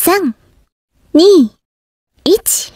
3、2、1。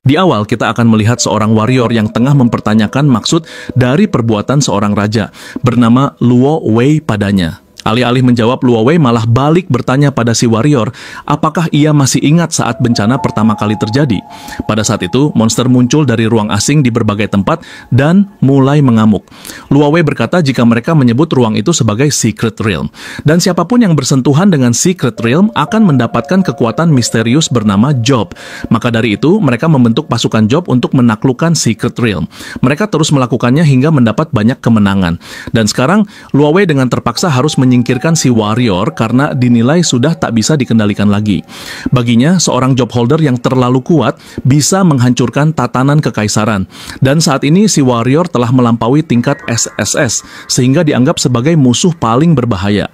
Di awal kita akan melihat seorang warrior yang tengah mempertanyakan maksud dari perbuatan seorang raja bernama Luo Wei padanya. Alih-alih menjawab, Luo Wei malah balik bertanya pada si warrior apakah ia masih ingat saat bencana pertama kali terjadi. Pada saat itu, monster muncul dari ruang asing di berbagai tempat dan mulai mengamuk. Luo Wei berkata jika mereka menyebut ruang itu sebagai Secret Realm. Dan siapapun yang bersentuhan dengan Secret Realm akan mendapatkan kekuatan misterius bernama Job. Maka dari itu, mereka membentuk pasukan Job untuk menaklukkan Secret Realm. Mereka terus melakukannya hingga mendapat banyak kemenangan. Dan sekarang, Luo Wei dengan terpaksa harus menyingkirkan si warrior karena dinilai sudah tak bisa dikendalikan lagi. Baginya, seorang job holder yang terlalu kuat bisa menghancurkan tatanan kekaisaran. Dan saat ini si warrior telah melampaui tingkat SSS sehingga dianggap sebagai musuh paling berbahaya.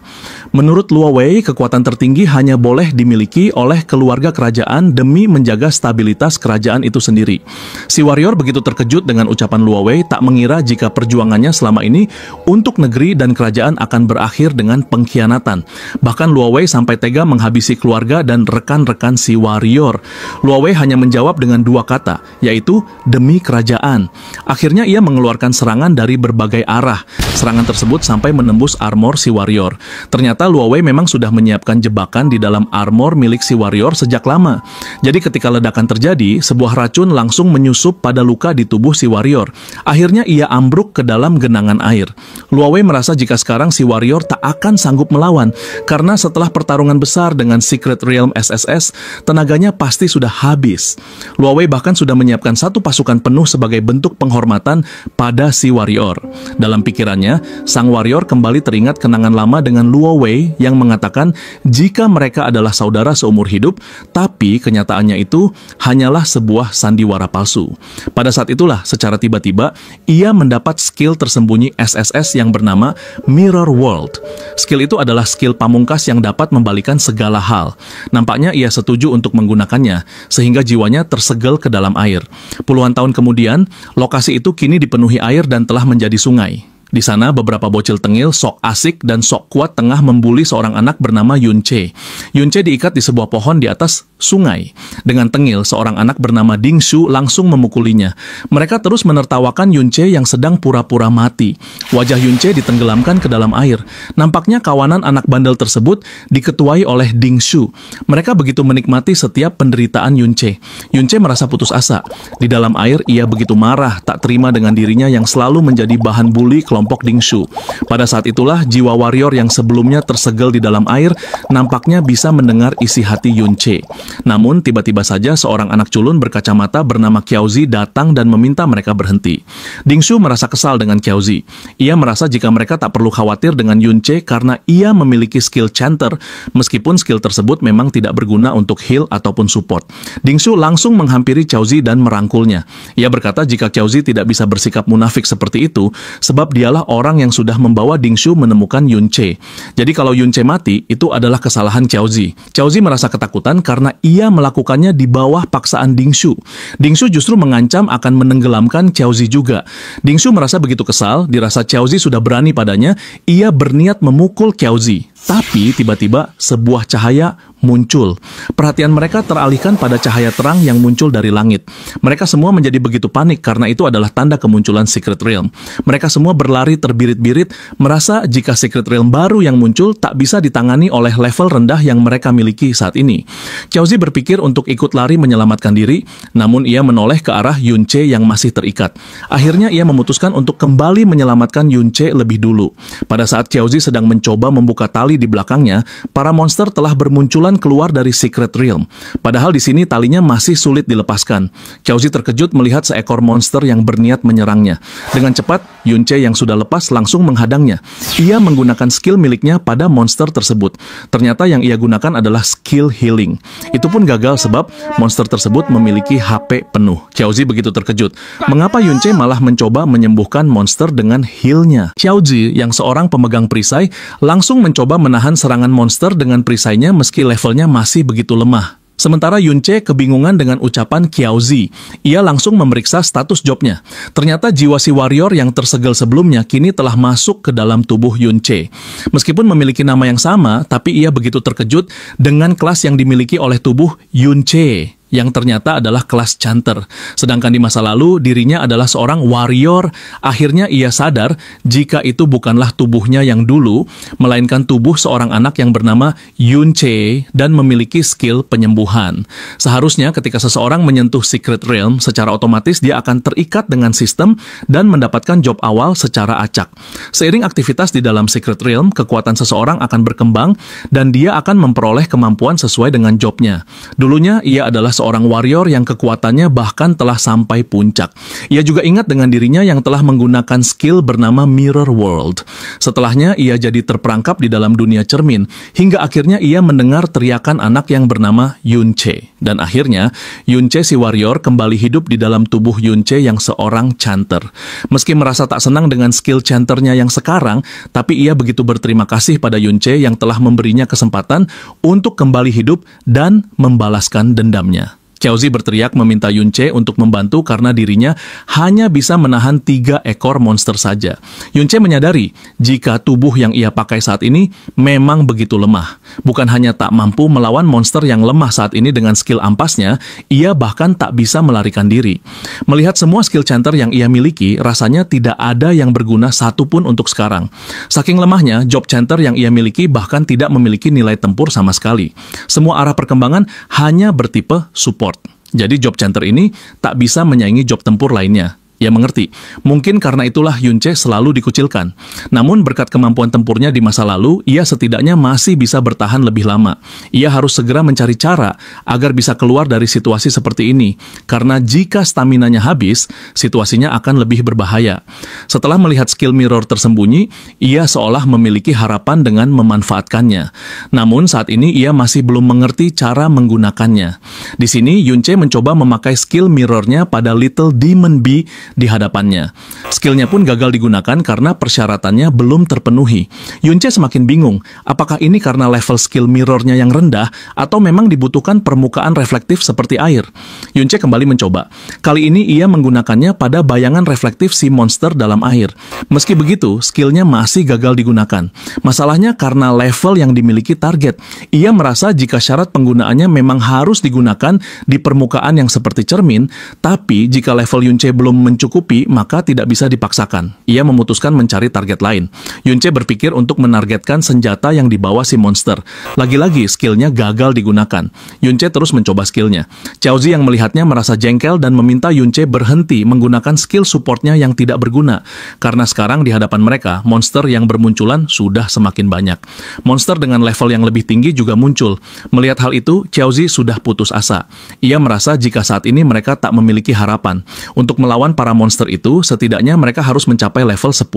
Menurut Luo Wei, kekuatan tertinggi hanya boleh dimiliki oleh keluarga kerajaan demi menjaga stabilitas kerajaan itu sendiri. Si warrior begitu terkejut dengan ucapan Luo Wei, tak mengira jika perjuangannya selama ini untuk negeri dan kerajaan akan berakhir dengan pengkhianatan. Bahkan Luo Wei sampai tega menghabisi keluarga dan rekan-rekan si warrior. Luo Wei hanya menjawab dengan dua kata, yaitu demi kerajaan. Akhirnya ia mengeluarkan serangan dari berbagai arah. Serangan tersebut sampai menembus armor si warrior. Ternyata Luo Wei memang sudah menyiapkan jebakan di dalam armor milik si warrior sejak lama. Jadi ketika ledakan terjadi, sebuah racun langsung menyusup pada luka di tubuh si warrior. Akhirnya ia ambruk ke dalam genangan air. Luo Wei merasa jika sekarang si warrior tak akan sanggup melawan, karena setelah pertarungan besar dengan Secret Realm SSS, tenaganya pasti sudah habis. Luo Wei bahkan sudah menyiapkan satu pasukan penuh sebagai bentuk penghormatan pada si warrior. Dalam pikirannya, sang warrior kembali teringat kenangan lama dengan Luo Wei yang mengatakan jika mereka adalah saudara seumur hidup, tapi kenyataannya itu hanyalah sebuah sandiwara palsu. Pada saat itulah, secara tiba-tiba, ia mendapat skill tersembunyi SSS yang bernama Mirror World. Skill itu adalah skill pamungkas yang dapat membalikan segala hal. Nampaknya ia setuju untuk menggunakannya, sehingga jiwanya tersegel ke dalam air. Puluhan tahun kemudian, lokasi itu kini dipenuhi air dan telah menjadi sungai. Di sana, beberapa bocil tengil sok asik dan sok kuat tengah membuli seorang anak bernama Yun Che. Yun Che diikat di sebuah pohon di atas sungai. Dengan tengil, seorang anak bernama Ding Shu langsung memukulinya. Mereka terus menertawakan Yun Che yang sedang pura-pura mati. Wajah Yun Che ditenggelamkan ke dalam air. Nampaknya kawanan anak bandel tersebut diketuai oleh Ding Shu. Mereka begitu menikmati setiap penderitaan Yun Che. Yun Che merasa putus asa. Di dalam air, ia begitu marah, tak terima dengan dirinya yang selalu menjadi bahan buli kelompok Ding Shu. Pada saat itulah, jiwa warrior yang sebelumnya tersegel di dalam air nampaknya bisa mendengar isi hati Yun Che. Namun, tiba-tiba saja seorang anak culun berkacamata bernama Qiaozi datang dan meminta mereka berhenti. Ding Shu merasa kesal dengan Qiaozi. Ia merasa jika mereka tak perlu khawatir dengan Yun Che karena ia memiliki skill chanter, meskipun skill tersebut memang tidak berguna untuk heal ataupun support. Ding Shu langsung menghampiri Qiaozi dan merangkulnya. Ia berkata jika Qiaozi tidak bisa bersikap munafik seperti itu, sebab dialah orang yang sudah membawa Ding Shu menemukan Yun Che. Jadi kalau Yun Che mati, itu adalah kesalahan Qiaozi. Qiaozi merasa ketakutan karena ia melakukannya di bawah paksaan Ding Shu. Ding Shu justru mengancam akan menenggelamkan Qiaozi juga. Ding Shu merasa begitu kesal, dirasa Qiaozi sudah berani padanya, ia berniat memukul Qiaozi. Tapi tiba-tiba sebuah cahaya muncul. Perhatian mereka teralihkan pada cahaya terang yang muncul dari langit. Mereka semua menjadi begitu panik karena itu adalah tanda kemunculan Secret Realm. Mereka semua berlari terbirit-birit, merasa jika Secret Realm baru yang muncul tak bisa ditangani oleh level rendah yang mereka miliki saat ini. Qiaozi berpikir untuk ikut lari menyelamatkan diri, namun ia menoleh ke arah Yun Che yang masih terikat. Akhirnya ia memutuskan untuk kembali menyelamatkan Yun Che lebih dulu. Pada saat Qiaozi sedang mencoba membuka tali di belakangnya, para monster telah bermunculan keluar dari Secret Realm. Padahal di sini talinya masih sulit dilepaskan. Qiaozi terkejut melihat seekor monster yang berniat menyerangnya. Dengan cepat, Yun Che yang sudah lepas langsung menghadangnya. Ia menggunakan skill miliknya pada monster tersebut. Ternyata yang ia gunakan adalah skill healing. Itu pun gagal sebab monster tersebut memiliki HP penuh. Qiaozi begitu terkejut. Mengapa Yun Che malah mencoba menyembuhkan monster dengan heal-nya? Qiaozi yang seorang pemegang perisai langsung mencoba menahan serangan monster dengan perisainya meski levelnya masih begitu lemah. Sementara Yunche kebingungan dengan ucapan Qiaozi. Ia langsung memeriksa status jobnya. Ternyata jiwa si warrior yang tersegel sebelumnya kini telah masuk ke dalam tubuh Yunche. Meskipun memiliki nama yang sama, tapi ia begitu terkejut dengan kelas yang dimiliki oleh tubuh Yunche, yang ternyata adalah kelas chanter. Sedangkan di masa lalu, dirinya adalah seorang warrior. Akhirnya ia sadar jika itu bukanlah tubuhnya yang dulu, melainkan tubuh seorang anak yang bernama Yunche dan memiliki skill penyembuhan. Seharusnya ketika seseorang menyentuh Secret Realm, secara otomatis dia akan terikat dengan sistem dan mendapatkan job awal secara acak. Seiring aktivitas di dalam Secret Realm, kekuatan seseorang akan berkembang dan dia akan memperoleh kemampuan sesuai dengan jobnya. Dulunya ia adalah seorang warrior yang kekuatannya bahkan telah sampai puncak. Ia juga ingat dengan dirinya yang telah menggunakan skill bernama Mirror World. Setelahnya ia jadi terperangkap di dalam dunia cermin, hingga akhirnya ia mendengar teriakan anak yang bernama Yunche. Dan akhirnya Yunche si warrior kembali hidup di dalam tubuh Yunche yang seorang chanter. Meski merasa tak senang dengan skill chanternya yang sekarang, tapi ia begitu berterima kasih pada Yunche yang telah memberinya kesempatan untuk kembali hidup dan membalaskan dendamnya. Qiaozi berteriak meminta Yunche untuk membantu karena dirinya hanya bisa menahan 3 ekor monster saja. Yunche menyadari jika tubuh yang ia pakai saat ini memang begitu lemah. Bukan hanya tak mampu melawan monster yang lemah saat ini dengan skill ampasnya, ia bahkan tak bisa melarikan diri. Melihat semua skill chanter yang ia miliki, rasanya tidak ada yang berguna satupun untuk sekarang. Saking lemahnya, job chanter yang ia miliki bahkan tidak memiliki nilai tempur sama sekali. Semua arah perkembangan hanya bertipe support. Jadi job chanter ini tak bisa menyaingi job tempur lainnya. Ia mengerti, mungkin karena itulah Yunche selalu dikucilkan. Namun berkat kemampuan tempurnya di masa lalu, ia setidaknya masih bisa bertahan lebih lama. Ia harus segera mencari cara agar bisa keluar dari situasi seperti ini, karena jika staminanya habis, situasinya akan lebih berbahaya. Setelah melihat skill mirror tersembunyi, ia seolah memiliki harapan dengan memanfaatkannya. Namun saat ini ia masih belum mengerti cara menggunakannya. Di sini Yunche mencoba memakai skill mirrornya pada Little Demon Bee di hadapannya. Skillnya pun gagal digunakan karena persyaratannya belum terpenuhi. Yunche semakin bingung, apakah ini karena level skill mirrornya yang rendah atau memang dibutuhkan permukaan reflektif seperti air. Yunche kembali mencoba. Kali ini ia menggunakannya pada bayangan reflektif si monster dalam air. Meski begitu, skillnya masih gagal digunakan. Masalahnya karena level yang dimiliki target. Ia merasa jika syarat penggunaannya memang harus digunakan di permukaan yang seperti cermin, tapi jika level Yunche belum mencukupi, maka tidak bisa dipaksakan. Ia memutuskan mencari target lain. Yunche berpikir untuk menargetkan senjata yang dibawa si monster. Lagi-lagi skillnya gagal digunakan. Yunche terus mencoba skillnya. Qiaozi yang melihatnya merasa jengkel dan meminta Yunche berhenti menggunakan skill supportnya yang tidak berguna. Karena sekarang di hadapan mereka, monster yang bermunculan sudah semakin banyak. Monster dengan level yang lebih tinggi juga muncul. Melihat hal itu, Qiaozi sudah putus asa. Ia merasa jika saat ini mereka tak memiliki harapan. Untuk melawan para monster itu, setidaknya mereka harus mencapai level 10.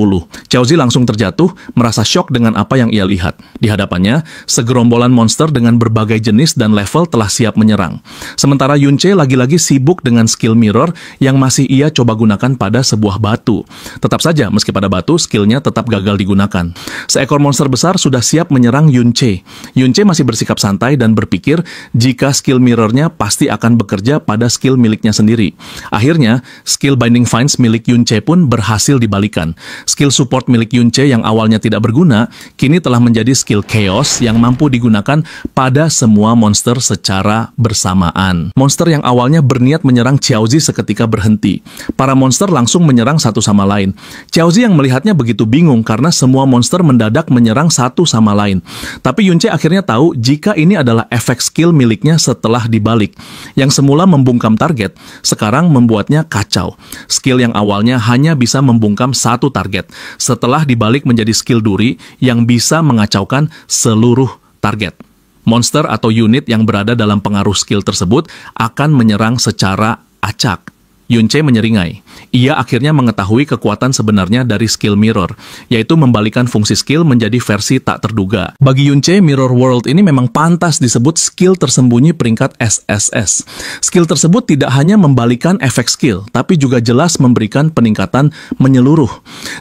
Qiaozi langsung terjatuh, merasa syok dengan apa yang ia lihat. Di hadapannya, segerombolan monster dengan berbagai jenis dan level telah siap menyerang. Sementara Yunche lagi-lagi sibuk dengan skill mirror yang masih ia coba gunakan pada sebuah batu. Tetap saja, meski pada batu, skillnya tetap gagal digunakan. Seekor monster besar sudah siap menyerang Yunche. Yunche masih bersikap santai dan berpikir jika skill mirrornya pasti akan bekerja pada skill miliknya sendiri. Akhirnya, skill Binding Vines milik Yunche pun berhasil dibalikan. Skill support milik Yunche yang awalnya tidak berguna, kini telah menjadi skill Chaos yang mampu digunakan pada semua monster secara bersamaan. Monster yang awalnya berniat menyerang Qiaozi seketika berhenti. Para monster langsung menyerang satu sama lain. Qiaozi yang melihatnya begitu bingung karena semua monster mendadak menyerang satu sama lain. Tapi Yunche akhirnya tahu jika ini adalah efek skill miliknya setelah dibalik. Yang semula membungkam target, sekarang membuatnya kacau. Skill yang awalnya hanya bisa membungkam satu target, setelah dibalik menjadi skill duri yang bisa mengacaukan seluruh target. Monster atau unit yang berada dalam pengaruh skill tersebut akan menyerang secara acak. Yunche menyeringai. Ia akhirnya mengetahui kekuatan sebenarnya dari skill mirror, yaitu membalikan fungsi skill menjadi versi tak terduga. Bagi Yunche, Mirror World ini memang pantas disebut skill tersembunyi peringkat SSS. Skill tersebut tidak hanya membalikan efek skill, tapi juga jelas memberikan peningkatan menyeluruh.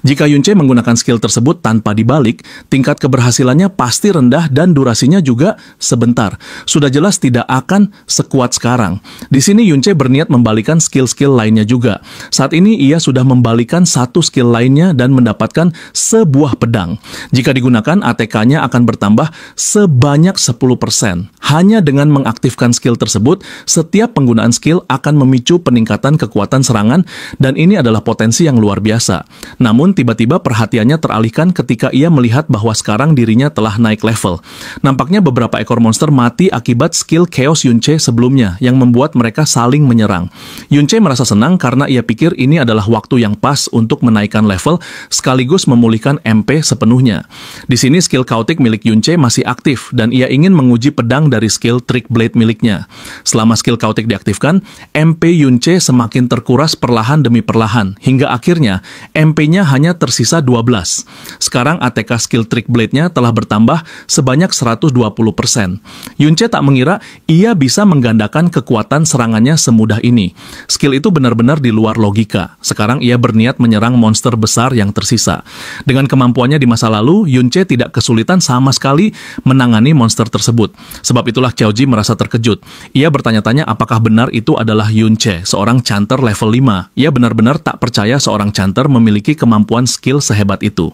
Jika Yunche menggunakan skill tersebut tanpa dibalik, tingkat keberhasilannya pasti rendah dan durasinya juga sebentar. Sudah jelas tidak akan sekuat sekarang. Di sini Yunche berniat membalikan skill-skill lainnya juga. Saat ini ia sudah membalikan satu skill lainnya dan mendapatkan sebuah pedang. Jika digunakan, ATK-nya akan bertambah sebanyak 10%. Hanya dengan mengaktifkan skill tersebut, setiap penggunaan skill akan memicu peningkatan kekuatan serangan dan ini adalah potensi yang luar biasa. Namun tiba-tiba perhatiannya teralihkan ketika ia melihat bahwa sekarang dirinya telah naik level. Nampaknya beberapa ekor monster mati akibat skill Chaos Yunche sebelumnya yang membuat mereka saling menyerang. Yunche merasa senang karena ia pikir ini adalah waktu yang pas untuk menaikkan level sekaligus memulihkan MP sepenuhnya. Di sini skill Chaotic milik Yunche masih aktif dan ia ingin menguji pedang dari skill Trick Blade miliknya. Selama skill Chaotic diaktifkan, MP Yunche semakin terkuras perlahan demi perlahan hingga akhirnya MP-nya hanya tersisa 12. Sekarang ATK skill Trick Blade-nya telah bertambah sebanyak 120%. Yunche tak mengira ia bisa menggandakan kekuatan serangannya semudah ini. Skill itu benar-benar di luar logika. Sekarang ia berniat menyerang monster besar yang tersisa. Dengan kemampuannya di masa lalu, Yunche tidak kesulitan sama sekali menangani monster tersebut. Sebab itulah Xiaoji merasa terkejut. Ia bertanya-tanya apakah benar itu adalah Yunche, seorang chanter level 5. Ia benar-benar tak percaya seorang chanter memiliki kemampuan skill sehebat itu.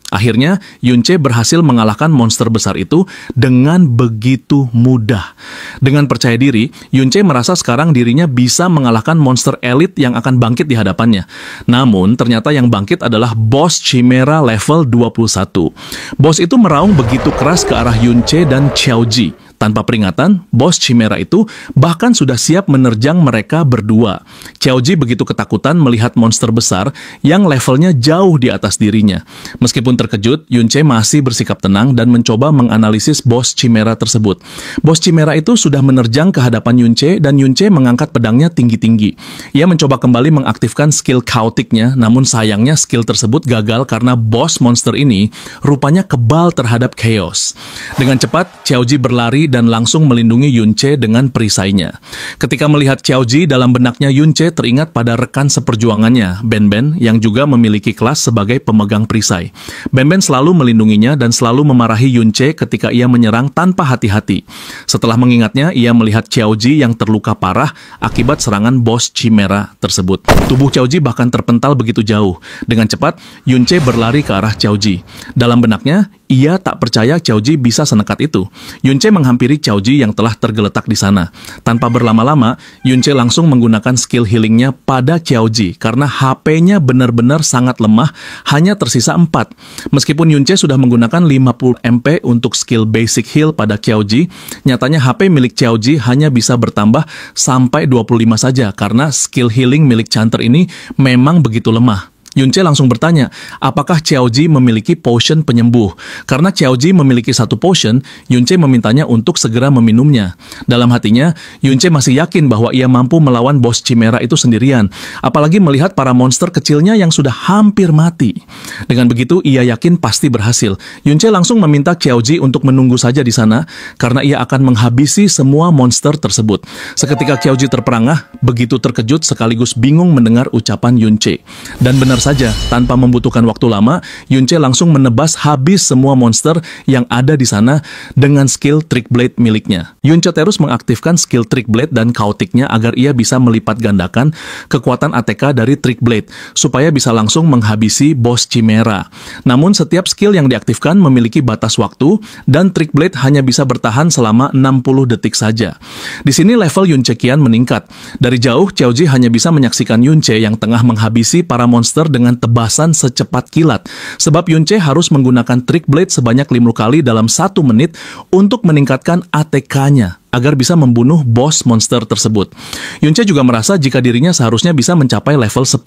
Akhirnya, Yunche berhasil mengalahkan monster besar itu dengan begitu mudah. Dengan percaya diri, Yunche merasa sekarang dirinya bisa mengalahkan monster elit yang akan bangkit di hadapannya. Namun, ternyata yang bangkit adalah Boss Chimera level 21. Boss itu meraung begitu keras ke arah Yunche dan Xiaoji. Tanpa peringatan, Boss Chimera itu bahkan sudah siap menerjang mereka berdua. Xiaoji begitu ketakutan melihat monster besar yang levelnya jauh di atas dirinya. Meskipun terkejut, Yunche masih bersikap tenang dan mencoba menganalisis Boss Chimera tersebut. Boss Chimera itu sudah menerjang ke hadapan Yunche dan Yunche mengangkat pedangnya tinggi-tinggi. Ia mencoba kembali mengaktifkan skill Chaotic-nya, namun sayangnya skill tersebut gagal karena boss monster ini rupanya kebal terhadap chaos. Dengan cepat, Xiaoji berlari dan langsung melindungi Yunche dengan perisainya. Ketika melihat Xiaoji, dalam benaknya Yunche teringat pada rekan seperjuangannya, Ben-Ben, yang juga memiliki kelas sebagai pemegang perisai. Ben-Ben selalu melindunginya dan selalu memarahi Yunche ketika ia menyerang tanpa hati-hati. Setelah mengingatnya, ia melihat Xiaoji yang terluka parah akibat serangan Boss Chimera tersebut. Tubuh Xiaoji bahkan terpental begitu jauh. Dengan cepat, Yunche berlari ke arah Xiaoji. Dalam benaknya, ia tak percaya Xiaoji bisa senekat itu. Yunche menghampiri Xiaoji yang telah tergeletak di sana. Tanpa berlama-lama, Yunche langsung menggunakan skill healingnya pada Xiaoji karena HP-nya benar-benar sangat lemah, hanya tersisa 4. Meskipun Yunche sudah menggunakan 50 MP untuk skill basic heal pada Xiaoji, nyatanya HP milik Xiaoji hanya bisa bertambah sampai 25 saja karena skill healing milik chanter ini memang begitu lemah. Yunche langsung bertanya, apakah Xiaoji memiliki potion penyembuh? Karena Xiaoji memiliki satu potion, Yunche memintanya untuk segera meminumnya. Dalam hatinya, Yunche masih yakin bahwa ia mampu melawan Boss Chimera itu sendirian, apalagi melihat para monster kecilnya yang sudah hampir mati. Dengan begitu, ia yakin pasti berhasil. Yunche langsung meminta Xiaoji untuk menunggu saja di sana, karena ia akan menghabisi semua monster tersebut. Seketika Xiaoji terperangah, begitu terkejut sekaligus bingung mendengar ucapan Yunche. Dan benar saja, tanpa membutuhkan waktu lama, Yunche langsung menebas habis semua monster yang ada di sana dengan skill Trick Blade miliknya. Yunche terus mengaktifkan skill Trick Blade dan Chaotic-nya agar ia bisa melipat gandakan kekuatan ATK dari Trick Blade, supaya bisa langsung menghabisi Boss Chimera. Namun setiap skill yang diaktifkan memiliki batas waktu, dan Trick Blade hanya bisa bertahan selama 60 detik saja. Di sini level Yunche kian meningkat. Dari jauh, Xiaoji hanya bisa menyaksikan Yunche yang tengah menghabisi para monster dengan tebasan secepat kilat, sebab Yunche harus menggunakan Trick Blade sebanyak 5 kali dalam 1 menit untuk meningkatkan ATK-nya. agar bisa membunuh bos monster tersebut. Yunche juga merasa jika dirinya seharusnya bisa mencapai level 10.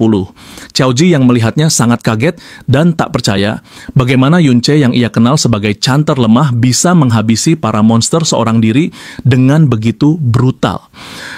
Xiaoji yang melihatnya sangat kaget dan tak percaya bagaimana Yunche yang ia kenal sebagai chanter lemah bisa menghabisi para monster seorang diri dengan begitu brutal.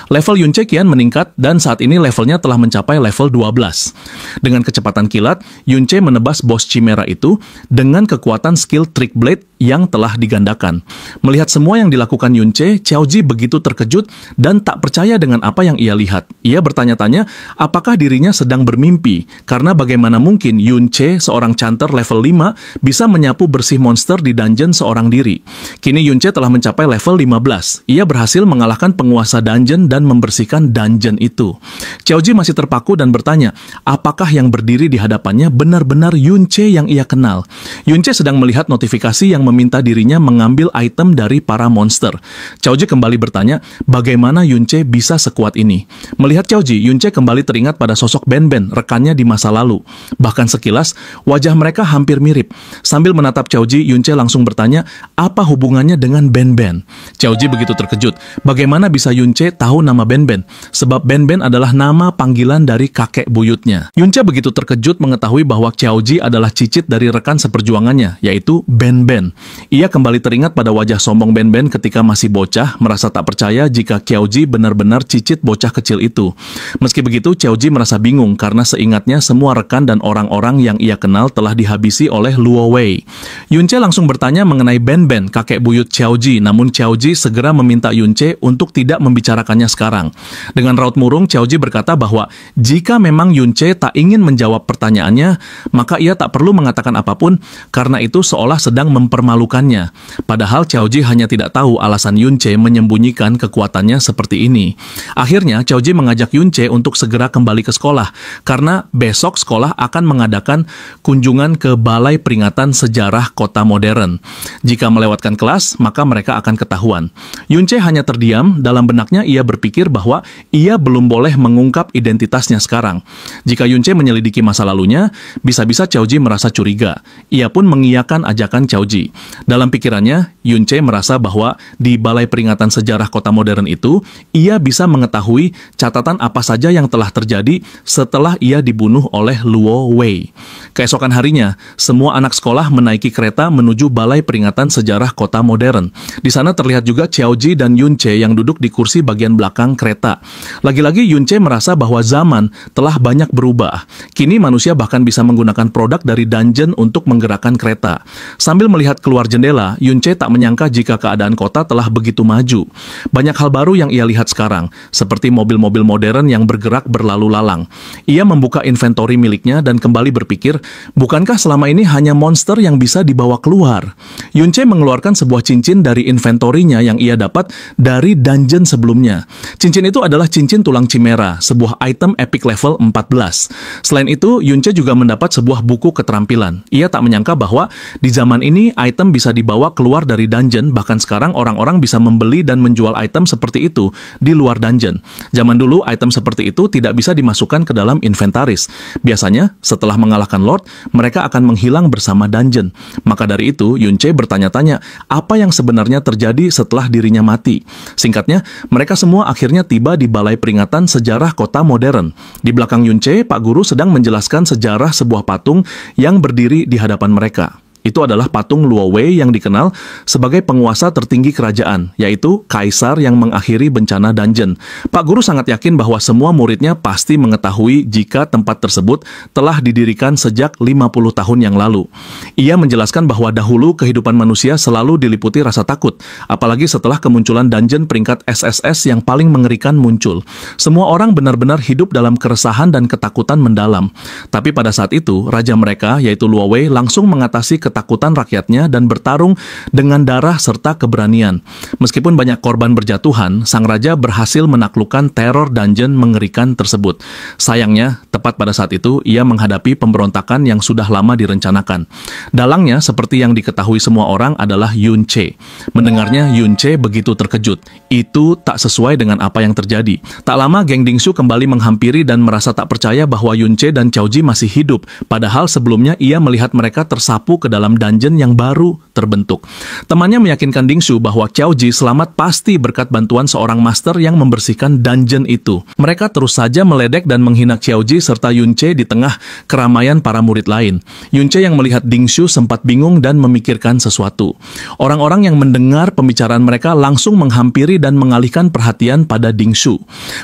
Level Yunche kian meningkat dan saat ini levelnya telah mencapai level 12. Dengan kecepatan kilat, Yunche menebas bos Chimera itu dengan kekuatan skill Trick Blade yang telah digandakan. Melihat semua yang dilakukan Yunche, Xiaoji begitu terkejut dan tak percaya dengan apa yang ia lihat. Ia bertanya-tanya apakah dirinya sedang bermimpi, karena bagaimana mungkin Yunche, seorang chanter level 5, bisa menyapu bersih monster di dungeon seorang diri. Kini Yunche telah mencapai level 15. Ia berhasil mengalahkan penguasa dungeon dan membersihkan dungeon itu. Xiaoji masih terpaku dan bertanya, apakah yang berdiri di hadapannya benar-benar Yunche yang ia kenal? Yunche sedang melihat notifikasi yang meminta dirinya mengambil item dari para monster. Xiaoji kembali bertanya, bagaimana Yunche bisa sekuat ini? Melihat Xiaoji, Yunche kembali teringat pada sosok Ben Ben, rekannya di masa lalu. Bahkan sekilas, wajah mereka hampir mirip. Sambil menatap Xiaoji, Yunche langsung bertanya, apa hubungannya dengan Ben Ben? Xiaoji begitu terkejut. Bagaimana bisa Yunche tahu nama Ben Ben? Sebab Ben Ben adalah nama panggilan dari kakek buyutnya. Yunche begitu terkejut mengetahui bahwa Xiaoji adalah cicit dari rekan seperjuangannya, yaitu Ben Ben. Ia kembali teringat pada wajah sombong Ben Ben ketika masih bocah, merasa tak percaya jika Xiaoji benar-benar cicit bocah kecil itu. Meski begitu, Xiaoji merasa bingung karena seingatnya semua rekan dan orang-orang yang ia kenal telah dihabisi oleh Luo Wei. Yunche langsung bertanya mengenai Ben Ben, kakek buyut Xiaoji, namun Xiaoji segera meminta Yunche untuk tidak membicarakannya sekarang. Dengan raut murung, Xiaoji berkata bahwa jika memang Yunche tak ingin menjawab pertanyaannya, maka ia tak perlu mengatakan apapun karena itu seolah sedang mempermalukannya. Padahal Xiaoji hanya tidak tahu alasan Yunche menyembunyikan kekuatannya seperti ini. Akhirnya Xiaoji mengajak Yunche untuk segera kembali ke sekolah karena besok sekolah akan mengadakan kunjungan ke Balai Peringatan Sejarah Kota Modern. Jika melewatkan kelas, maka mereka akan ketahuan. Yunche hanya terdiam, dalam benaknya ia berpikir bahwa ia belum boleh mengungkap identitasnya sekarang. Jika Yunche menyelidiki masa lalunya, bisa-bisa Xiaoji merasa curiga. Ia pun mengiyakan ajakan Xiaoji. Dalam pikirannya, Yunche merasa bahwa di Balai Peringatan Sejarah Kota Modern itu, ia bisa mengetahui catatan apa saja yang telah terjadi setelah ia dibunuh oleh Luo Wei. Keesokan harinya, semua anak sekolah menaiki kereta menuju Balai Peringatan Sejarah Kota Modern. Di sana terlihat juga Xiaoji dan Yunche yang duduk di kursi bagian belakang kereta. Lagi-lagi Yunche merasa bahwa zaman telah banyak berubah. Kini manusia bahkan bisa menggunakan produk dari dungeon untuk menggerakkan kereta. Sambil melihat keluar jendela, Yunche tak menyangka jika keadaan kota telah begitu maju. Banyak hal baru yang ia lihat sekarang, seperti mobil-mobil modern yang bergerak berlalu lalang. Ia membuka inventory miliknya dan kembali berpikir, bukankah selama ini hanya monster yang bisa dibawa keluar? Yunche mengeluarkan sebuah cincin dari inventorinya yang ia dapat dari dungeon sebelumnya. Cincin itu adalah cincin tulang Chimera, sebuah item epic level 14. Selain itu, Yunche juga mendapat sebuah buku keterampilan. Ia tak menyangka bahwa di zaman ini item bisa dibawa keluar dari dungeon, bahkan sekarang orang-orang bisa membeli dan menjual item seperti itu di luar dungeon. Zaman dulu item seperti itu tidak bisa dimasukkan ke dalam inventaris. Biasanya, setelah mengalahkan Lord, mereka akan menghilang bersama dungeon. Maka dari itu, Yunche bertanya-tanya apa yang sebenarnya terjadi setelah dirinya mati. Singkatnya, mereka semua akhirnya tiba di Balai Peringatan Sejarah Kota Modern. Di belakang Yunche, Pak Guru sedang menjelaskan sejarah sebuah patung yang berdiri di hadapan mereka. Itu adalah patung Luo Wei yang dikenal sebagai penguasa tertinggi kerajaan, yaitu kaisar yang mengakhiri bencana dungeon. Pak Guru sangat yakin bahwa semua muridnya pasti mengetahui jika tempat tersebut telah didirikan sejak 50 tahun yang lalu. Ia menjelaskan bahwa dahulu kehidupan manusia selalu diliputi rasa takut, apalagi setelah kemunculan dungeon peringkat SSS yang paling mengerikan muncul. Semua orang benar-benar hidup dalam keresahan dan ketakutan mendalam. Tapi pada saat itu, raja mereka, yaitu Luo Wei, langsung mengatasi ketakutan rakyatnya dan bertarung dengan darah serta keberanian. Meskipun banyak korban berjatuhan, sang raja berhasil menaklukkan teror dungeon mengerikan tersebut. Sayangnya, tepat pada saat itu, ia menghadapi pemberontakan yang sudah lama direncanakan. Dalangnya, seperti yang diketahui semua orang, adalah Yunche. Mendengarnya, Yunche begitu terkejut. Itu tak sesuai dengan apa yang terjadi. Tak lama, geng Dingshu kembali menghampiri dan merasa tak percaya bahwa Yunche dan Xiaoji masih hidup, padahal sebelumnya ia melihat mereka tersapu ke dalam dungeon yang baru terbentuk. Temannya meyakinkan Dingshu bahwa Qiaoji selamat pasti berkat bantuan seorang master yang membersihkan dungeon itu. Mereka terus saja meledek dan menghina Qiaoji serta Yunce di tengah keramaian para murid lain. Yunce yang melihat Dingshu sempat bingung dan memikirkan sesuatu. Orang-orang yang mendengar pembicaraan mereka langsung menghampiri dan mengalihkan perhatian pada Dingshu.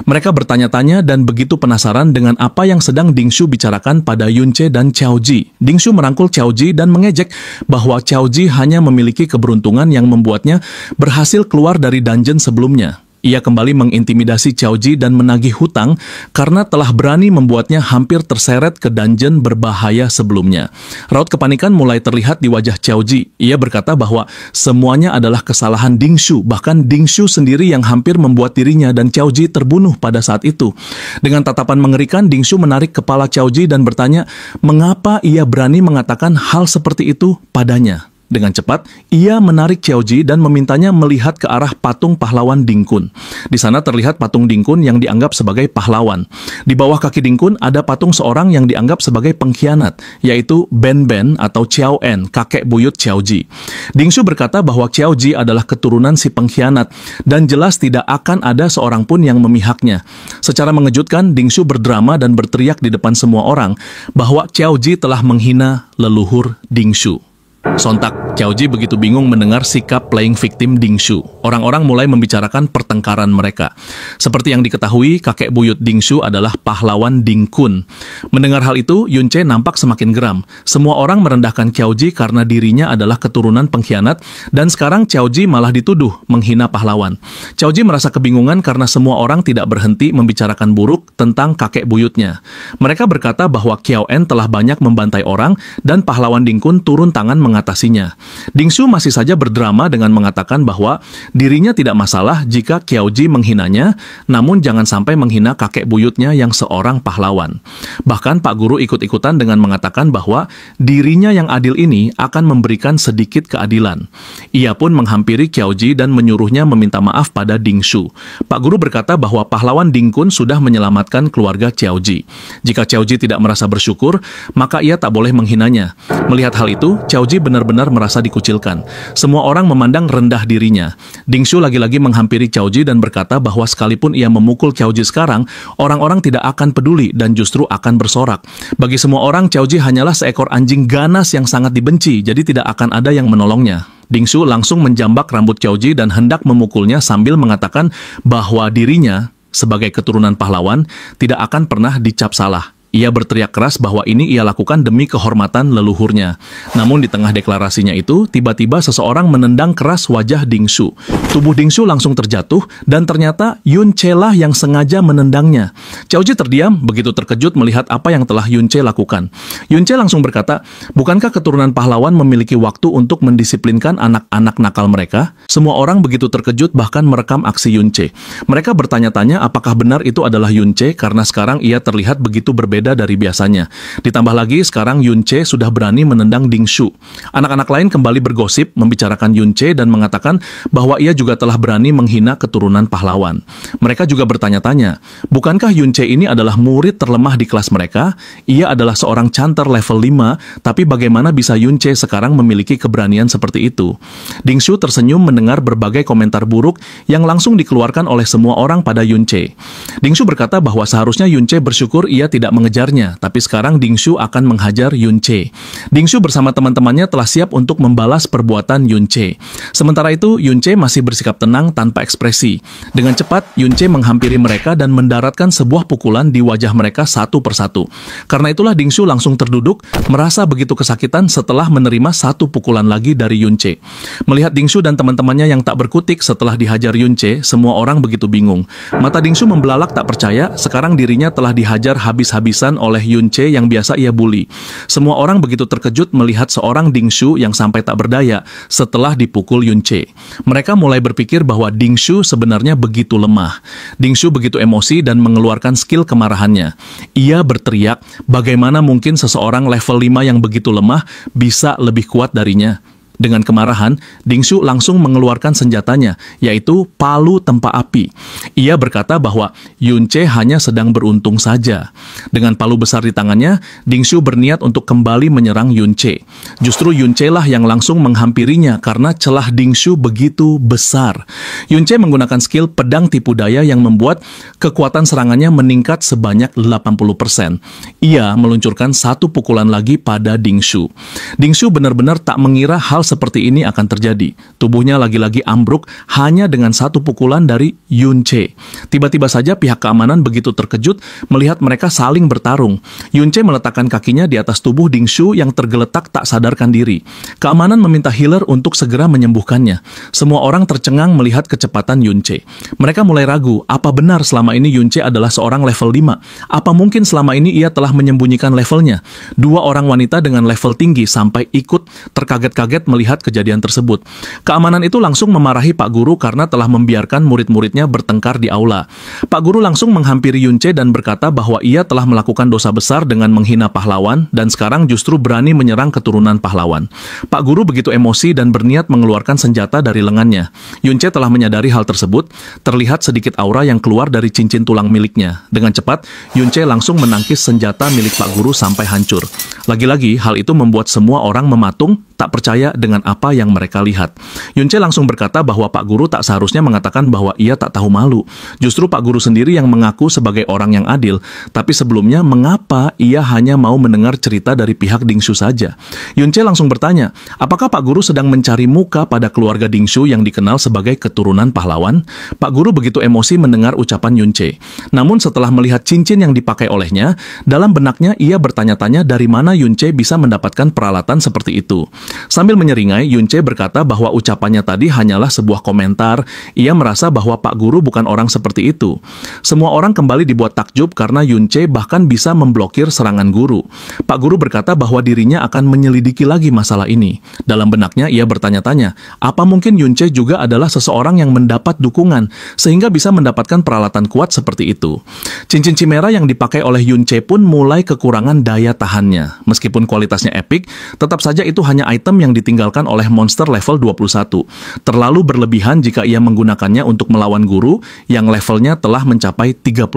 Mereka bertanya-tanya dan begitu penasaran dengan apa yang sedang Dingshu bicarakan pada Yunce dan Qiaoji. Dingshu merangkul Qiaoji dan mengejek bahwa Qiaoji hanya memiliki keberuntungan yang membuatnya berhasil keluar dari dungeon sebelumnya. Ia kembali mengintimidasi Qiaoji dan menagih hutang karena telah berani membuatnya hampir terseret ke dungeon berbahaya sebelumnya. Raut kepanikan mulai terlihat di wajah Qiaoji. Ia berkata bahwa semuanya adalah kesalahan Dingshu, bahkan Dingshu sendiri yang hampir membuat dirinya dan Qiaoji terbunuh pada saat itu. Dengan tatapan mengerikan, Dingshu menarik kepala Qiaoji dan bertanya mengapa ia berani mengatakan hal seperti itu padanya. Dengan cepat, ia menarik Qiaoji dan memintanya melihat ke arah patung pahlawan Dingkun. Di sana terlihat patung Dingkun yang dianggap sebagai pahlawan. Di bawah kaki Dingkun ada patung seorang yang dianggap sebagai pengkhianat, yaitu Ben Ben atau Qiao En, kakek buyut Qiaoji. Dingshu berkata bahwa Qiaoji adalah keturunan si pengkhianat, dan jelas tidak akan ada seorang pun yang memihaknya. Secara mengejutkan, Dingshu berdrama dan berteriak di depan semua orang bahwa Qiaoji telah menghina leluhur Dingshu. Sontak, Qiaoji begitu bingung mendengar sikap playing victim Dingshu. Orang-orang mulai membicarakan pertengkaran mereka. Seperti yang diketahui, kakek buyut Dingshu adalah pahlawan Dingkun. Mendengar hal itu, Yunce nampak semakin geram. Semua orang merendahkan Qiaoji karena dirinya adalah keturunan pengkhianat, dan sekarang Qiaoji malah dituduh menghina pahlawan. Qiaoji merasa kebingungan karena semua orang tidak berhenti membicarakan buruk tentang kakek buyutnya. Mereka berkata bahwa Qiao En telah banyak membantai orang, dan pahlawan Dingkun turun tangan mengatasinya. Dingshu masih saja berdrama dengan mengatakan bahwa dirinya tidak masalah jika Qiaoji menghinanya, namun jangan sampai menghina kakek buyutnya yang seorang pahlawan. Bahkan Pak Guru ikut-ikutan dengan mengatakan bahwa dirinya yang adil ini akan memberikan sedikit keadilan. Ia pun menghampiri Qiaoji dan menyuruhnya meminta maaf pada Dingshu. Pak Guru berkata bahwa pahlawan Dingkun sudah menyelamatkan keluarga Qiaoji. Jika Qiaoji tidak merasa bersyukur, maka ia tak boleh menghinanya. Melihat hal itu, Qiaoji benar-benar merasa dikucilkan. Semua orang memandang rendah dirinya. Dingshu lagi-lagi menghampiri Qiaoji dan berkata bahwa sekalipun ia memukul Qiaoji sekarang, orang-orang tidak akan peduli dan justru akan bersorak. Bagi semua orang, Qiaoji hanyalah seekor anjing ganas yang sangat dibenci, jadi tidak akan ada yang menolongnya. Dingshu langsung menjambak rambut Qiaoji dan hendak memukulnya sambil mengatakan bahwa dirinya, sebagai keturunan pahlawan, tidak akan pernah dicap salah. Ia berteriak keras bahwa ini ia lakukan demi kehormatan leluhurnya. Namun di tengah deklarasinya itu, tiba-tiba seseorang menendang keras wajah Dingshu. Tubuh Dingshu langsung terjatuh, dan ternyata Yunce lah yang sengaja menendangnya. Qiaoji terdiam, begitu terkejut melihat apa yang telah Yunce lakukan. Yunce langsung berkata, bukankah keturunan pahlawan memiliki waktu untuk mendisiplinkan anak-anak nakal mereka? Semua orang begitu terkejut bahkan merekam aksi Yunce. Mereka bertanya-tanya apakah benar itu adalah Yunce karena sekarang ia terlihat begitu berbeda dari biasanya. Ditambah lagi sekarang Yunce sudah berani menendang Dingshu. Anak-anak lain kembali bergosip membicarakan Yunce dan mengatakan bahwa ia juga telah berani menghina keturunan pahlawan. Mereka juga bertanya-tanya, bukankah Yunce ini adalah murid terlemah di kelas mereka? Ia adalah seorang chanter level 5, tapi bagaimana bisa Yunce sekarang memiliki keberanian seperti itu? Dingshu tersenyum mendengar berbagai komentar buruk yang langsung dikeluarkan oleh semua orang pada Yunce. Dingshu berkata bahwa seharusnya Yunce bersyukur ia tidak mengejarnya, tapi sekarang Dingshu akan menghajar Yunce. Dingshu bersama teman-temannya telah siap untuk membalas perbuatan Yunce. Sementara itu, Yunce masih bersikap tenang tanpa ekspresi. Dengan cepat, Yunce menghampiri mereka dan mendaratkan sebuah pukulan di wajah mereka satu persatu. Karena itulah Dingshu langsung terduduk, merasa begitu kesakitan setelah menerima satu pukulan lagi dari Yunce. Melihat Dingshu dan teman-temannya yang tak berkutik setelah dihajar Yunce, semua orang begitu bingung. Mata Dingshu membelalak tak percaya, sekarang dirinya telah dihajar habis-habisan oleh Yunce yang biasa ia bully. Semua orang begitu terkejut melihat seorang Dingshu yang sampai tak berdaya setelah dipukul Yunce. Mereka mulai berpikir bahwa Dingshu sebenarnya begitu lemah. Dingshu begitu emosi dan mengeluarkan skill kemarahannya. Ia berteriak, bagaimana mungkin seseorang level 5 yang begitu lemah bisa lebih kuat darinya? Dengan kemarahan, Dingshu langsung mengeluarkan senjatanya, yaitu palu tempa api. Ia berkata bahwa Yunce hanya sedang beruntung saja. Dengan palu besar di tangannya, Dingshu berniat untuk kembali menyerang Yunce. Justru Yunce lah yang langsung menghampirinya karena celah Dingshu begitu besar. Yunce menggunakan skill pedang tipu daya yang membuat kekuatan serangannya meningkat sebanyak 80%. Ia meluncurkan satu pukulan lagi pada Dingshu. Dingshu benar-benar tak mengira hal seperti ini akan terjadi. Tubuhnya lagi-lagi ambruk hanya dengan satu pukulan dari Yunce. Tiba-tiba saja pihak keamanan begitu terkejut melihat mereka saling bertarung. Yunce meletakkan kakinya di atas tubuh Dingshu yang tergeletak tak sadarkan diri. Keamanan meminta healer untuk segera menyembuhkannya. Semua orang tercengang melihat kecepatan Yunce. Mereka mulai ragu, apa benar selama ini Yunce adalah seorang level 5? Apa mungkin selama ini ia telah menyembunyikan levelnya? Dua orang wanita dengan level tinggi sampai ikut terkaget-kaget melihat kejadian tersebut. Keamanan itu langsung memarahi Pak Guru karena telah membiarkan murid-muridnya bertengkar di aula. Pak Guru langsung menghampiri Yunce dan berkata bahwa ia telah melakukan dosa besar dengan menghina pahlawan dan sekarang justru berani menyerang keturunan pahlawan. Pak Guru begitu emosi dan berniat mengeluarkan senjata dari lengannya. Yunce telah menyadari hal tersebut, terlihat sedikit aura yang keluar dari cincin tulang miliknya. Dengan cepat, Yunce langsung menangkis senjata milik Pak Guru sampai hancur. Lagi-lagi, hal itu membuat semua orang mematung, tak percaya dengan apa yang mereka lihat. Yunce langsung berkata bahwa Pak Guru tak seharusnya mengatakan bahwa ia tak tahu malu. Justru Pak Guru sendiri yang mengaku sebagai orang yang adil. Tapi sebelumnya, mengapa ia hanya mau mendengar cerita dari pihak Dingshu saja? Yunce langsung bertanya, apakah Pak Guru sedang mencari muka pada keluarga Dingshu yang dikenal sebagai keturunan pahlawan? Pak Guru begitu emosi mendengar ucapan Yunce. Namun setelah melihat cincin yang dipakai olehnya, dalam benaknya ia bertanya-tanya dari mana Yunce bisa mendapatkan peralatan seperti itu. Sambil menyeringai, Yunce berkata bahwa ucapannya tadi hanyalah sebuah komentar. Ia merasa bahwa Pak Guru bukan orang seperti itu. Semua orang kembali dibuat takjub karena Yunce bahkan bisa memblokir serangan guru. Pak Guru berkata bahwa dirinya akan menyelidiki lagi masalah ini. Dalam benaknya ia bertanya-tanya, apa mungkin Yunce juga adalah seseorang yang mendapat dukungan sehingga bisa mendapatkan peralatan kuat seperti itu. Cincin Chimera yang dipakai oleh Yunce pun mulai kekurangan daya tahannya. Meskipun kualitasnya epic, tetap saja itu hanya item yang ditinggalkan oleh monster level 21. Terlalu berlebihan jika ia menggunakannya untuk melawan guru yang levelnya telah mencapai 35.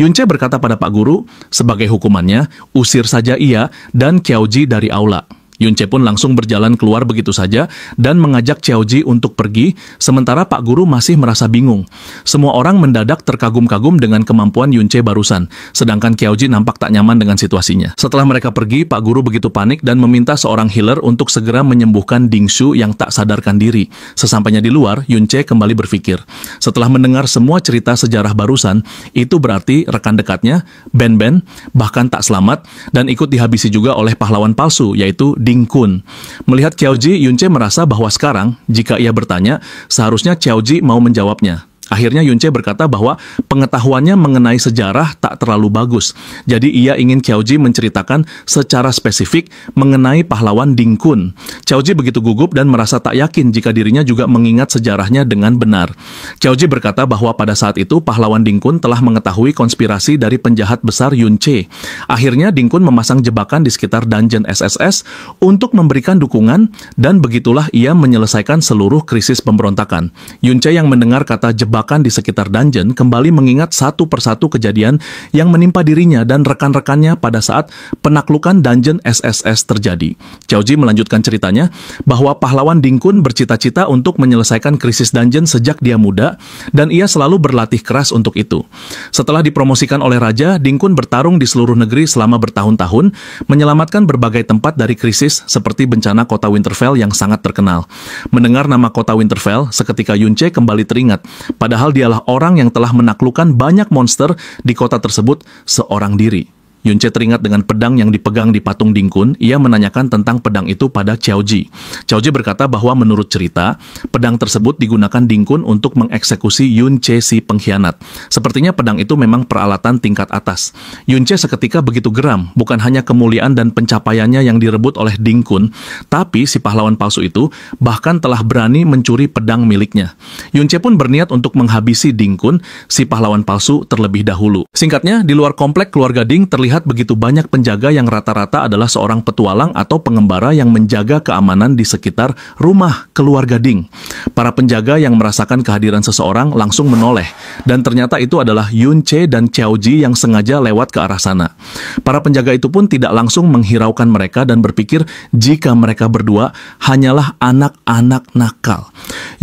Yunce berkata pada Pak Guru, sebagai hukumannya, usir saja ia dan Qiaoji dari aula. Yunce pun langsung berjalan keluar begitu saja dan mengajak Qiaoji untuk pergi, sementara Pak Guru masih merasa bingung. Semua orang mendadak terkagum-kagum dengan kemampuan Yunce barusan, sedangkan Qiaoji nampak tak nyaman dengan situasinya. Setelah mereka pergi, Pak Guru begitu panik dan meminta seorang healer untuk segera menyembuhkan Dingshu yang tak sadarkan diri. Sesampainya di luar, Yunce kembali berpikir. Setelah mendengar semua cerita sejarah barusan, itu berarti rekan dekatnya, Ben Ben, bahkan tak selamat dan ikut dihabisi juga oleh pahlawan palsu, yaitu Ding Kun. Melihat Qiaoji, Yunce merasa bahwa sekarang, jika ia bertanya, seharusnya Qiaoji mau menjawabnya. Akhirnya Yunce berkata bahwa pengetahuannya mengenai sejarah tak terlalu bagus. Jadi ia ingin Qiaoji menceritakan secara spesifik mengenai pahlawan Ding Kun. Qiaoji begitu gugup dan merasa tak yakin jika dirinya juga mengingat sejarahnya dengan benar. Qiaoji berkata bahwa pada saat itu pahlawan Ding Kun telah mengetahui konspirasi dari penjahat besar Yunce. Akhirnya Ding Kun memasang jebakan di sekitar dungeon SSS untuk memberikan dukungan dan begitulah ia menyelesaikan seluruh krisis pemberontakan. Yunce yang mendengar kata jebakan di sekitar dungeon kembali mengingat satu persatu kejadian yang menimpa dirinya dan rekan-rekannya pada saat penaklukan dungeon SSS terjadi. Qiaoji melanjutkan ceritanya bahwa pahlawan Ding Kun bercita-cita untuk menyelesaikan krisis dungeon sejak dia muda dan ia selalu berlatih keras untuk itu. Setelah dipromosikan oleh raja, Ding Kun bertarung di seluruh negeri selama bertahun-tahun, menyelamatkan berbagai tempat dari krisis seperti bencana kota Winterfell yang sangat terkenal. Mendengar nama kota Winterfell, seketika Yunce kembali teringat. Padahal dialah orang yang telah menaklukkan banyak monster di kota tersebut seorang diri. Yunce teringat dengan pedang yang dipegang di patung Ding Kun. Ia menanyakan tentang pedang itu pada Qiaoji. Qiaoji berkata bahwa menurut cerita, pedang tersebut digunakan Ding Kun untuk mengeksekusi Yunce si pengkhianat. Sepertinya pedang itu memang peralatan tingkat atas. Yunce seketika begitu geram, bukan hanya kemuliaan dan pencapaiannya yang direbut oleh Ding Kun, tapi si pahlawan palsu itu bahkan telah berani mencuri pedang miliknya. Yunce pun berniat untuk menghabisi Ding Kun, si pahlawan palsu terlebih dahulu. Singkatnya, di luar komplek keluarga Ding terlihat melihat begitu banyak penjaga yang rata-rata adalah seorang petualang atau pengembara yang menjaga keamanan di sekitar rumah keluarga Ding. Para penjaga yang merasakan kehadiran seseorang langsung menoleh, dan ternyata itu adalah Yun-che dan Xiaoji yang sengaja lewat ke arah sana. Para penjaga itu pun tidak langsung menghiraukan mereka dan berpikir jika mereka berdua hanyalah anak-anak nakal.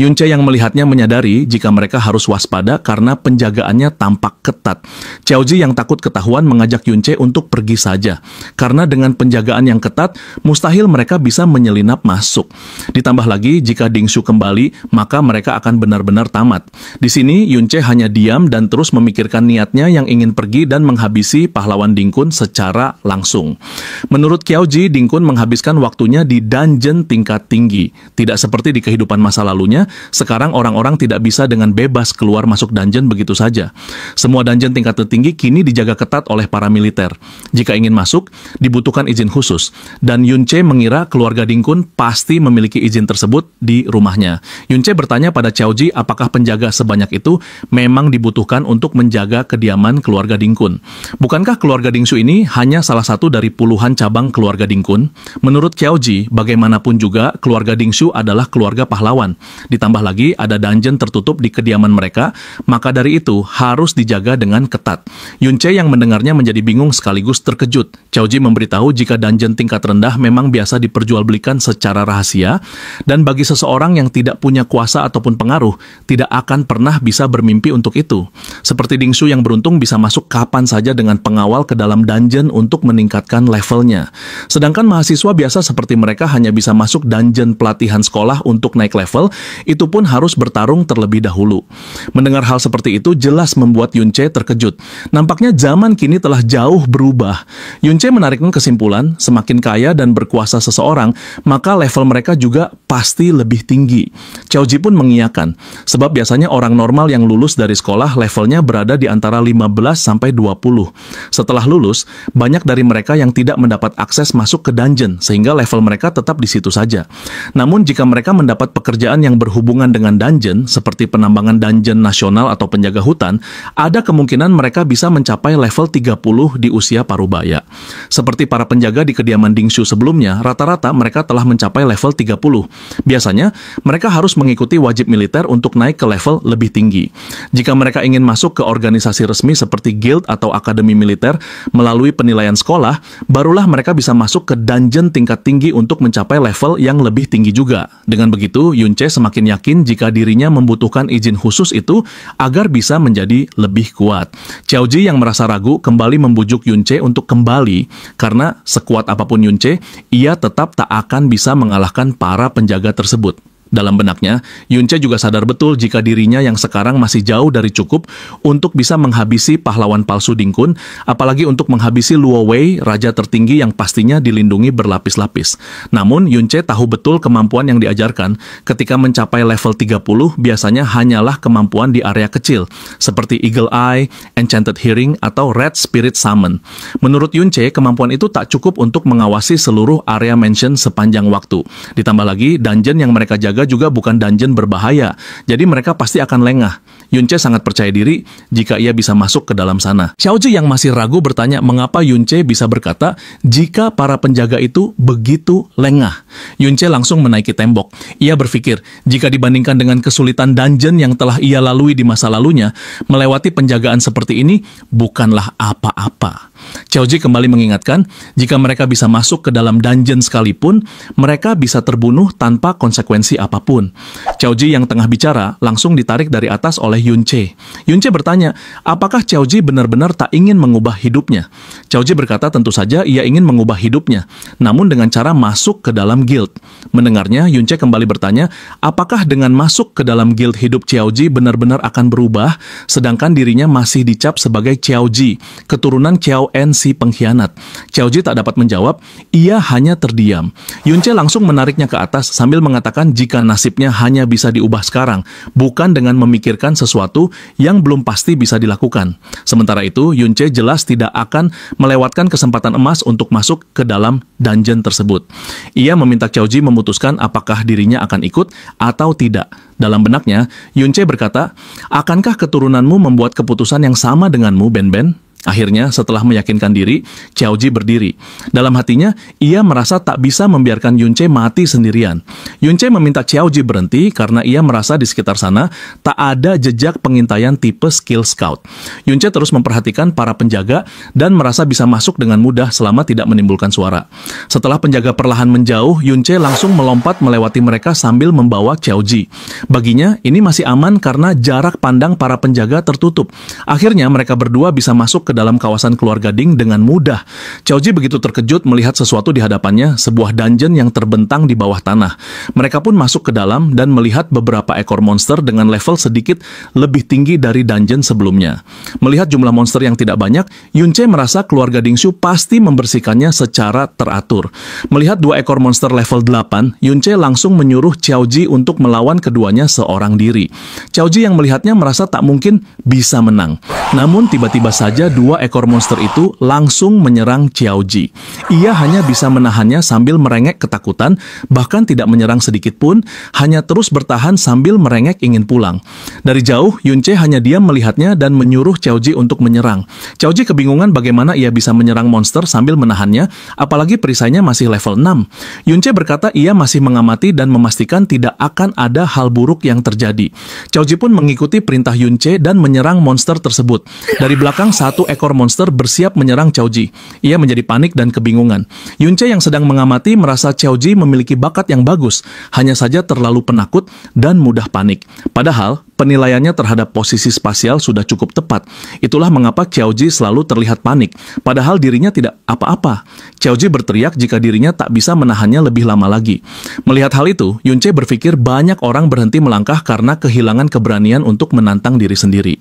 Yun-che yang melihatnya menyadari jika mereka harus waspada karena penjagaannya tampak ketat. Xiaoji yang takut ketahuan mengajak Yun-che untuk pergi saja, karena dengan penjagaan yang ketat, mustahil mereka bisa menyelinap masuk. Ditambah lagi, jika Dingshu kembali, maka mereka akan benar-benar tamat. Di sini, Yun-che hanya diam dan terus memikirkan niatnya yang ingin pergi dan menghabisi pahlawan Dingkun secara langsung. Menurut Xiaoji, Dingkun menghabiskan waktunya di dungeon tingkat tinggi. Tidak seperti di kehidupan masa lalunya, sekarang orang-orang tidak bisa dengan bebas keluar masuk dungeon begitu saja. Semua dungeon tingkat tertinggi kini dijaga ketat oleh para militer. Jika ingin masuk, dibutuhkan izin khusus. Dan Yun-che mengira keluarga Dingkun pasti memiliki izin tersebut di rumahnya. Yun-che bertanya pada Xiaoji apakah penjaga sebanyak itu memang dibutuhkan untuk menjaga kediaman keluarga Dingkun. Bukankah keluarga Dingshu ini hanya salah satu dari puluhan cabang keluarga Dingkun? Menurut Xiaoji, bagaimanapun juga keluarga Dingshu adalah keluarga pahlawan. Ditambah lagi ada dungeon tertutup di kediaman mereka, maka dari itu harus dijaga dengan ketat. Yun-che yang mendengarnya menjadi bingung sekaligus terkejut. Xiaoji memberitahu jika dungeon tingkat rendah memang biasa diperjualbelikan secara rahasia, dan bagi seseorang yang tidak punya kuasa ataupun pengaruh, tidak akan pernah bisa bermimpi untuk itu. Seperti Dingshu yang beruntung bisa masuk kapan saja dengan pengawal ke dalam dungeon untuk meningkatkan levelnya. Sedangkan mahasiswa biasa seperti mereka hanya bisa masuk dungeon pelatihan sekolah untuk naik level, itu pun harus bertarung terlebih dahulu. Mendengar hal seperti itu jelas membuat Yun-che terkejut. Nampaknya zaman kini telah jauh berubah. Yun-che menarikkan kesimpulan, semakin kaya dan berkuasa seseorang, maka level mereka juga pasti lebih tinggi. Xiaoji pun mengiyakan, sebab biasanya orang normal yang lulus dari sekolah levelnya berada di antara 15 sampai 20. Setelah lulus, banyak dari mereka yang tidak mendapat akses masuk ke dungeon, sehingga level mereka tetap di situ saja. Namun jika mereka mendapat pekerjaan yang berhubungan dengan dungeon, seperti penambangan dungeon nasional atau penjaga hutan, ada kemungkinan mereka bisa mencapai level 30 di usia parubaya. Seperti para penjaga di kediaman Dingshu sebelumnya, rata-rata mereka telah mencapai level 30. Biasanya, mereka harus mengikuti wajib militer untuk naik ke level lebih tinggi. Jika mereka ingin masuk ke organisasi resmi seperti guild atau akademi militer melalui penilaian sekolah, barulah mereka bisa masuk ke dungeon tingkat tinggi untuk mencapai level yang lebih tinggi juga. Dengan begitu, Yun-che semakin yakin jika dirinya membutuhkan izin khusus itu agar bisa menjadi lebih kuat. Xiaoji yang merasa ragu kembali membujuk Yun-che untuk kembali, karena sekuat apapun Yun-che, ia tetap tak akan bisa mengalahkan para penjaga tersebut. Dalam benaknya, Yun-che juga sadar betul jika dirinya yang sekarang masih jauh dari cukup untuk bisa menghabisi pahlawan palsu Dingkun, apalagi untuk menghabisi Luo Wei, raja tertinggi yang pastinya dilindungi berlapis-lapis. Namun, Yun-che tahu betul kemampuan yang diajarkan ketika mencapai level 30 biasanya hanyalah kemampuan di area kecil, seperti Eagle Eye, Enchanted Hearing, atau Red Spirit Summon. Menurut Yun-che, kemampuan itu tak cukup untuk mengawasi seluruh area mansion sepanjang waktu. Ditambah lagi, dungeon yang mereka jaga juga bukan dungeon berbahaya, jadi mereka pasti akan lengah. Yun-che sangat percaya diri jika ia bisa masuk ke dalam sana. Xiaoji yang masih ragu bertanya mengapa Yun-che bisa berkata jika para penjaga itu begitu lengah. Yun-che langsung menaiki tembok. Ia berpikir jika dibandingkan dengan kesulitan dungeon yang telah ia lalui di masa lalunya, melewati penjagaan seperti ini bukanlah apa-apa. Xiaoji kembali mengingatkan, jika mereka bisa masuk ke dalam dungeon sekalipun, mereka bisa terbunuh tanpa konsekuensi apapun. Xiaoji yang tengah bicara langsung ditarik dari atas oleh Yun-che. Yun-che bertanya, apakah Xiaoji benar-benar tak ingin mengubah hidupnya? Xiaoji berkata tentu saja ia ingin mengubah hidupnya, namun dengan cara masuk ke dalam guild. Mendengarnya, Yun-che kembali bertanya, apakah dengan masuk ke dalam guild hidup Xiaoji benar-benar akan berubah, sedangkan dirinya masih dicap sebagai Xiaoji, keturunan Xiao En si pengkhianat. Xiaoji tak dapat menjawab, ia hanya terdiam. Yun-che langsung menariknya ke atas sambil mengatakan jika nasibnya hanya bisa diubah sekarang, bukan dengan memikirkan sesuatu yang belum pasti bisa dilakukan. Sementara itu, Yun-che jelas tidak akan melewatkan kesempatan emas untuk masuk ke dalam dungeon tersebut. Ia meminta Xiaoji memutuskan apakah dirinya akan ikut atau tidak. Dalam benaknya, Yun-che berkata, akankah keturunanmu membuat keputusan yang sama denganmu, Ben-ben? Akhirnya, setelah meyakinkan diri, Xiaoji berdiri. Dalam hatinya, ia merasa tak bisa membiarkan Yunce mati sendirian. Yunce meminta Xiaoji berhenti karena ia merasa di sekitar sana tak ada jejak pengintaian tipe skill scout. Yunce terus memperhatikan para penjaga dan merasa bisa masuk dengan mudah selama tidak menimbulkan suara. Setelah penjaga perlahan menjauh, Yunce langsung melompat melewati mereka sambil membawa Xiaoji. Baginya, ini masih aman karena jarak pandang para penjaga tertutup. Akhirnya, mereka berdua bisa masuk ke dalam kawasan keluarga Ding dengan mudah. Xiaoji begitu terkejut melihat sesuatu di hadapannya, sebuah dungeon yang terbentang di bawah tanah. Mereka pun masuk ke dalam dan melihat beberapa ekor monster dengan level sedikit lebih tinggi dari dungeon sebelumnya. Melihat jumlah monster yang tidak banyak, Yunce merasa keluarga Dingshu pasti membersihkannya secara teratur. Melihat 2 ekor monster level 8, Yunce langsung menyuruh Xiaoji untuk melawan keduanya seorang diri. Xiaoji yang melihatnya merasa tak mungkin bisa menang. Namun tiba-tiba saja 2 ekor monster itu langsung menyerang Xiaoji. Ia hanya bisa menahannya sambil merengek ketakutan, bahkan tidak menyerang sedikit pun, hanya terus bertahan sambil merengek ingin pulang. Dari jauh, Yunce hanya diam melihatnya dan menyuruh Xiaoji untuk menyerang. Xiaoji kebingungan bagaimana ia bisa menyerang monster sambil menahannya, apalagi perisainya masih level 6. Yunce berkata ia masih mengamati dan memastikan tidak akan ada hal buruk yang terjadi. Xiaoji pun mengikuti perintah Yunce dan menyerang monster tersebut. Dari belakang, 1 ekor monster bersiap menyerang Xiaoji. Ia menjadi panik dan kebingungan. Yunce yang sedang mengamati merasa Xiaoji memiliki bakat yang bagus, hanya saja terlalu penakut dan mudah panik. Padahal, penilaiannya terhadap posisi spasial sudah cukup tepat. Itulah mengapa Xiaoji selalu terlihat panik, padahal dirinya tidak apa-apa. Xiaoji berteriak jika dirinya tak bisa menahannya lebih lama lagi. Melihat hal itu, Yunce berpikir banyak orang berhenti melangkah karena kehilangan keberanian untuk menantang diri sendiri.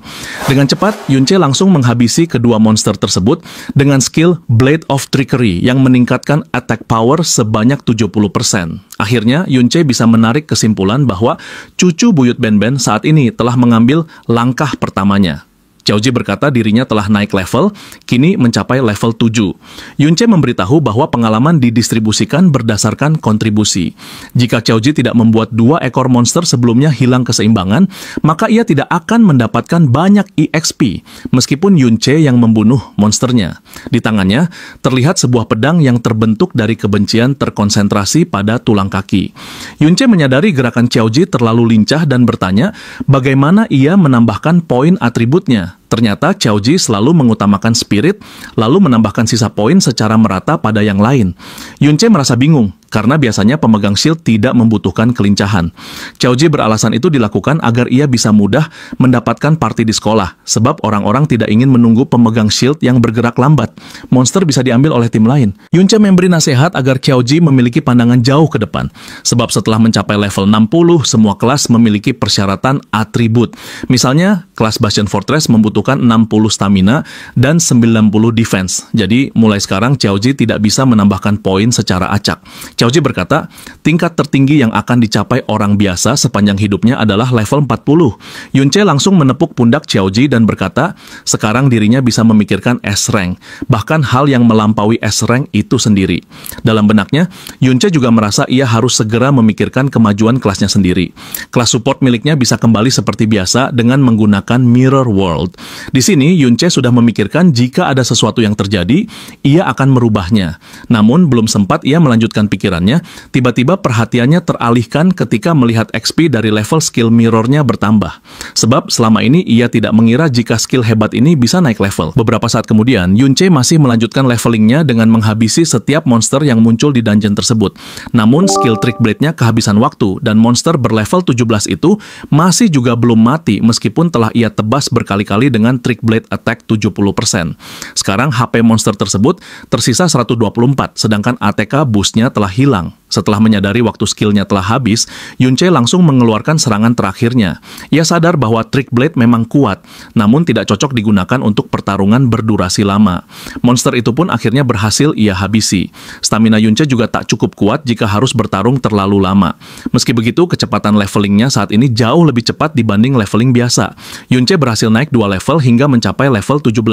Dengan cepat, Yunce langsung menghabisi kedua monster tersebut dengan skill Blade of Trickery yang meningkatkan attack power sebanyak 70%. Akhirnya, Yunce bisa menarik kesimpulan bahwa cucu buyut Ben-Ben saat ini telah mengambil langkah pertamanya. Xiaoji berkata dirinya telah naik level, kini mencapai level 7. Yunce memberitahu bahwa pengalaman didistribusikan berdasarkan kontribusi. Jika Xiaoji tidak membuat 2 ekor monster sebelumnya hilang keseimbangan, maka ia tidak akan mendapatkan banyak EXP, meskipun Yunce yang membunuh monsternya. Di tangannya, terlihat sebuah pedang yang terbentuk dari kebencian terkonsentrasi pada tulang kaki. Yunce menyadari gerakan Xiaoji terlalu lincah dan bertanya bagaimana ia menambahkan poin atributnya. Ternyata Xiaoji selalu mengutamakan spirit, lalu menambahkan sisa poin secara merata pada yang lain. Yunce merasa bingung, karena biasanya pemegang shield tidak membutuhkan kelincahan. Xiaoji beralasan itu dilakukan agar ia bisa mudah mendapatkan party di sekolah, sebab orang-orang tidak ingin menunggu pemegang shield yang bergerak lambat. Monster bisa diambil oleh tim lain. Yunce memberi nasihat agar Xiaoji memiliki pandangan jauh ke depan, sebab setelah mencapai level 60, semua kelas memiliki persyaratan atribut. Misalnya, kelas Bastion Fortress membutuhkan 60 stamina dan 90 defense. Jadi, mulai sekarang Xiaoji tidak bisa menambahkan poin secara acak. Xiaoji berkata, tingkat tertinggi yang akan dicapai orang biasa sepanjang hidupnya adalah level 40. Yunce langsung menepuk pundak Xiaoji dan berkata, sekarang dirinya bisa memikirkan S-rank, bahkan hal yang melampaui S-rank itu sendiri. Dalam benaknya, Yunce juga merasa ia harus segera memikirkan kemajuan kelasnya sendiri. Kelas support miliknya bisa kembali seperti biasa dengan menggunakan Mirror World. Di sini, Yunce sudah memikirkan jika ada sesuatu yang terjadi, ia akan merubahnya. Namun, belum sempat ia melanjutkan pikirannya, tiba-tiba perhatiannya teralihkan ketika melihat XP dari level skill mirrornya bertambah. Sebab selama ini ia tidak mengira jika skill hebat ini bisa naik level. Beberapa saat kemudian, Yunce masih melanjutkan levelingnya dengan menghabisi setiap monster yang muncul di dungeon tersebut. Namun, skill Trick Blade-nya kehabisan waktu, dan monster berlevel 17 itu masih juga belum mati meskipun telah ia tebas berkali-kali dengan Trick Blade Attack 70%. Sekarang HP monster tersebut tersisa 124, sedangkan ATK boost-nya telah hilang. Setelah menyadari waktu skillnya telah habis, Yunce langsung mengeluarkan serangan terakhirnya. Ia sadar bahwa Trick Blade memang kuat, namun tidak cocok digunakan untuk pertarungan berdurasi lama. Monster itu pun akhirnya berhasil ia habisi. Stamina Yunce juga tak cukup kuat jika harus bertarung terlalu lama. Meski begitu, kecepatan levelingnya saat ini jauh lebih cepat dibanding leveling biasa. Yunce berhasil naik 2 level hingga mencapai level 17.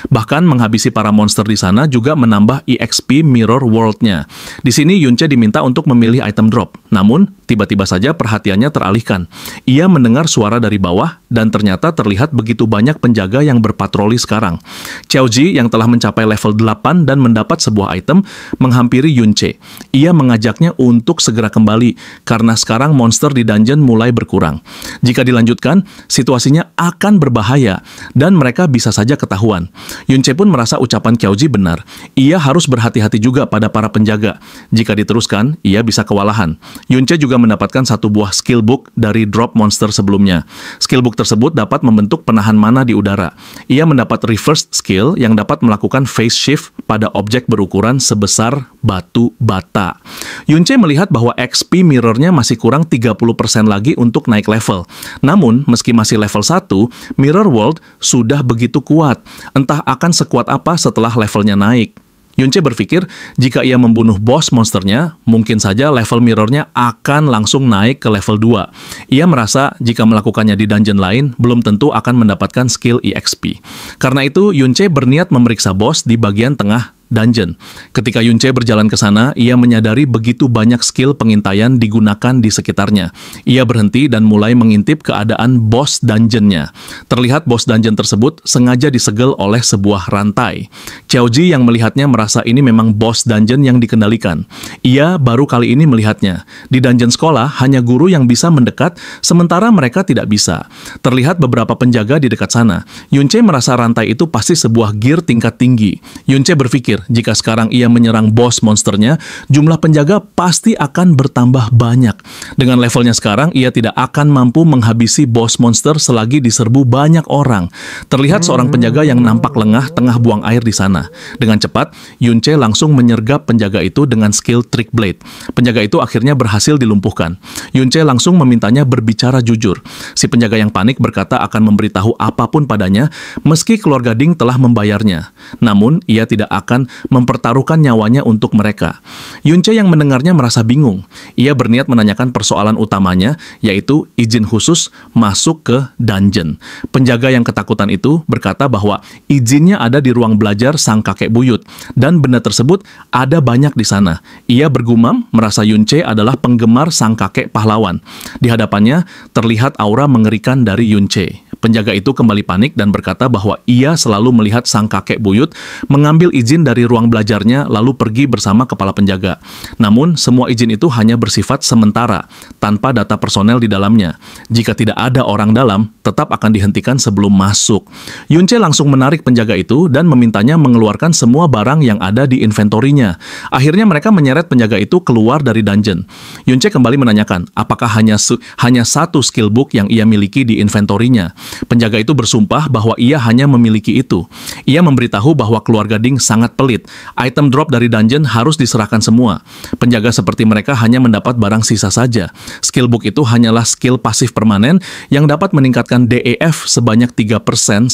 Bahkan menghabisi para monster di sana juga menambah EXP Mirror World-nya. Di sini Yunce diminta untuk memilih item drop. Namun, tiba-tiba saja perhatiannya teralihkan. Ia mendengar suara dari bawah dan ternyata terlihat begitu banyak penjaga yang berpatroli sekarang. Xiaoji yang telah mencapai level 8 dan mendapat sebuah item menghampiri Yunche. Ia mengajaknya untuk segera kembali karena sekarang monster di dungeon mulai berkurang. Jika dilanjutkan, situasinya akan berbahaya dan mereka bisa saja ketahuan. Yunche pun merasa ucapan Xiaoji benar. Ia harus berhati-hati juga pada para penjaga. Jika diteruskan, ia bisa kewalahan. Yunche juga mendapatkan satu buah skill book dari drop monster sebelumnya. Skill book tersebut dapat membentuk penahan mana di udara. Ia mendapat reverse skill yang dapat melakukan phase shift pada objek berukuran sebesar batu bata. Yunche melihat bahwa XP mirror-nya masih kurang 30% lagi untuk naik level. Namun, meski masih level 1, Mirror World sudah begitu kuat. Entah akan sekuat apa setelah levelnya naik. Yunche berpikir jika ia membunuh boss monsternya, mungkin saja level mirrornya akan langsung naik ke level 2. Ia merasa jika melakukannya di dungeon lain, belum tentu akan mendapatkan skill EXP. Karena itu, Yunche berniat memeriksa boss di bagian tengah dungeon. Ketika Yunche berjalan ke sana, ia menyadari begitu banyak skill pengintaian digunakan di sekitarnya. Ia berhenti dan mulai mengintip keadaan boss dungeonnya. Terlihat boss dungeon tersebut sengaja disegel oleh sebuah rantai. Xiaoji yang melihatnya merasa ini memang boss dungeon yang dikendalikan. Ia baru kali ini melihatnya. Di dungeon sekolah, hanya guru yang bisa mendekat, sementara mereka tidak bisa. Terlihat beberapa penjaga di dekat sana. Yunche merasa rantai itu pasti sebuah gear tingkat tinggi. Yunche berpikir, jika sekarang ia menyerang boss monsternya, jumlah penjaga pasti akan bertambah banyak. Dengan levelnya sekarang, ia tidak akan mampu menghabisi boss monster selagi diserbu banyak orang. Terlihat seorang penjaga yang nampak lengah tengah buang air di sana. Dengan cepat, Yunche langsung menyergap penjaga itu dengan skill Trick Blade. Penjaga itu akhirnya berhasil dilumpuhkan. Yunche langsung memintanya berbicara jujur. Si penjaga yang panik berkata akan memberitahu apapun padanya, meski keluarga Ding telah membayarnya. Namun, ia tidak akan mempertaruhkan nyawanya untuk mereka. Yunche yang mendengarnya merasa bingung. Ia berniat menanyakan persoalan utamanya, yaitu izin khusus masuk ke dungeon. Penjaga yang ketakutan itu berkata bahwa izinnya ada di ruang belajar sang kakek buyut, dan benda tersebut ada banyak di sana. Ia bergumam merasa Yunche adalah penggemar sang kakek pahlawan. Di hadapannya terlihat aura mengerikan dari Yunche. Penjaga itu kembali panik dan berkata bahwa ia selalu melihat sang kakek buyut mengambil izin dari ruang belajarnya lalu pergi bersama kepala penjaga. Namun, semua izin itu hanya bersifat sementara, tanpa data personel di dalamnya. Jika tidak ada orang dalam, tetap akan dihentikan sebelum masuk. Yunche langsung menarik penjaga itu dan memintanya mengeluarkan semua barang yang ada di inventorinya. Akhirnya mereka menyeret penjaga itu keluar dari dungeon. Yunche kembali menanyakan, apakah hanya satu skill book yang ia miliki di inventorinya. Penjaga itu bersumpah bahwa ia hanya memiliki itu. Ia memberitahu bahwa keluarga Ding sangat pelit. Item drop dari dungeon harus diserahkan semua. Penjaga seperti mereka hanya mendapat barang sisa saja. Skill book itu hanyalah skill pasif permanen yang dapat meningkatkan DEF sebanyak 3%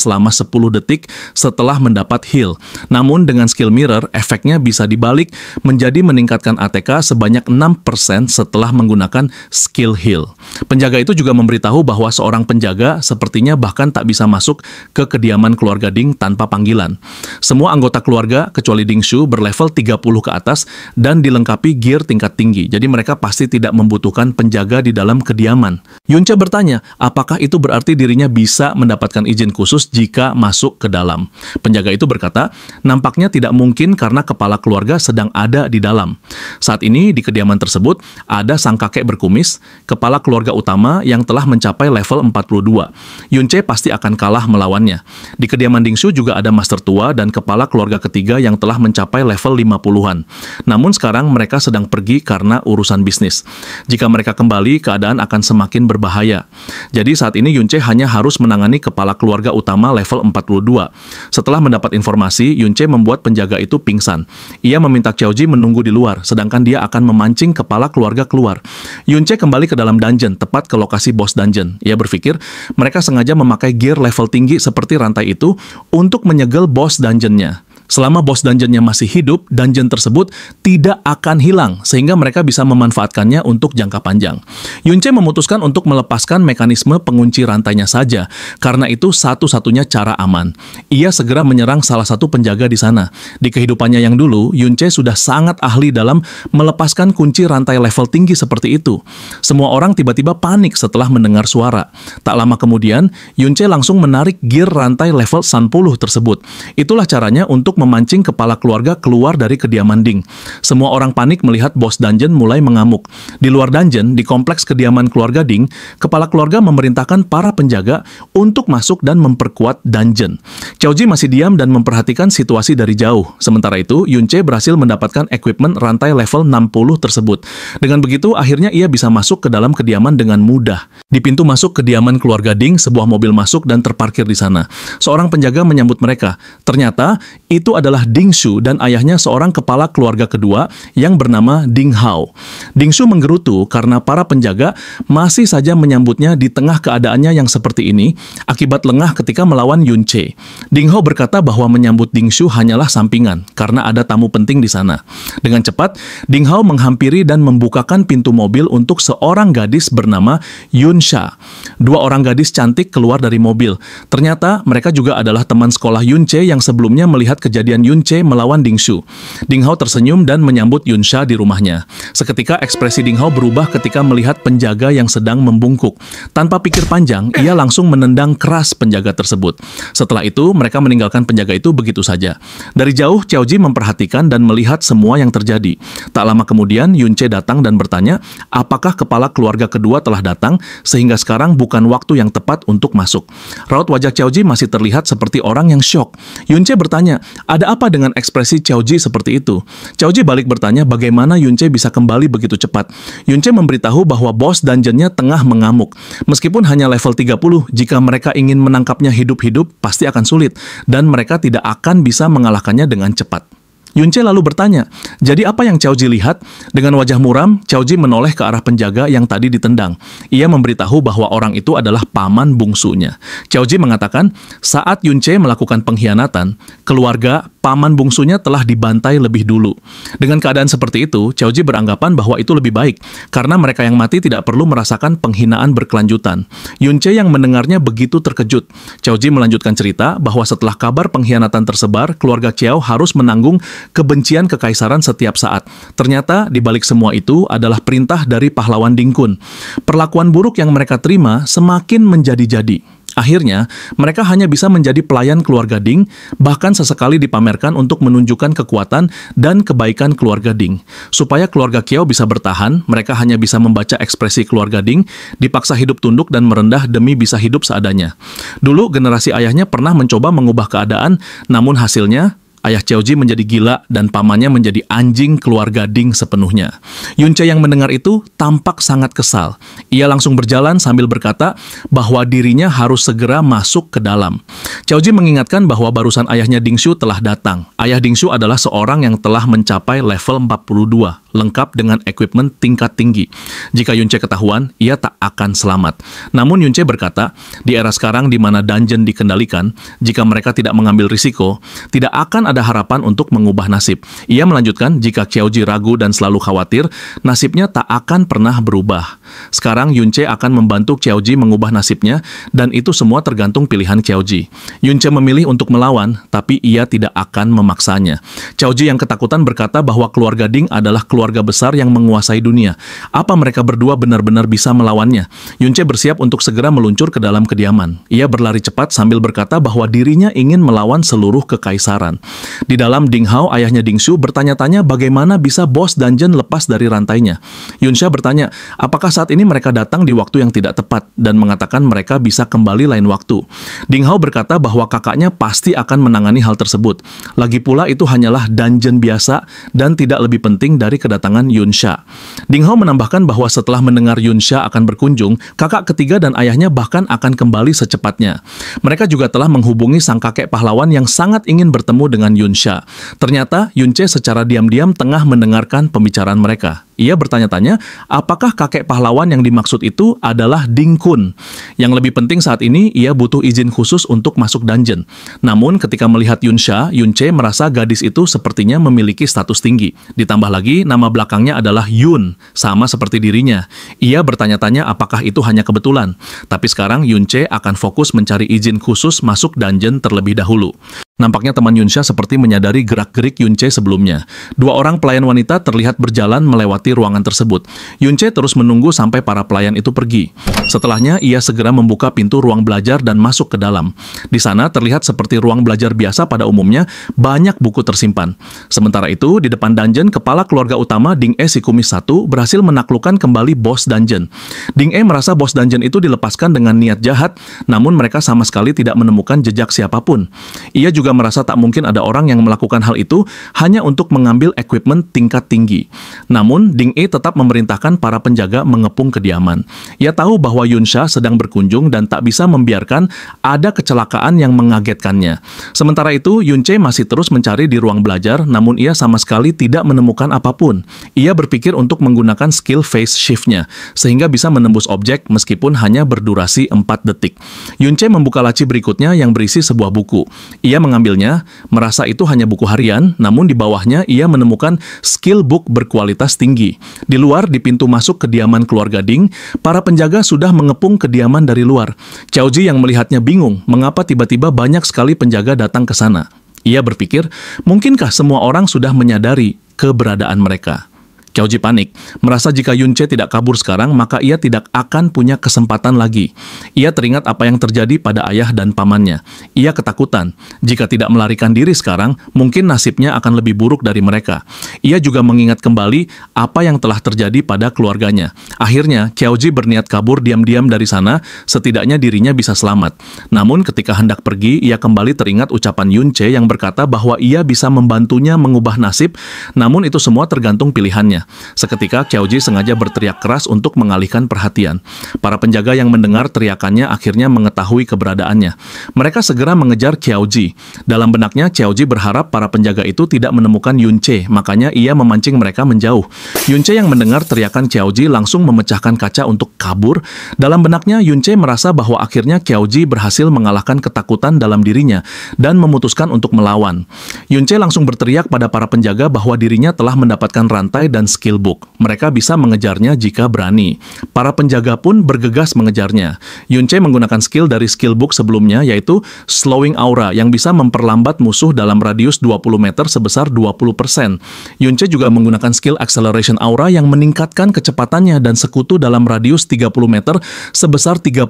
selama 10 detik setelah mendapat heal. Namun dengan skill mirror, efeknya bisa dibalik menjadi meningkatkan ATK sebanyak 6% setelah menggunakan skill heal. Penjaga itu juga memberitahu bahwa seorang penjaga sepertinya bahkan tak bisa masuk ke kediaman keluarga Ding tanpa panggilan. Semua anggota keluarga kecuali Ding Shu berlevel 30 ke atas dan dilengkapi gear tingkat tinggi, jadi mereka pasti tidak membutuhkan penjaga di dalam kediaman. Yunche bertanya, apakah itu berarti dirinya bisa mendapatkan izin khusus jika masuk ke dalam? Penjaga itu berkata, nampaknya tidak mungkin karena kepala keluarga sedang ada di dalam. Saat ini di kediaman tersebut ada sang kakek berkumis, kepala keluarga utama yang telah mencapai level 42. Yunche pasti akan kalah melawannya. Di kediaman Ding Shu juga ada master tua dan kepala keluarga ketiga yang telah mencapai level 50-an. Namun sekarang mereka sedang pergi karena urusan bisnis. Jika mereka kembali, keadaan akan semakin berbahaya. Jadi saat ini Yunche hanya harus menangani kepala keluarga utama level 42. Setelah mendapat informasi, Yunche membuat penjaga itu pingsan. Ia meminta Xiaoji menunggu di luar, sedangkan dia akan memancing kepala keluarga keluar. Yunche kembali ke dalam dungeon, tepat ke lokasi boss dungeon. Ia berpikir, mereka sengaja memakai gear level tinggi seperti rantai itu untuk menyegel boss dungeonnya. Selama bos dungeonnya masih hidup, dungeon tersebut tidak akan hilang, sehingga mereka bisa memanfaatkannya untuk jangka panjang. Yunce memutuskan untuk melepaskan mekanisme pengunci rantainya saja, karena itu satu-satunya cara aman. Ia segera menyerang salah satu penjaga di sana. Di kehidupannya yang dulu, Yunce sudah sangat ahli dalam melepaskan kunci rantai level tinggi seperti itu. Semua orang tiba-tiba panik setelah mendengar suara. Tak lama kemudian, Yunce langsung menarik gear rantai level 10 tersebut. Itulah caranya untuk memancing kepala keluarga keluar dari kediaman Ding. Semua orang panik melihat bos dungeon mulai mengamuk. Di luar dungeon, di kompleks kediaman keluarga Ding, kepala keluarga memerintahkan para penjaga untuk masuk dan memperkuat dungeon. Xiaoji masih diam dan memperhatikan situasi dari jauh. Sementara itu, Yunce berhasil mendapatkan equipment rantai level 60 tersebut. Dengan begitu, akhirnya ia bisa masuk ke dalam kediaman dengan mudah. Di pintu masuk kediaman keluarga Ding, sebuah mobil masuk dan terparkir di sana. Seorang penjaga menyambut mereka. Ternyata, itu adalah Ding Shu dan ayahnya seorang kepala keluarga kedua yang bernama Ding Hao. Ding Shu menggerutu karena para penjaga masih saja menyambutnya di tengah keadaannya yang seperti ini akibat lengah ketika melawan Yunce. Ding Hao berkata bahwa menyambut Ding Shu hanyalah sampingan karena ada tamu penting di sana. Dengan cepat, Ding Hao menghampiri dan membukakan pintu mobil untuk seorang gadis bernama Yun Sha. Dua orang gadis cantik keluar dari mobil. Ternyata mereka juga adalah teman sekolah Yunce yang sebelumnya melihat kejadian Yunce melawan Ding Shu. Ding Hao tersenyum dan menyambut Yun Sha di rumahnya. Seketika ekspresi Ding Hao berubah ketika melihat penjaga yang sedang membungkuk. Tanpa pikir panjang, ia langsung menendang keras penjaga tersebut. Setelah itu, mereka meninggalkan penjaga itu begitu saja. Dari jauh, Xiaoji memperhatikan dan melihat semua yang terjadi. Tak lama kemudian, Yunce datang dan bertanya, apakah kepala keluarga kedua telah datang, sehingga sekarang bukan waktu yang tepat untuk masuk. Raut wajah Xiaoji masih terlihat seperti orang yang syok. Yunce bertanya, ada apa dengan ekspresi Xiaoji seperti itu? Xiaoji balik bertanya bagaimana Yunce bisa kembali begitu cepat. Yunce memberitahu bahwa bos dungeonnya tengah mengamuk. Meskipun hanya level 30, jika mereka ingin menangkapnya hidup-hidup, pasti akan sulit, dan mereka tidak akan bisa mengalahkannya dengan cepat. Yunce lalu bertanya, jadi apa yang Xiaoji lihat? Dengan wajah muram, Xiaoji menoleh ke arah penjaga yang tadi ditendang. Ia memberitahu bahwa orang itu adalah paman bungsunya. Xiaoji mengatakan, saat Yunce melakukan pengkhianatan, keluarga paman bungsunya telah dibantai lebih dulu. Dengan keadaan seperti itu, Xiaoji beranggapan bahwa itu lebih baik, karena mereka yang mati tidak perlu merasakan penghinaan berkelanjutan. Yunce yang mendengarnya begitu terkejut. Xiaoji melanjutkan cerita bahwa setelah kabar pengkhianatan tersebar, keluarga Qiao harus menanggung kebencian kekaisaran setiap saat. Ternyata di balik semua itu adalah perintah dari pahlawan Ding Kun. Perlakuan buruk yang mereka terima semakin menjadi-jadi. Akhirnya, mereka hanya bisa menjadi pelayan keluarga Ding, bahkan sesekali dipamerkan untuk menunjukkan kekuatan dan kebaikan keluarga Ding. Supaya keluarga Qiao bisa bertahan, mereka hanya bisa membaca ekspresi keluarga Ding, dipaksa hidup tunduk dan merendah demi bisa hidup seadanya. Dulu, generasi ayahnya pernah mencoba mengubah keadaan, namun hasilnya, ayah Xiaoji menjadi gila dan pamannya menjadi anjing keluarga Ding sepenuhnya. Yunce yang mendengar itu tampak sangat kesal. Ia langsung berjalan sambil berkata bahwa dirinya harus segera masuk ke dalam. Xiaoji mengingatkan bahwa barusan ayahnya Ding Shu telah datang. Ayah Ding Shu adalah seorang yang telah mencapai level 42. Lengkap dengan equipment tingkat tinggi. Jika Yunce ketahuan, ia tak akan selamat. Namun Yunce berkata, di era sekarang di mana dungeon dikendalikan, jika mereka tidak mengambil risiko, tidak akan ada harapan untuk mengubah nasib. Ia melanjutkan, jika Xiaoji ragu dan selalu khawatir, nasibnya tak akan pernah berubah. Sekarang Yunce akan membantu Xiaoji mengubah nasibnya, dan itu semua tergantung pilihan Xiaoji. Yunce memilih untuk melawan, tapi ia tidak akan memaksanya. Xiaoji yang ketakutan berkata bahwa keluarga Ding adalah keluarga besar yang menguasai dunia. Apa mereka berdua benar-benar bisa melawannya? Yunce bersiap untuk segera meluncur ke dalam kediaman. Ia berlari cepat sambil berkata bahwa dirinya ingin melawan seluruh kekaisaran. Di dalam, Ding Hao, ayahnya Ding Shu, bertanya-tanya bagaimana bisa bos dungeon lepas dari rantainya. Yun Sha bertanya, apakah saat ini mereka datang di waktu yang tidak tepat, dan mengatakan mereka bisa kembali lain waktu. Ding Hao berkata bahwa kakaknya pasti akan menangani hal tersebut. Lagi pula itu hanyalah dungeon biasa dan tidak lebih penting dari kedatangan Yun Sha. Ding Hao menambahkan bahwa setelah mendengar Yun Sha akan berkunjung, kakak ketiga dan ayahnya bahkan akan kembali secepatnya. Mereka juga telah menghubungi sang kakek pahlawan yang sangat ingin bertemu dengan Yun Sha. Ternyata Yunce secara diam-diam tengah mendengarkan pembicaraan mereka. Ia bertanya-tanya apakah kakek pahlawan yang dimaksud itu adalah Ding Kun. Yang lebih penting saat ini, ia butuh izin khusus untuk masuk dungeon. Namun ketika melihat Yunsha, Yunche merasa gadis itu sepertinya memiliki status tinggi. Ditambah lagi, nama belakangnya adalah Yun, sama seperti dirinya. Ia bertanya-tanya apakah itu hanya kebetulan. Tapi sekarang Yunche akan fokus mencari izin khusus masuk dungeon terlebih dahulu. Nampaknya teman Yunsha seperti menyadari gerak-gerik Yunche sebelumnya. Dua orang pelayan wanita terlihat berjalan melewati ruangan tersebut. Yunche terus menunggu sampai para pelayan itu pergi. Setelahnya, ia segera membuka pintu ruang belajar dan masuk ke dalam. Di sana terlihat seperti ruang belajar biasa pada umumnya, banyak buku tersimpan. Sementara itu, di depan dungeon, kepala keluarga utama Ding E si kumis satu berhasil menaklukkan kembali bos dungeon. Ding E merasa bos dungeon itu dilepaskan dengan niat jahat, namun mereka sama sekali tidak menemukan jejak siapapun. Ia juga merasa tak mungkin ada orang yang melakukan hal itu hanya untuk mengambil equipment tingkat tinggi. Namun, Ding E tetap memerintahkan para penjaga mengepung kediaman. Ia tahu bahwa Yunsha sedang berkunjung dan tak bisa membiarkan ada kecelakaan yang mengagetkannya. Sementara itu, Yunche masih terus mencari di ruang belajar, namun ia sama sekali tidak menemukan apapun. Ia berpikir untuk menggunakan skill phase shift-nya, sehingga bisa menembus objek meskipun hanya berdurasi 4 detik. Yunche membuka laci berikutnya yang berisi sebuah buku. Ia mengambilnya, merasa itu hanya buku harian, namun di bawahnya ia menemukan skill book berkualitas tinggi. Di luar, di pintu masuk kediaman keluarga Ding, para penjaga sudah mengepung kediaman dari luar. Qiaoji yang melihatnya bingung, mengapa tiba-tiba banyak sekali penjaga datang ke sana. Ia berpikir, mungkinkah semua orang sudah menyadari keberadaan mereka? Qiaoji panik, merasa jika Yunche tidak kabur sekarang, maka ia tidak akan punya kesempatan lagi. Ia teringat apa yang terjadi pada ayah dan pamannya. Ia ketakutan, jika tidak melarikan diri sekarang, mungkin nasibnya akan lebih buruk dari mereka. Ia juga mengingat kembali apa yang telah terjadi pada keluarganya. Akhirnya, Qiaoji berniat kabur diam-diam dari sana, setidaknya dirinya bisa selamat. Namun ketika hendak pergi, ia kembali teringat ucapan Yunche yang berkata bahwa ia bisa membantunya mengubah nasib, namun itu semua tergantung pilihannya. Seketika, Qiaoji sengaja berteriak keras untuk mengalihkan perhatian. Para penjaga yang mendengar teriakannya akhirnya mengetahui keberadaannya. Mereka segera mengejar Qiaoji. Dalam benaknya, Qiaoji berharap para penjaga itu tidak menemukan Yunche, makanya ia memancing mereka menjauh. Yunche yang mendengar teriakan Qiaoji langsung memecahkan kaca untuk kabur. Dalam benaknya, Yunche merasa bahwa akhirnya Qiaoji berhasil mengalahkan ketakutan dalam dirinya dan memutuskan untuk melawan. Yunche langsung berteriak pada para penjaga bahwa dirinya telah mendapatkan rantai dan skill book. Mereka bisa mengejarnya jika berani. Para penjaga pun bergegas mengejarnya. Yunche menggunakan skill dari skill book sebelumnya, yaitu Slowing Aura, yang bisa memperlambat musuh dalam radius 20 meter sebesar 20%. Yunche juga menggunakan skill Acceleration Aura yang meningkatkan kecepatannya dan sekutu dalam radius 30 meter sebesar 30%.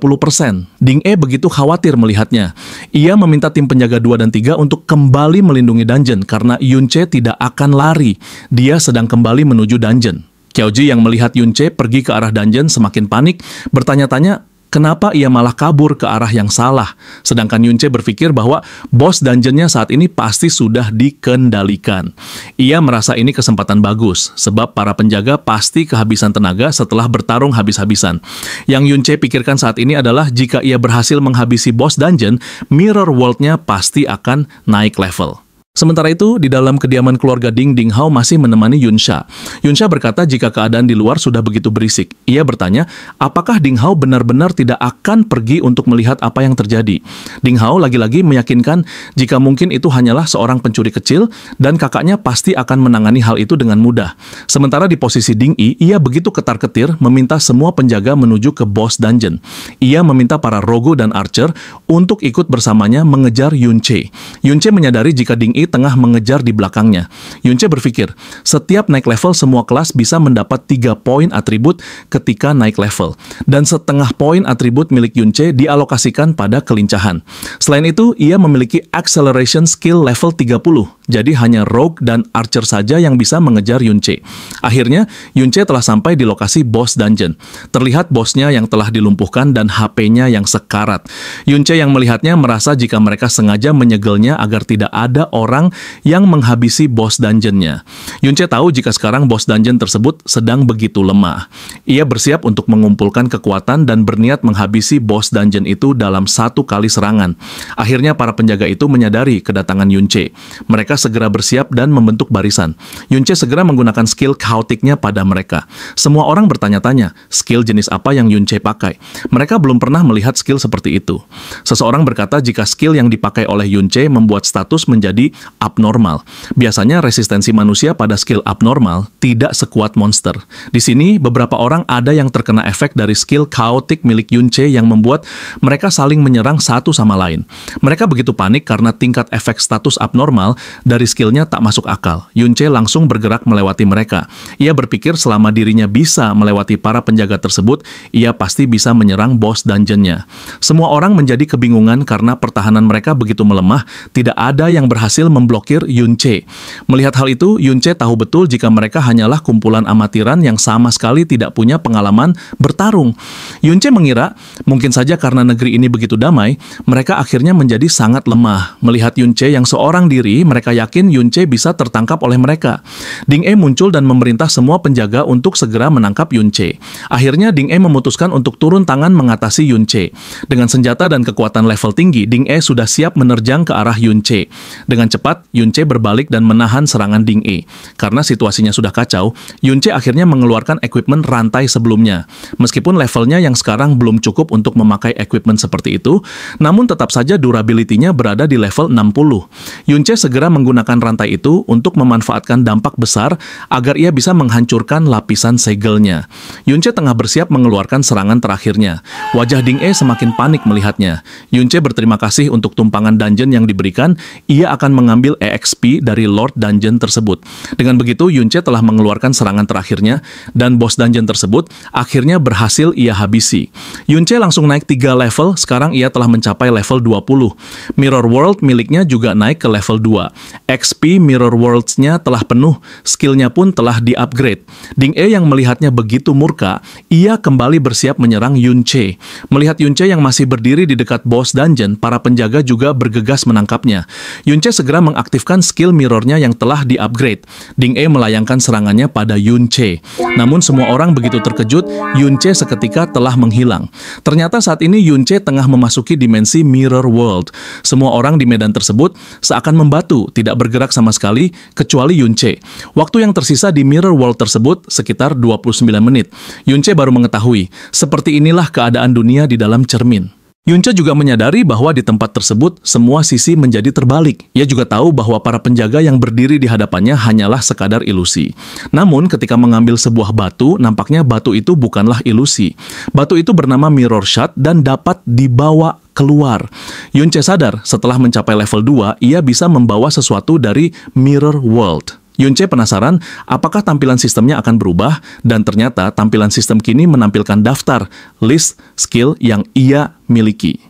Ding E begitu khawatir melihatnya. Ia meminta tim penjaga 2 dan 3 untuk kembali melindungi dungeon karena Yunche tidak akan lari. Dia sedang kembali menuju dungeon. Qiaoji yang melihat Yunche pergi ke arah dungeon semakin panik, bertanya-tanya kenapa ia malah kabur ke arah yang salah. Sedangkan Yunche berpikir bahwa bos dungeonnya saat ini pasti sudah dikendalikan. Ia merasa ini kesempatan bagus, sebab para penjaga pasti kehabisan tenaga setelah bertarung habis-habisan. Yang Yunche pikirkan saat ini adalah jika ia berhasil menghabisi bos dungeon, Mirror World-nya pasti akan naik level. Sementara itu, di dalam kediaman keluarga Ding Hao masih menemani Yunsha. Yunsha berkata jika keadaan di luar sudah begitu berisik. Ia bertanya, apakah Ding Hao benar-benar tidak akan pergi untuk melihat apa yang terjadi? Ding Hao lagi-lagi meyakinkan jika mungkin itu hanyalah seorang pencuri kecil dan kakaknya pasti akan menangani hal itu dengan mudah. Sementara di posisi Ding Yi, ia begitu ketar-ketir meminta semua penjaga menuju ke boss dungeon. Ia meminta para rogo dan archer untuk ikut bersamanya mengejar Yunche. Yunche menyadari jika Ding Yi tengah mengejar di belakangnya. Yunche berpikir, setiap naik level semua kelas bisa mendapat 3 poin atribut ketika naik level. Dan setengah poin atribut milik Yunche dialokasikan pada kelincahan. Selain itu, ia memiliki acceleration skill level 30. Jadi hanya rogue dan archer saja yang bisa mengejar Yunche. Akhirnya, Yunche telah sampai di lokasi boss dungeon. Terlihat bosnya yang telah dilumpuhkan dan HP-nya yang sekarat. Yunche yang melihatnya merasa jika mereka sengaja menyegelnya agar tidak ada orang orang yang menghabisi bos dungeonnya. Yunche tahu jika sekarang bos dungeon tersebut sedang begitu lemah. Ia bersiap untuk mengumpulkan kekuatan dan berniat menghabisi bos dungeon itu dalam satu kali serangan. Akhirnya para penjaga itu menyadari kedatangan Yunche. Mereka segera bersiap dan membentuk barisan. Yunche segera menggunakan skill chaoticnya pada mereka. Semua orang bertanya-tanya, skill jenis apa yang Yunche pakai. Mereka belum pernah melihat skill seperti itu. Seseorang berkata jika skill yang dipakai oleh Yunche membuat status menjadi abnormal. Biasanya resistensi manusia pada skill abnormal tidak sekuat monster. Di sini, beberapa orang ada yang terkena efek dari skill chaotic milik Yunche yang membuat mereka saling menyerang satu sama lain. Mereka begitu panik karena tingkat efek status abnormal dari skillnya tak masuk akal. Yunche langsung bergerak melewati mereka. Ia berpikir selama dirinya bisa melewati para penjaga tersebut, ia pasti bisa menyerang bos dungeonnya. Semua orang menjadi kebingungan karena pertahanan mereka begitu melemah, tidak ada yang berhasil memblokir Yunche. Melihat hal itu, Yunche tahu betul jika mereka hanyalah kumpulan amatiran yang sama sekali tidak punya pengalaman bertarung. Yunche mengira, mungkin saja karena negeri ini begitu damai, mereka akhirnya menjadi sangat lemah. Melihat Yunche yang seorang diri, mereka yakin Yunche bisa tertangkap oleh mereka. Ding E muncul dan memerintah semua penjaga untuk segera menangkap Yunche. Akhirnya Ding E memutuskan untuk turun tangan mengatasi Yunche. Dengan senjata dan kekuatan level tinggi, Ding E sudah siap menerjang ke arah Yunche. Dengan cepat, Yunche berbalik dan menahan serangan Ding E. Karena situasinya sudah kacau, Yunche akhirnya mengeluarkan equipment rantai sebelumnya. Meskipun levelnya yang sekarang belum cukup untuk memakai equipment seperti itu, namun tetap saja durability-nya berada di level 60. Yunche segera menggunakan rantai itu untuk memanfaatkan dampak besar agar ia bisa menghancurkan lapisan segelnya. Yunche tengah bersiap mengeluarkan serangan terakhirnya. Wajah Ding E semakin panik melihatnya. Yunche berterima kasih untuk tumpangan dungeon yang diberikan, ia akan mengambil EXP dari Lord Dungeon tersebut. Dengan begitu, Yunche telah mengeluarkan serangan terakhirnya, dan bos dungeon tersebut akhirnya berhasil ia habisi. Yunche langsung naik 3 level, sekarang ia telah mencapai level 20. Mirror World miliknya juga naik ke level 2. XP Mirror Worlds-nya telah penuh, skillnya pun telah di-upgrade. Ding E yang melihatnya begitu murka, ia kembali bersiap menyerang Yunche. Melihat Yunche yang masih berdiri di dekat bos dungeon, para penjaga juga bergegas menangkapnya. Yunche segera mengaktifkan skill mirrornya yang telah di-upgrade. Ding E melayangkan serangannya pada Yunche. Namun semua orang begitu terkejut, Yunche seketika telah menghilang. Ternyata saat ini Yunche tengah memasuki dimensi Mirror World. Semua orang di medan tersebut seakan membatu, tidak bergerak sama sekali, kecuali Yunche. Waktu yang tersisa di Mirror World tersebut sekitar 29 menit. Yunche baru mengetahui, seperti inilah keadaan dunia di dalam cermin. Yunche juga menyadari bahwa di tempat tersebut semua sisi menjadi terbalik. Ia juga tahu bahwa para penjaga yang berdiri di hadapannya hanyalah sekadar ilusi. Namun ketika mengambil sebuah batu, nampaknya batu itu bukanlah ilusi. Batu itu bernama Mirror Shot dan dapat dibawa keluar. Yunche sadar setelah mencapai level 2, ia bisa membawa sesuatu dari Mirror World. Yunche penasaran apakah tampilan sistemnya akan berubah, dan ternyata tampilan sistem kini menampilkan daftar list skill yang ia miliki.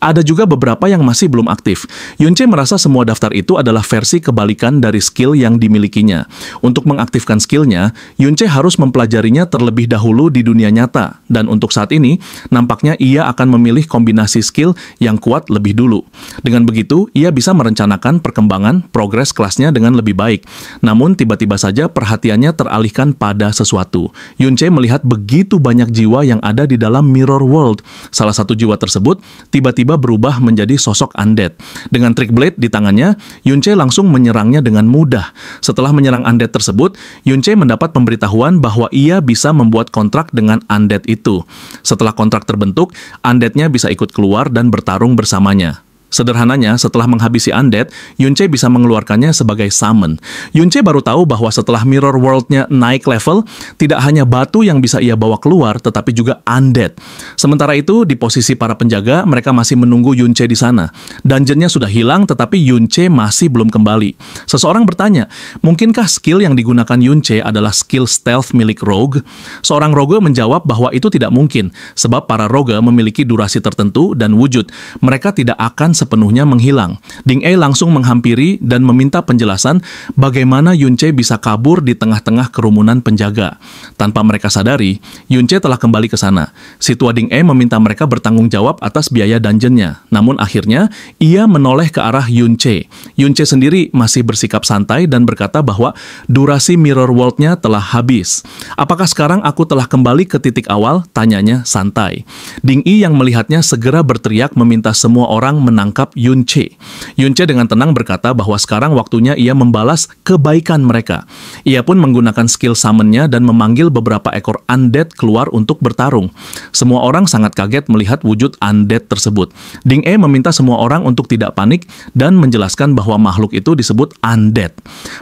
Ada juga beberapa yang masih belum aktif. Yunche merasa semua daftar itu adalah versi kebalikan dari skill yang dimilikinya. Untuk mengaktifkan skillnya, Yunche harus mempelajarinya terlebih dahulu di dunia nyata. Dan untuk saat ini, nampaknya ia akan memilih kombinasi skill yang kuat lebih dulu. Dengan begitu, ia bisa merencanakan perkembangan progres kelasnya dengan lebih baik. Namun, tiba-tiba saja perhatiannya teralihkan pada sesuatu. Yunche melihat begitu banyak jiwa yang ada di dalam Mirror World. Salah satu jiwa tersebut tiba-tiba berubah menjadi sosok undead. Dengan trik blade di tangannya, Yunche langsung menyerangnya dengan mudah. Setelah menyerang undead tersebut, Yunche mendapat pemberitahuan bahwa ia bisa membuat kontrak dengan undead itu. Setelah kontrak terbentuk, undeadnya bisa ikut keluar dan bertarung bersamanya. Sederhananya, setelah menghabisi undead, Yunche bisa mengeluarkannya sebagai summon. Yunche baru tahu bahwa setelah Mirror World-nya naik level, tidak hanya batu yang bisa ia bawa keluar, tetapi juga undead. Sementara itu, di posisi para penjaga, mereka masih menunggu Yunche di sana. Dungeonnya sudah hilang, tetapi Yunche masih belum kembali. Seseorang bertanya, mungkinkah skill yang digunakan Yunche adalah skill stealth milik rogue? Seorang rogue menjawab bahwa itu tidak mungkin, sebab para rogue memiliki durasi tertentu dan wujud. Mereka tidak akan sepenuhnya menghilang. Ding E langsung menghampiri dan meminta penjelasan bagaimana Yunce bisa kabur di tengah-tengah kerumunan penjaga. Tanpa mereka sadari, Yunce telah kembali ke sana. Si tua Ding E meminta mereka bertanggung jawab atas biaya dungeonnya. Namun akhirnya, ia menoleh ke arah Yunce. Yunce sendiri masih bersikap santai dan berkata bahwa durasi Mirror World-nya telah habis. Apakah sekarang aku telah kembali ke titik awal? Tanyanya santai. Ding E yang melihatnya segera berteriak meminta semua orang menangkap Yunce. Yunce dengan tenang berkata bahwa sekarang waktunya ia membalas kebaikan mereka. Ia pun menggunakan skill summon-nya dan memanggil beberapa ekor undead keluar untuk bertarung. Semua orang sangat kaget melihat wujud undead tersebut. Ding E meminta semua orang untuk tidak panik dan menjelaskan bahwa makhluk itu disebut undead.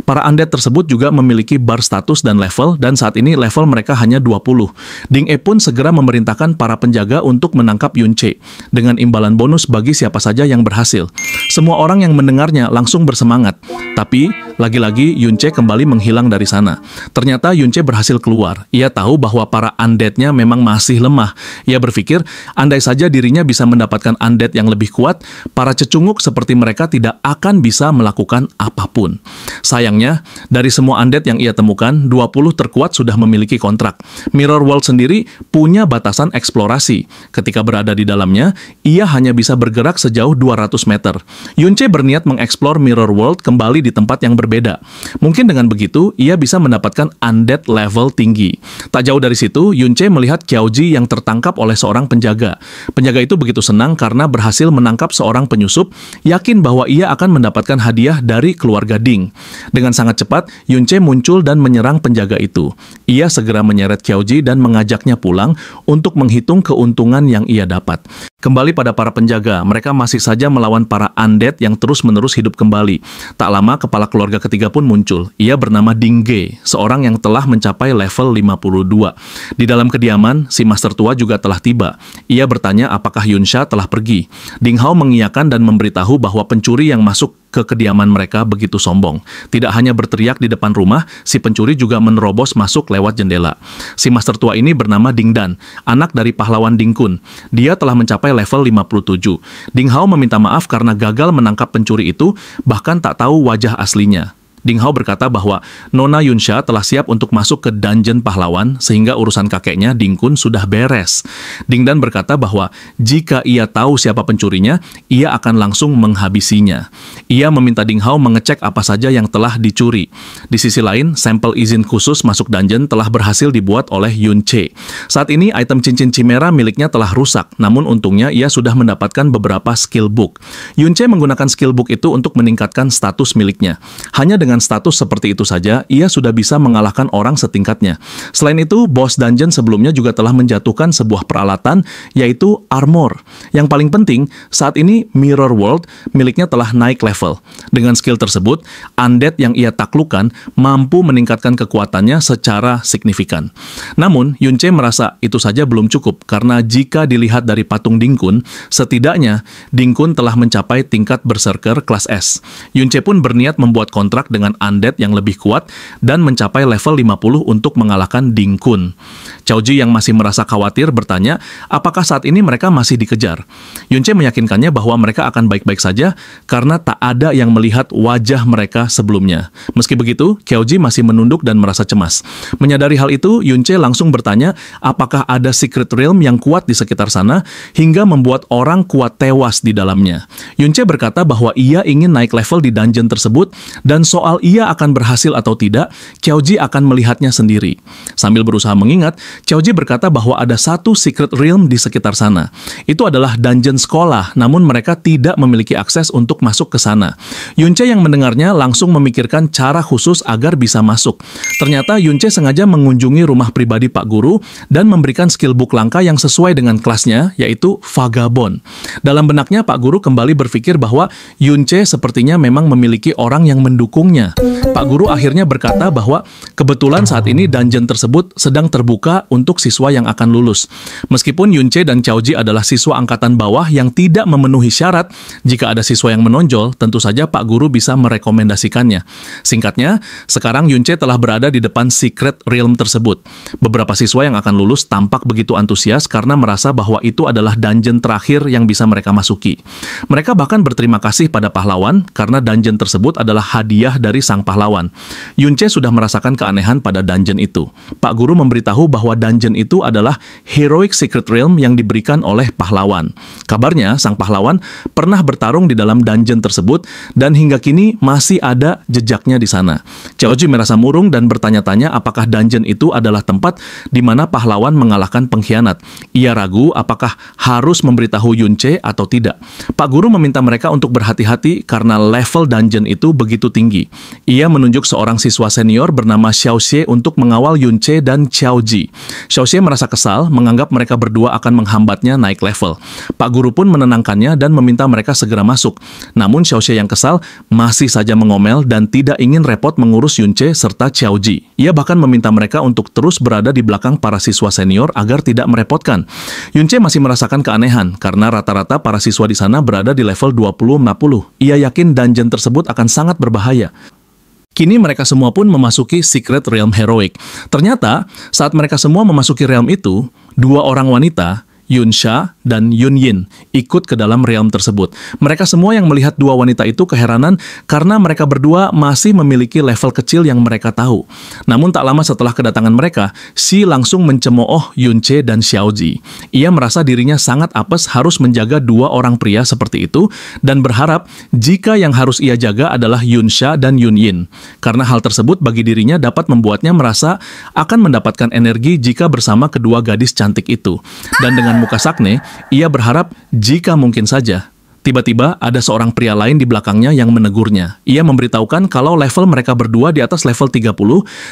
Para undead tersebut juga memiliki bar status dan level, dan saat ini level mereka hanya 20. Ding E pun segera memerintahkan para penjaga untuk menangkap Yunce, dengan imbalan bonus bagi siapa saja yang berhasil. Semua orang yang mendengarnya langsung bersemangat. Tapi, lagi-lagi Yunce kembali menghilang dari sana. Ternyata Yunce berhasil keluar. Ia tahu bahwa para undead-nya memang masih lemah. Ia berpikir, andai saja dirinya bisa mendapatkan undead yang lebih kuat, para cecunguk seperti mereka tidak akan bisa melakukan apapun. Sayangnya, dari semua undead yang ia temukan, 20 terkuat sudah memiliki kontrak. Mirror World sendiri punya batasan eksplorasi. Ketika berada di dalamnya, ia hanya bisa bergerak sejauh 200 meter. Yunce berniat mengeksplor Mirror World kembali di tempat yang berbeda. Mungkin dengan begitu, ia bisa mendapatkan undead level tinggi. Tak jauh dari situ, Yunce melihat Qiaoji yang tertangkap oleh seorang penjaga. Penjaga itu begitu senang karena berhasil menangkap seorang penyusup, yakin bahwa ia akan mendapatkan hadiah dari keluarga Ding. Dengan sangat cepat, Yunce muncul dan menyerang penjaga itu. Ia segera menyeret Qiaoji dan mengajaknya pulang untuk menghitung keuntungan yang ia dapat. Kembali pada para penjaga, mereka masih saja melawan para undead yang terus-menerus hidup kembali. Tak lama, kepala keluarga ketiga pun muncul. Ia bernama Ding Ge, seorang yang telah mencapai level 52. Di dalam kediaman, si master tua juga telah tiba. Ia bertanya apakah Yunsha telah pergi. Ding Hao mengiyakan dan memberitahu bahwa pencuri yang masuk ke kediaman mereka begitu sombong. Tidak hanya berteriak di depan rumah, si pencuri juga menerobos masuk lewat jendela. Si master tua ini bernama Ding Dan, anak dari pahlawan Ding Kun. Dia telah mencapai level 57. Ding Hao meminta maaf karena gagal menangkap pencuri itu, bahkan tak tahu wajah aslinya. Ding Hao berkata bahwa Nona Yunsha telah siap untuk masuk ke dungeon pahlawan sehingga urusan kakeknya Ding Kun sudah beres. Ding Dan berkata bahwa jika ia tahu siapa pencurinya, ia akan langsung menghabisinya. Ia meminta Ding Hao mengecek apa saja yang telah dicuri. Di sisi lain, sampel izin khusus masuk dungeon telah berhasil dibuat oleh Yunce. Saat ini item cincin Chimera miliknya telah rusak, namun untungnya ia sudah mendapatkan beberapa skill book. Yunce menggunakan skill book itu untuk meningkatkan status miliknya. Hanya dengan status seperti itu saja, ia sudah bisa mengalahkan orang setingkatnya. Selain itu, boss dungeon sebelumnya juga telah menjatuhkan sebuah peralatan, yaitu armor. Yang paling penting, saat ini Mirror World miliknya telah naik level. Dengan skill tersebut, undead yang ia taklukkan mampu meningkatkan kekuatannya secara signifikan. Namun, Yunce merasa itu saja belum cukup, karena jika dilihat dari patung Ding Kun, setidaknya Ding Kun telah mencapai tingkat berserker kelas S. Yunce pun berniat membuat kontrak dengan undead yang lebih kuat dan mencapai level 50 untuk mengalahkan Ding Kun. Qiaoji yang masih merasa khawatir bertanya, apakah saat ini mereka masih dikejar? Yunce meyakinkannya bahwa mereka akan baik-baik saja karena tak ada yang melihat wajah mereka sebelumnya. Meski begitu, Qiaoji masih menunduk dan merasa cemas. Menyadari hal itu, Yunce langsung bertanya apakah ada secret realm yang kuat di sekitar sana hingga membuat orang kuat tewas di dalamnya. Yunce berkata bahwa ia ingin naik level di dungeon tersebut dan soal ia akan berhasil atau tidak, Qiaoji akan melihatnya sendiri. Sambil berusaha mengingat, Qiaoji berkata bahwa ada satu secret realm di sekitar sana. Itu adalah dungeon sekolah, namun mereka tidak memiliki akses untuk masuk ke sana. Yunce yang mendengarnya langsung memikirkan cara khusus agar bisa masuk. Ternyata Yunce sengaja mengunjungi rumah pribadi Pak Guru dan memberikan skill book langka yang sesuai dengan kelasnya, yaitu Vagabond. Dalam benaknya, Pak Guru kembali berpikir bahwa Yunce sepertinya memang memiliki orang yang mendukungnya maksudnya? Pak Guru akhirnya berkata bahwa kebetulan saat ini dungeon tersebut sedang terbuka untuk siswa yang akan lulus. Meskipun Yunche dan Xiaoji adalah siswa angkatan bawah yang tidak memenuhi syarat, jika ada siswa yang menonjol, tentu saja Pak Guru bisa merekomendasikannya. Singkatnya, sekarang Yunche telah berada di depan Secret Realm tersebut. Beberapa siswa yang akan lulus tampak begitu antusias karena merasa bahwa itu adalah dungeon terakhir yang bisa mereka masuki. Mereka bahkan berterima kasih pada pahlawan karena dungeon tersebut adalah hadiah dari sang pahlawan. Yunche sudah merasakan keanehan pada dungeon itu. Pak Guru memberitahu bahwa dungeon itu adalah Heroic Secret Realm yang diberikan oleh pahlawan. Kabarnya, sang pahlawan pernah bertarung di dalam dungeon tersebut dan hingga kini masih ada jejaknya di sana. Xiaoji merasa murung dan bertanya-tanya apakah dungeon itu adalah tempat di mana pahlawan mengalahkan pengkhianat. Ia ragu apakah harus memberitahu Yunche atau tidak. Pak Guru meminta mereka untuk berhati-hati karena level dungeon itu begitu tinggi. Ia menunjuk seorang siswa senior bernama Xiaoxie untuk mengawal Yunche dan Xiaoji. Xiaoxie merasa kesal, menganggap mereka berdua akan menghambatnya naik level. Pak Guru pun menenangkannya dan meminta mereka segera masuk. Namun Xiaoxie yang kesal masih saja mengomel dan tidak ingin repot mengurus Yunche serta Xiaoji. Ia bahkan meminta mereka untuk terus berada di belakang para siswa senior agar tidak merepotkan. Yunche masih merasakan keanehan karena rata-rata para siswa di sana berada di level 20-50. Ia yakin dungeon tersebut akan sangat berbahaya. Kini mereka semua pun memasuki Secret Realm Heroic. Ternyata, saat mereka semua memasuki realm itu, dua orang wanita, Yunsha dan Yunyin, ikut ke dalam realm tersebut. Mereka semua yang melihat dua wanita itu keheranan karena mereka berdua masih memiliki level kecil yang mereka tahu. Namun tak lama setelah kedatangan mereka, Xi langsung mencemooh Yunche dan Xiaoji. Ia merasa dirinya sangat apes harus menjaga dua orang pria seperti itu dan berharap jika yang harus ia jaga adalah Yunsha dan Yunyin. Karena hal tersebut bagi dirinya dapat membuatnya merasa akan mendapatkan energi jika bersama kedua gadis cantik itu. Dan dengan muka sakne, ia berharap jika mungkin saja. Tiba-tiba ada seorang pria lain di belakangnya yang menegurnya. Ia memberitahukan kalau level mereka berdua di atas level 30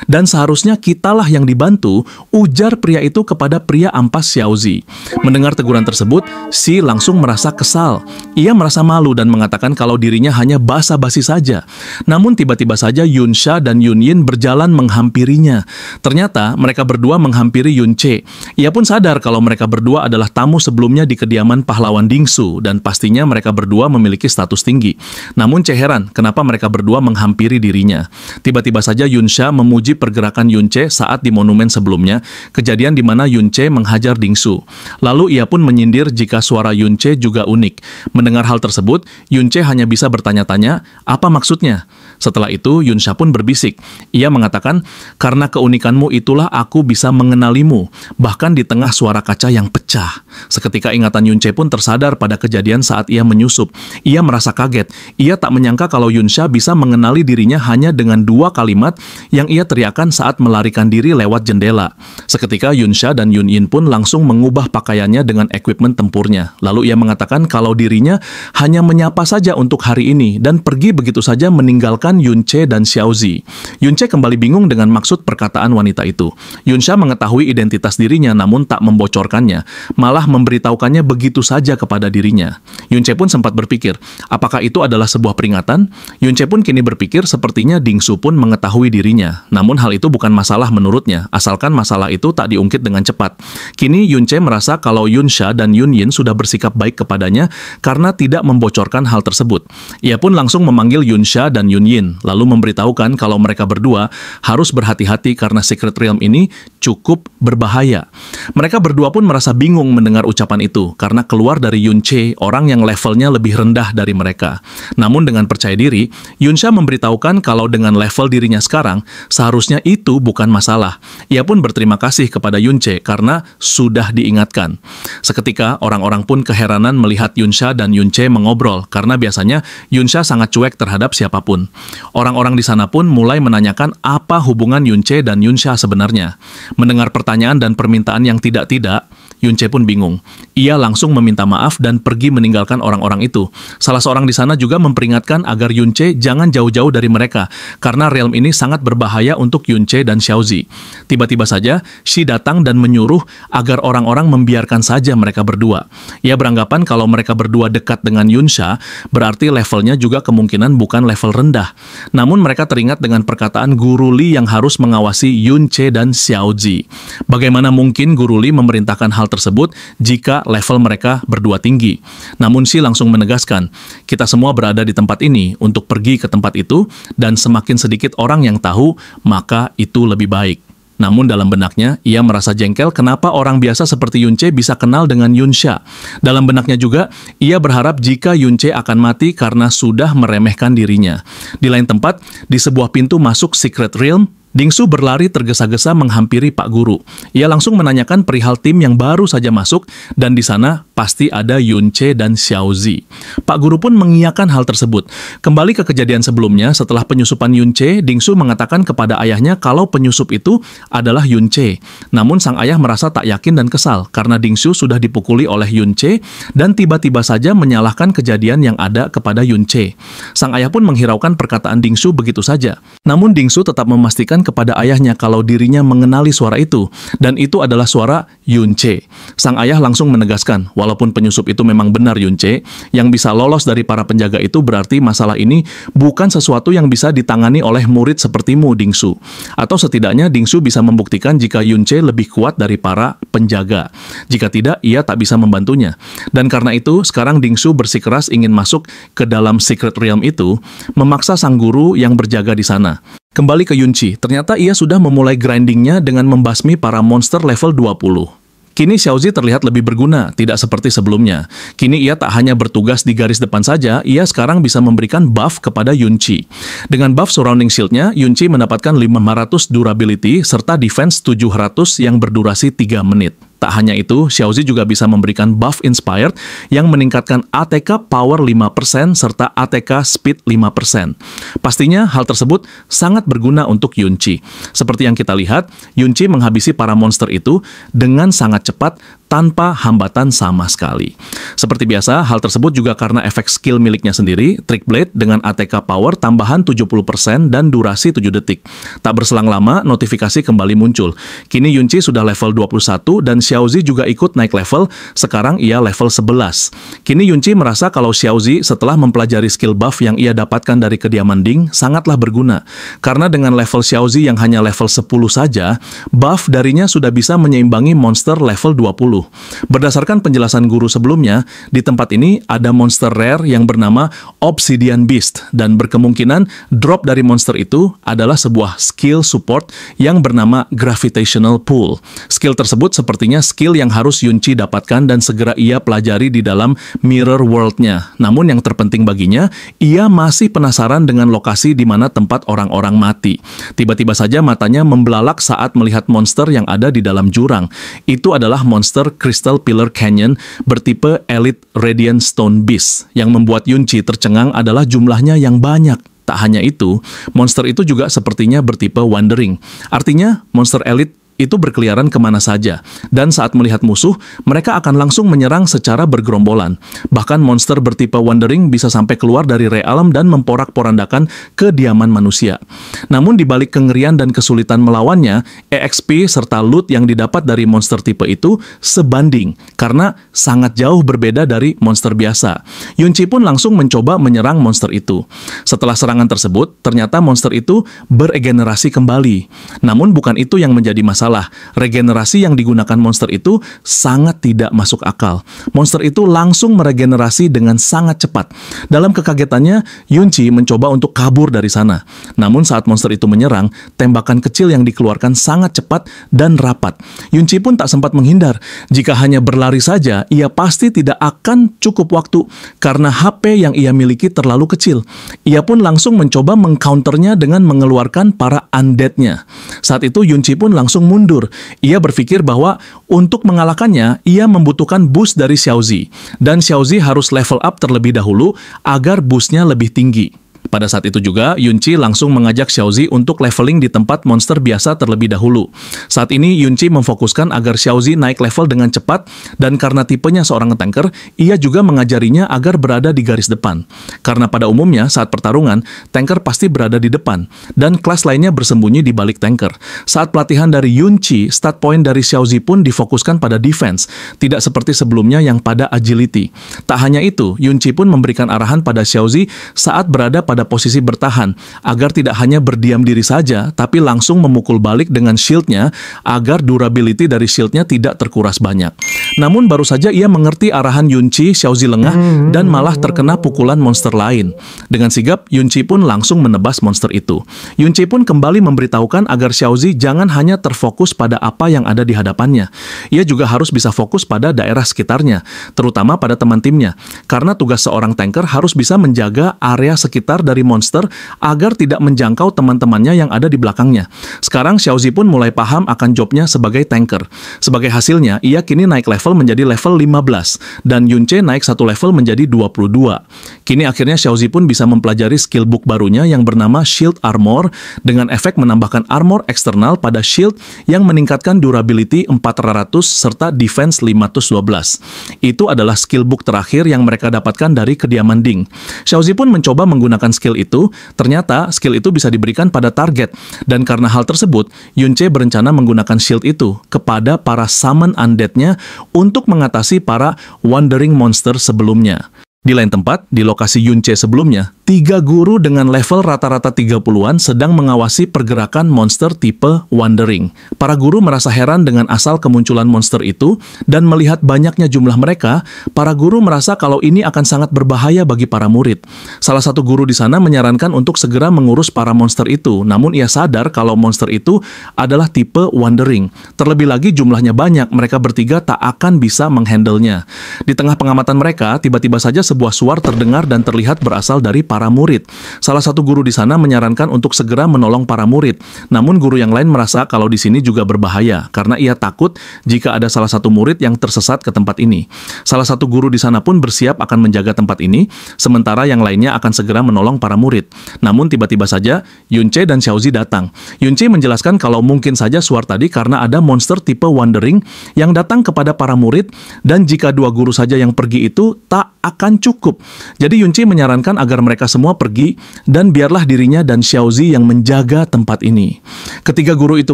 dan seharusnya kitalah yang dibantu, ujar pria itu kepada pria ampas Xiaozi. Mendengar teguran tersebut, Xi langsung merasa kesal. Ia merasa malu dan mengatakan kalau dirinya hanya basa-basi saja. Namun tiba-tiba saja Yunsha dan Yunyin berjalan menghampirinya. Ternyata mereka berdua menghampiri Yunche. Ia pun sadar kalau mereka berdua adalah tamu sebelumnya di kediaman pahlawan Dingsu dan pastinya mereka berdua memiliki status tinggi. Namun heran kenapa mereka berdua menghampiri dirinya. Tiba-tiba saja Yunsha memuji pergerakan Yunche saat di monumen sebelumnya, kejadian di mana Yunche menghajar Dingsu. Lalu ia pun menyindir jika suara Yunche juga unik. Mendengar hal tersebut, Yunche hanya bisa bertanya-tanya, apa maksudnya? Setelah itu, Yunsha pun berbisik. Ia mengatakan, karena keunikanmu itulah aku bisa mengenalimu, bahkan di tengah suara kaca yang pecah. Seketika ingatan Yunche pun tersadar pada kejadian saat ia menyusup. Ia merasa kaget. Ia tak menyangka kalau Yunsha bisa mengenali dirinya hanya dengan dua kalimat yang ia teriakkan saat melarikan diri lewat jendela. Seketika Yunsha dan Yunyin pun langsung mengubah pakaiannya dengan equipment tempurnya. Lalu ia mengatakan kalau dirinya hanya menyapa saja untuk hari ini dan pergi begitu saja meninggalkan Yunche dan Xiaozi. Yunche kembali bingung dengan maksud perkataan wanita itu. Yunsha mengetahui identitas dirinya namun tak membocorkannya, malah memberitahukannya begitu saja kepada dirinya. Yunche pun sempat berpikir, apakah itu adalah sebuah peringatan? Yunche pun kini berpikir sepertinya Dingsu pun mengetahui dirinya. Namun hal itu bukan masalah menurutnya, asalkan masalah itu tak diungkit dengan cepat. Kini Yunche merasa kalau Yunsha dan Yunyin sudah bersikap baik kepadanya karena tidak membocorkan hal tersebut. Ia pun langsung memanggil Yunsha dan Yunyin, lalu memberitahukan kalau mereka berdua harus berhati-hati karena Secret Realm ini cukup berbahaya. Mereka berdua pun merasa bingung mendengar ucapan itu, karena keluar dari Yunche, orang yang levelnya lebih rendah dari mereka. Namun dengan percaya diri, Yunsha memberitahukan kalau dengan level dirinya sekarang, seharusnya itu bukan masalah. Ia pun berterima kasih kepada Yunche karena sudah diingatkan. Seketika, orang-orang pun keheranan melihat Yunsha dan Yunche mengobrol, karena biasanya Yunsha sangat cuek terhadap siapapun. Orang-orang di sana pun mulai menanyakan apa hubungan Yunche dan Yunsha sebenarnya. Mendengar pertanyaan dan permintaan yang tidak-tidak, Yunce pun bingung. Ia langsung meminta maaf dan pergi meninggalkan orang-orang itu. Salah seorang di sana juga memperingatkan agar Yunce jangan jauh-jauh dari mereka, karena realm ini sangat berbahaya untuk Yunce dan Xiaozi. Tiba-tiba saja, Shi datang dan menyuruh agar orang-orang membiarkan saja mereka berdua. Ia beranggapan kalau mereka berdua dekat dengan Yunsha, berarti levelnya juga kemungkinan bukan level rendah. Namun mereka teringat dengan perkataan Guru Li yang harus mengawasi Yunce dan Xiaozi. Bagaimana mungkin Guru Li memerintahkan hal tersebut jika level mereka berdua tinggi? Namun Shi langsung menegaskan, kita semua berada di tempat ini untuk pergi ke tempat itu, dan semakin sedikit orang yang tahu, maka itu lebih baik. Namun dalam benaknya, ia merasa jengkel kenapa orang biasa seperti Yunce bisa kenal dengan Yunsha. Dalam benaknya juga, ia berharap jika Yunce akan mati karena sudah meremehkan dirinya. Di lain tempat, di sebuah pintu masuk Secret Realm, Dingsu berlari tergesa-gesa menghampiri Pak Guru. Ia langsung menanyakan perihal tim yang baru saja masuk, dan di sana pasti ada Yunce dan Xiaozi. Pak Guru pun mengiyakan hal tersebut. Kembali ke kejadian sebelumnya, setelah penyusupan Yunce, Dingsu mengatakan kepada ayahnya kalau penyusup itu adalah Yunce. Namun sang ayah merasa tak yakin dan kesal, karena Dingsu sudah dipukuli oleh Yunce, dan tiba-tiba saja menyalahkan kejadian yang ada kepada Yunce. Sang ayah pun menghiraukan perkataan Dingsu begitu saja. Namun Dingsu tetap memastikan kepada ayahnya kalau dirinya mengenali suara itu, dan itu adalah suara Yunce. Sang ayah langsung menegaskan, walaupun penyusup itu memang benar Yunce, yang bisa lolos dari para penjaga itu berarti masalah ini bukan sesuatu yang bisa ditangani oleh murid sepertimu, Dingsu. Atau setidaknya Dingsu bisa membuktikan jika Yunce lebih kuat dari para penjaga. Jika tidak, ia tak bisa membantunya. Dan karena itu, sekarang Dingsu bersikeras ingin masuk ke dalam Secret Realm itu, memaksa sang guru yang berjaga di sana. Kembali ke Yunci, ternyata ia sudah memulai grindingnya dengan membasmi para monster level 20. Kini Xiaozi terlihat lebih berguna, tidak seperti sebelumnya. Kini ia tak hanya bertugas di garis depan saja, ia sekarang bisa memberikan buff kepada Yunci. Dengan buff surrounding shield-nya, Yunci mendapatkan 500 durability serta defense 700 yang berdurasi 3 menit. Tak hanya itu, Xiaozi juga bisa memberikan buff Inspired yang meningkatkan ATK Power 5% serta ATK Speed 5%. Pastinya hal tersebut sangat berguna untuk Yunci. Seperti yang kita lihat, Yunci menghabisi para monster itu dengan sangat cepat tanpa hambatan sama sekali. Seperti biasa, hal tersebut juga karena efek skill miliknya sendiri, Trick Blade dengan ATK Power tambahan 70% dan durasi 7 detik. Tak berselang lama, notifikasi kembali muncul. Kini Yunci sudah level 21 dan Xiaozi juga ikut naik level, sekarang ia level 11. Kini Yunci merasa kalau Xiaozi setelah mempelajari skill buff yang ia dapatkan dari kediaman Ding sangatlah berguna. Karena dengan level Xiaozi yang hanya level 10 saja, buff darinya sudah bisa menyeimbangi monster level 20. Berdasarkan penjelasan guru sebelumnya, di tempat ini ada monster rare yang bernama Obsidian Beast, dan berkemungkinan drop dari monster itu adalah sebuah skill support yang bernama Gravitational Pull. Skill tersebut sepertinya skill yang harus Yunci dapatkan dan segera ia pelajari di dalam Mirror World-nya. Namun yang terpenting baginya, ia masih penasaran dengan lokasi di mana tempat orang-orang mati. Tiba-tiba saja matanya membelalak saat melihat monster yang ada di dalam jurang. Itu adalah monster Crystal Pillar Canyon bertipe Elite Radiant Stone Beast. Yang membuat Yunci tercengang adalah jumlahnya yang banyak. Tak hanya itu, monster itu juga sepertinya bertipe Wandering. Artinya, monster Elite itu berkeliaran kemana saja, dan saat melihat musuh, mereka akan langsung menyerang secara bergerombolan. Bahkan monster bertipe Wandering bisa sampai keluar dari realm dan memporak-porandakan kediaman manusia. Namun di balik kengerian dan kesulitan melawannya, EXP serta loot yang didapat dari monster tipe itu sebanding, karena sangat jauh berbeda dari monster biasa. Yunci pun langsung mencoba menyerang monster itu. Setelah serangan tersebut, ternyata monster itu beregenerasi kembali. Namun bukan itu yang menjadi masalah. Regenerasi yang digunakan monster itu sangat tidak masuk akal. Monster itu langsung meregenerasi dengan sangat cepat. Dalam kekagetannya, Yunci mencoba untuk kabur dari sana. Namun saat monster itu menyerang, tembakan kecil yang dikeluarkan sangat cepat dan rapat. Yunci pun tak sempat menghindar. Jika hanya berlari saja, ia pasti tidak akan cukup waktu karena HP yang ia miliki terlalu kecil. Ia pun langsung mencoba mengcounternya dengan mengeluarkan para undead-nya. Saat itu Yunci pun langsung mundur. Ia berpikir bahwa untuk mengalahkannya, ia membutuhkan boost dari Xiaozi. Dan Xiaozi harus level up terlebih dahulu agar boostnya lebih tinggi. Pada saat itu juga, Yunci langsung mengajak Xiaozi untuk leveling di tempat monster biasa terlebih dahulu. Saat ini, Yunci memfokuskan agar Xiaozi naik level dengan cepat, dan karena tipenya seorang tanker, ia juga mengajarinya agar berada di garis depan. Karena pada umumnya, saat pertarungan, tanker pasti berada di depan, dan kelas lainnya bersembunyi di balik tanker. Saat pelatihan dari Yunci, stat point dari Xiaozi pun difokuskan pada defense, tidak seperti sebelumnya yang pada agility. Tak hanya itu, Yunci pun memberikan arahan pada Xiaozi saat berada pada posisi bertahan, agar tidak hanya berdiam diri saja, tapi langsung memukul balik dengan shieldnya, agar durability dari shieldnya tidak terkuras banyak. Namun baru saja ia mengerti arahan Yunci, Xiaozi lengah dan malah terkena pukulan monster lain. Dengan sigap, Yunci pun langsung menebas monster itu. Yunci pun kembali memberitahukan agar Xiaozi jangan hanya terfokus pada apa yang ada di hadapannya. Ia juga harus bisa fokus pada daerah sekitarnya, terutama pada teman timnya, karena tugas seorang tanker harus bisa menjaga area sekitar dari monster agar tidak menjangkau teman-temannya yang ada di belakangnya. Sekarang Xiaozi pun mulai paham akan jobnya sebagai tanker. Sebagai hasilnya, ia kini naik level menjadi level 15, dan Yunce naik satu level menjadi 22. Kini akhirnya Xiaozi pun bisa mempelajari skill book barunya yang bernama Shield Armor, dengan efek menambahkan armor eksternal pada shield yang meningkatkan durability 400 serta defense 512. Itu adalah skill book terakhir yang mereka dapatkan dari kediaman Ding. Xiaozi pun mencoba menggunakan skill itu, ternyata skill itu bisa diberikan pada target, dan karena hal tersebut, Yunce berencana menggunakan shield itu kepada para summon undead-nya untuk mengatasi para wandering monster sebelumnya. Di lain tempat, di lokasi Yunce sebelumnya, 3 guru dengan level rata-rata 30-an sedang mengawasi pergerakan monster tipe Wandering. Para guru merasa heran dengan asal kemunculan monster itu, dan melihat banyaknya jumlah mereka, para guru merasa kalau ini akan sangat berbahaya bagi para murid. Salah satu guru di sana menyarankan untuk segera mengurus para monster itu, namun ia sadar kalau monster itu adalah tipe Wandering. Terlebih lagi jumlahnya banyak, mereka bertiga tak akan bisa menghandlenya. Di tengah pengamatan mereka, tiba-tiba saja sebuah suara terdengar dan terlihat berasal dari para murid. Salah satu guru di sana menyarankan untuk segera menolong para murid. Namun guru yang lain merasa kalau di sini juga berbahaya karena ia takut jika ada salah satu murid yang tersesat ke tempat ini. Salah satu guru di sana pun bersiap akan menjaga tempat ini, sementara yang lainnya akan segera menolong para murid. Namun tiba-tiba saja Yunce dan Xiaozi datang. Yunce menjelaskan kalau mungkin saja suara tadi karena ada monster tipe Wandering yang datang kepada para murid, dan jika 2 guru saja yang pergi itu tak akan cukup. Jadi Yunci menyarankan agar mereka semua pergi dan biarlah dirinya dan Xiaozi yang menjaga tempat ini. Ketiga guru itu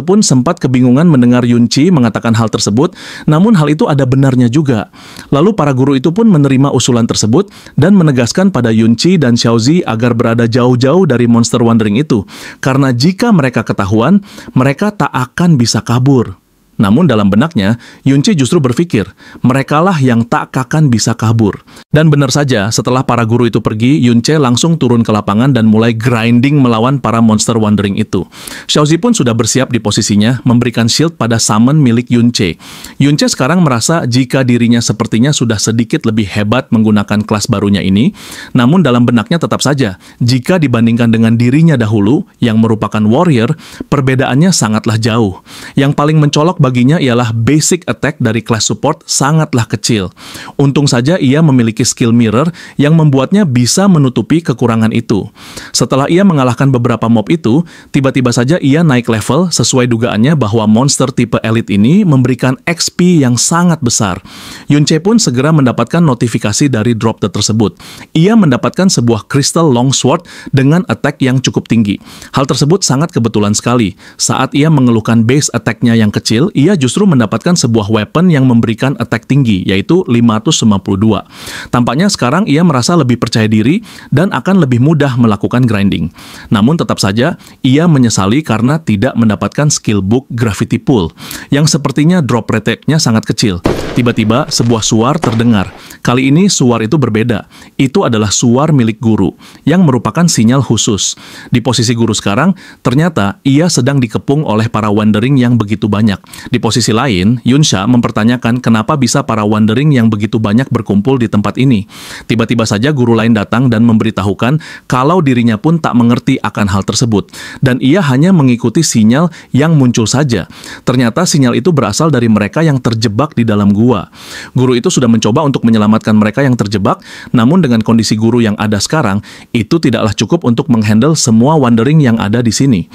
pun sempat kebingungan mendengar Yunci mengatakan hal tersebut, namun hal itu ada benarnya juga. Lalu para guru itu pun menerima usulan tersebut dan menegaskan pada Yunci dan Xiaozi agar berada jauh-jauh dari monster Wandering itu, karena jika mereka ketahuan, mereka tak akan bisa kabur. Namun dalam benaknya, Yunce justru berpikir, merekalah yang tak akan bisa kabur. Dan benar saja, setelah para guru itu pergi, Yunce langsung turun ke lapangan dan mulai grinding melawan para monster Wandering itu. Xiaozi pun sudah bersiap di posisinya, memberikan shield pada summon milik Yunce. Yunce sekarang merasa jika dirinya sepertinya sudah sedikit lebih hebat menggunakan kelas barunya ini, namun dalam benaknya tetap saja, jika dibandingkan dengan dirinya dahulu, yang merupakan warrior, perbedaannya sangatlah jauh. Yang paling mencolok baginya ialah basic attack dari kelas support sangatlah kecil. Untung saja ia memiliki skill mirror yang membuatnya bisa menutupi kekurangan itu. Setelah ia mengalahkan beberapa mob itu, tiba-tiba saja ia naik level sesuai dugaannya bahwa monster tipe elite ini memberikan XP yang sangat besar. Yunce pun segera mendapatkan notifikasi dari drop tersebut. Ia mendapatkan sebuah crystal longsword dengan attack yang cukup tinggi. Hal tersebut sangat kebetulan sekali. Saat ia mengeluhkan base attack-nya yang kecil, ia justru mendapatkan sebuah weapon yang memberikan attack tinggi, yaitu 552. Tampaknya sekarang ia merasa lebih percaya diri dan akan lebih mudah melakukan grinding. Namun tetap saja, ia menyesali karena tidak mendapatkan skill book Gravity Pool, yang sepertinya drop rate-nya sangat kecil. Tiba-tiba, sebuah suar terdengar. Kali ini suar itu berbeda. Itu adalah suar milik guru, yang merupakan sinyal khusus. Di posisi guru sekarang, ternyata ia sedang dikepung oleh para Wandering yang begitu banyak. Di posisi lain, Yunsha mempertanyakan kenapa bisa para wandering yang begitu banyak berkumpul di tempat ini. Tiba-tiba saja guru lain datang dan memberitahukan kalau dirinya pun tak mengerti akan hal tersebut, dan ia hanya mengikuti sinyal yang muncul saja. Ternyata sinyal itu berasal dari mereka yang terjebak di dalam gua. Guru itu sudah mencoba untuk menyelamatkan mereka yang terjebak, namun dengan kondisi guru yang ada sekarang, itu tidaklah cukup untuk menghandle semua wandering yang ada di sini.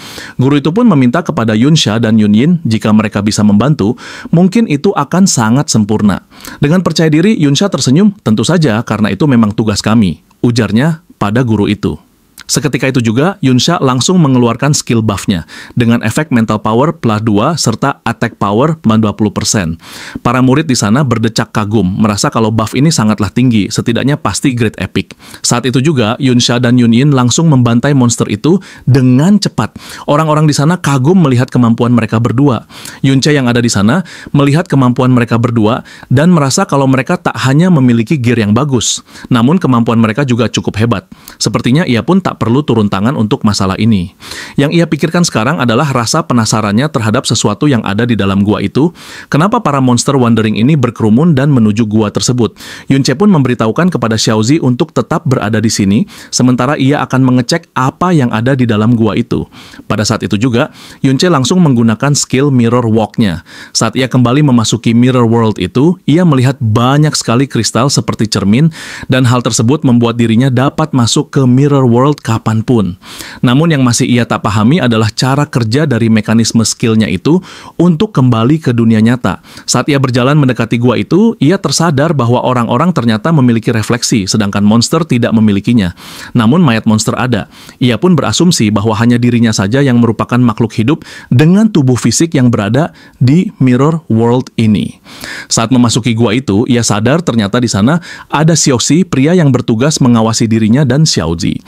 Guru itu pun meminta kepada Yunsha dan Yunyin jika mereka bisa membantu, mungkin itu akan sangat sempurna. Dengan percaya diri, Yunsha tersenyum, tentu saja karena itu memang tugas kami, ujarnya pada guru itu. Seketika itu juga, Yunsha langsung mengeluarkan skill buff-nya dengan efek mental power plus 2 serta attack power plus 20%. Para murid di sana berdecak kagum, merasa kalau buff ini sangatlah tinggi, setidaknya pasti grade epic. Saat itu juga, Yunsha dan Yunyin langsung membantai monster itu dengan cepat. Orang-orang di sana kagum melihat kemampuan mereka berdua. Yunche yang ada di sana melihat kemampuan mereka berdua dan merasa kalau mereka tak hanya memiliki gear yang bagus, namun kemampuan mereka juga cukup hebat. Sepertinya ia pun tak perlu turun tangan untuk masalah ini. Yang ia pikirkan sekarang adalah rasa penasarannya terhadap sesuatu yang ada di dalam gua itu. Kenapa para monster wandering ini berkerumun dan menuju gua tersebut? Yunche pun memberitahukan kepada Xiaozi untuk tetap berada di sini, sementara ia akan mengecek apa yang ada di dalam gua itu. Pada saat itu juga, Yunche langsung menggunakan skill Mirror Walk-nya. Saat ia kembali memasuki Mirror World itu, ia melihat banyak sekali kristal seperti cermin, dan hal tersebut membuat dirinya dapat masuk ke Mirror World kapanpun. Namun yang masih ia tak pahami adalah cara kerja dari mekanisme skillnya itu untuk kembali ke dunia nyata. Saat ia berjalan mendekati gua itu, ia tersadar bahwa orang-orang ternyata memiliki refleksi, sedangkan monster tidak memilikinya. Namun mayat monster ada. Ia pun berasumsi bahwa hanya dirinya saja yang merupakan makhluk hidup dengan tubuh fisik yang berada di Mirror World ini. Saat memasuki gua itu, ia sadar ternyata di sana ada Xiaozi, pria yang bertugas mengawasi dirinya dan Xiaozi.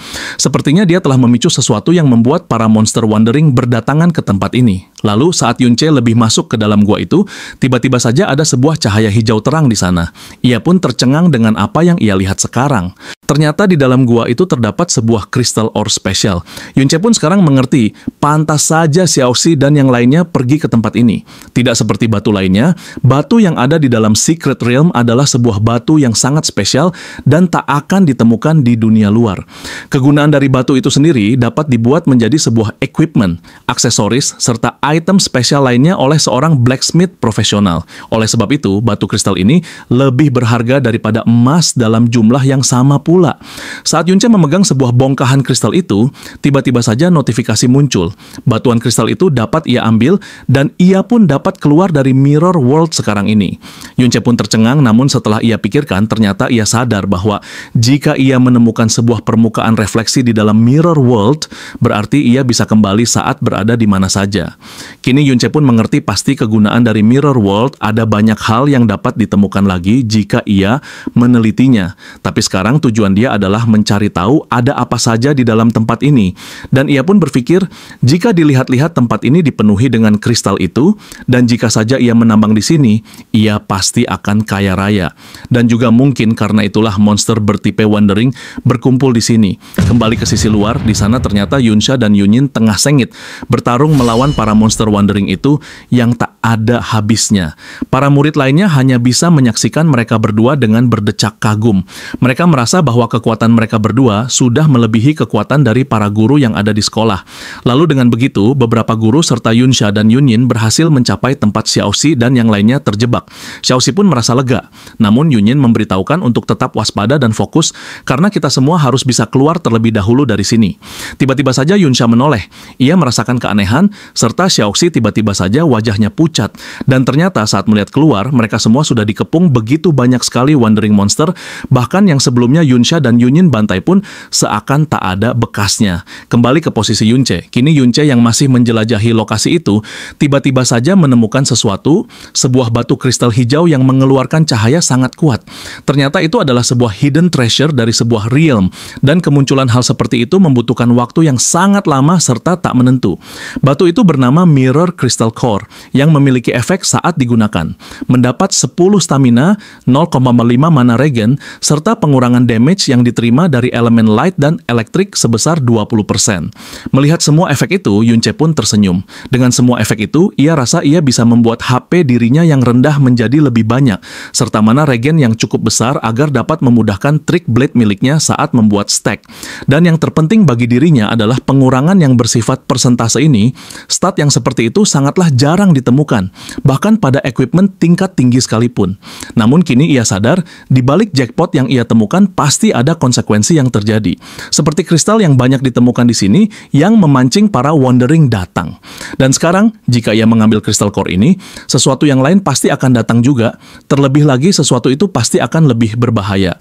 Sepertinya dia telah memicu sesuatu yang membuat para monster wandering berdatangan ke tempat ini. Lalu saat Yunche lebih masuk ke dalam gua itu, tiba-tiba saja ada sebuah cahaya hijau terang di sana. Ia pun tercengang dengan apa yang ia lihat sekarang. Ternyata di dalam gua itu terdapat sebuah crystal ore spesial. Yunche pun sekarang mengerti, pantas saja Xiaozi dan yang lainnya pergi ke tempat ini. Tidak seperti batu lainnya, batu yang ada di dalam Secret Realm adalah sebuah batu yang sangat spesial dan tak akan ditemukan di dunia luar. Kegunaan dari batu itu sendiri dapat dibuat menjadi sebuah equipment, aksesoris, serta item spesial lainnya oleh seorang blacksmith profesional. Oleh sebab itu, batu kristal ini lebih berharga daripada emas dalam jumlah yang sama pula. Saat Yunche memegang sebuah bongkahan kristal itu, tiba-tiba saja notifikasi muncul. Batuan kristal itu dapat ia ambil dan ia pun dapat keluar dari Mirror World sekarang ini. Yunche pun tercengang, namun setelah ia pikirkan, ternyata ia sadar bahwa jika ia menemukan sebuah permukaan refleksi di dalam Mirror World, berarti ia bisa kembali saat berada di mana saja. Kini Yunche pun mengerti pasti kegunaan dari Mirror World, ada banyak hal yang dapat ditemukan lagi jika ia menelitinya. Tapi sekarang tujuan dia adalah mencari tahu ada apa saja di dalam tempat ini. Dan ia pun berpikir, jika dilihat-lihat tempat ini dipenuhi dengan kristal itu, dan jika saja ia menambang di sini, ia pasti akan kaya raya. Dan juga mungkin karena itulah monster bertipe wandering berkumpul di sini. Kembali ke sisi luar, di sana ternyata Yunsha dan Yunyin tengah sengit, bertarung melawan para monster wandering itu yang tak ada habisnya. Para murid lainnya hanya bisa menyaksikan mereka berdua dengan berdecak kagum. Mereka merasa bahwa kekuatan mereka berdua sudah melebihi kekuatan dari para guru yang ada di sekolah. Lalu dengan begitu, beberapa guru serta Yunsha dan Yunyin berhasil mencapai tempat Xiaozi dan yang lainnya terjebak. Xiaozi pun merasa lega, namun Yunyin memberitahukan untuk tetap waspada dan fokus karena kita semua harus bisa keluar terlebih dahulu dari sini. Tiba-tiba saja Yunsha menoleh. Ia merasakan keanehan, serta Xiaozi tiba-tiba saja wajahnya pucat. Dan ternyata saat melihat keluar, mereka semua sudah dikepung begitu banyak sekali wandering monster, bahkan yang sebelumnya Yunsha dan Yunyin bantai pun seakan tak ada bekasnya. Kembali ke posisi Yunche. Kini Yunche yang masih menjelajahi lokasi itu, tiba-tiba saja menemukan sesuatu, sebuah batu kristal hijau yang mengeluarkan cahaya sangat kuat. Ternyata itu adalah sebuah hidden treasure dari sebuah realm, dan kemunculan hal seperti itu membutuhkan waktu yang sangat lama serta tak menentu. Batu itu bernama Mirror Crystal Core, yang memiliki memiliki efek saat digunakan. Mendapat 10 stamina, 0,5 mana regen, serta pengurangan damage yang diterima dari elemen light dan elektrik sebesar 20%. Melihat semua efek itu, Yunche pun tersenyum. Dengan semua efek itu, ia rasa ia bisa membuat HP dirinya yang rendah menjadi lebih banyak, serta mana regen yang cukup besar agar dapat memudahkan trik blade miliknya saat membuat stack. Dan yang terpenting bagi dirinya adalah pengurangan yang bersifat persentase ini. Stat yang seperti itu sangatlah jarang ditemukan, bahkan pada equipment tingkat tinggi sekalipun. Namun kini ia sadar, di balik jackpot yang ia temukan pasti ada konsekuensi yang terjadi. Seperti kristal yang banyak ditemukan di sini yang memancing para wandering datang. Dan sekarang, jika ia mengambil kristal core ini, sesuatu yang lain pasti akan datang juga. Terlebih lagi, sesuatu itu pasti akan lebih berbahaya.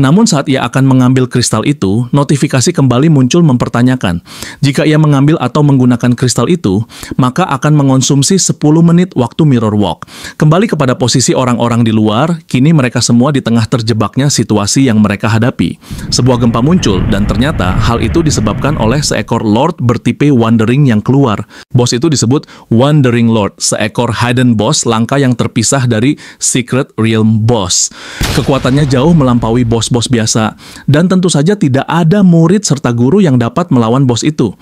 Namun saat ia akan mengambil kristal itu, notifikasi kembali muncul mempertanyakan, jika ia mengambil atau menggunakan kristal itu, maka akan mengonsumsi 10 menit waktu mirror walk. Kembali kepada posisi orang-orang di luar, kini mereka semua di tengah terjebaknya situasi yang mereka hadapi. Sebuah gempa muncul, dan ternyata hal itu disebabkan oleh seekor Lord bertipe Wandering yang keluar. Boss itu disebut Wandering Lord, seekor hidden boss langka yang terpisah dari Secret Realm Boss. Kekuatannya jauh melampaui bos-bos biasa, dan tentu saja tidak ada murid serta guru yang dapat melawan bos itu.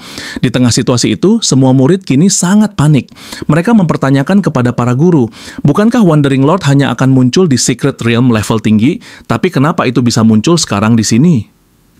Di tengah situasi itu, semua murid kini sangat panik. Mereka mempertanyakan kepada para guru, bukankah Wandering Lord hanya akan muncul di Secret Realm level tinggi, tapi kenapa itu bisa muncul sekarang di sini?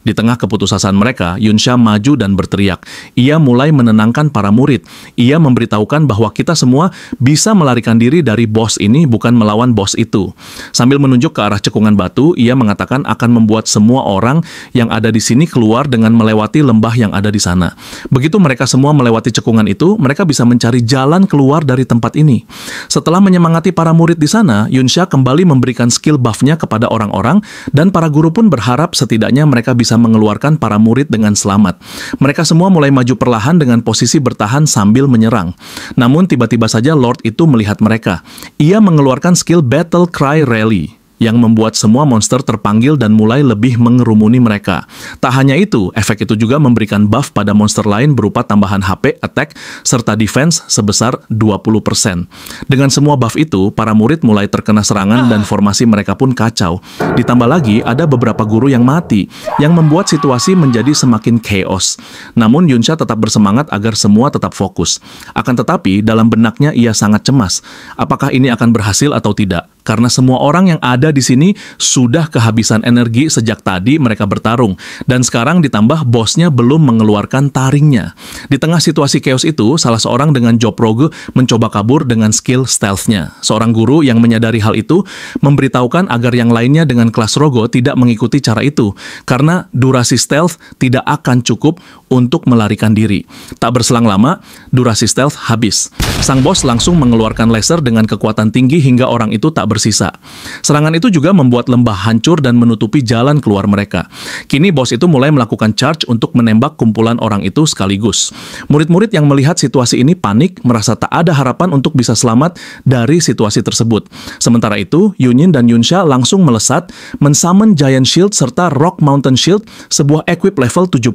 Di tengah keputusasaan mereka, Yunsha maju dan berteriak. Ia mulai menenangkan para murid. Ia memberitahukan bahwa kita semua bisa melarikan diri dari bos ini, bukan melawan bos itu. Sambil menunjuk ke arah cekungan batu, ia mengatakan akan membuat semua orang yang ada di sini keluar dengan melewati lembah yang ada di sana. Begitu mereka semua melewati cekungan itu, mereka bisa mencari jalan keluar dari tempat ini. Setelah menyemangati para murid di sana, Yunsha kembali memberikan skill buff-nya kepada orang-orang, dan para guru pun berharap setidaknya mereka bisa mengeluarkan para murid dengan selamat. Mereka semua mulai maju perlahan dengan posisi bertahan sambil menyerang. Namun tiba-tiba saja Lord itu melihat mereka. Ia mengeluarkan skill Battle Cry Rally yang membuat semua monster terpanggil dan mulai lebih mengerumuni mereka. Tak hanya itu, efek itu juga memberikan buff pada monster lain berupa tambahan HP, attack, serta defense sebesar 20%. Dengan semua buff itu, para murid mulai terkena serangan dan formasi mereka pun kacau. Ditambah lagi, ada beberapa guru yang mati, yang membuat situasi menjadi semakin chaos. Namun Yunsha tetap bersemangat agar semua tetap fokus. Akan tetapi, dalam benaknya ia sangat cemas. Apakah ini akan berhasil atau tidak? Karena semua orang yang ada di sini sudah kehabisan energi sejak tadi mereka bertarung, dan sekarang ditambah bosnya belum mengeluarkan taringnya. Di tengah situasi chaos itu, salah seorang dengan job rogue mencoba kabur dengan skill stealth-nya. Seorang guru yang menyadari hal itu memberitahukan agar yang lainnya dengan kelas rogo tidak mengikuti cara itu, karena durasi stealth tidak akan cukup untuk melarikan diri. Tak berselang lama, durasi stealth habis. Sang bos langsung mengeluarkan laser dengan kekuatan tinggi hingga orang itu tak bersisa. Serangan itu juga membuat lembah hancur dan menutupi jalan keluar mereka. Kini bos itu mulai melakukan charge untuk menembak kumpulan orang itu sekaligus. Murid-murid yang melihat situasi ini panik, merasa tak ada harapan untuk bisa selamat dari situasi tersebut. Sementara itu, Yunin dan Yunsha langsung melesat, mensummon Giant Shield serta Rock Mountain Shield, sebuah equip level 70.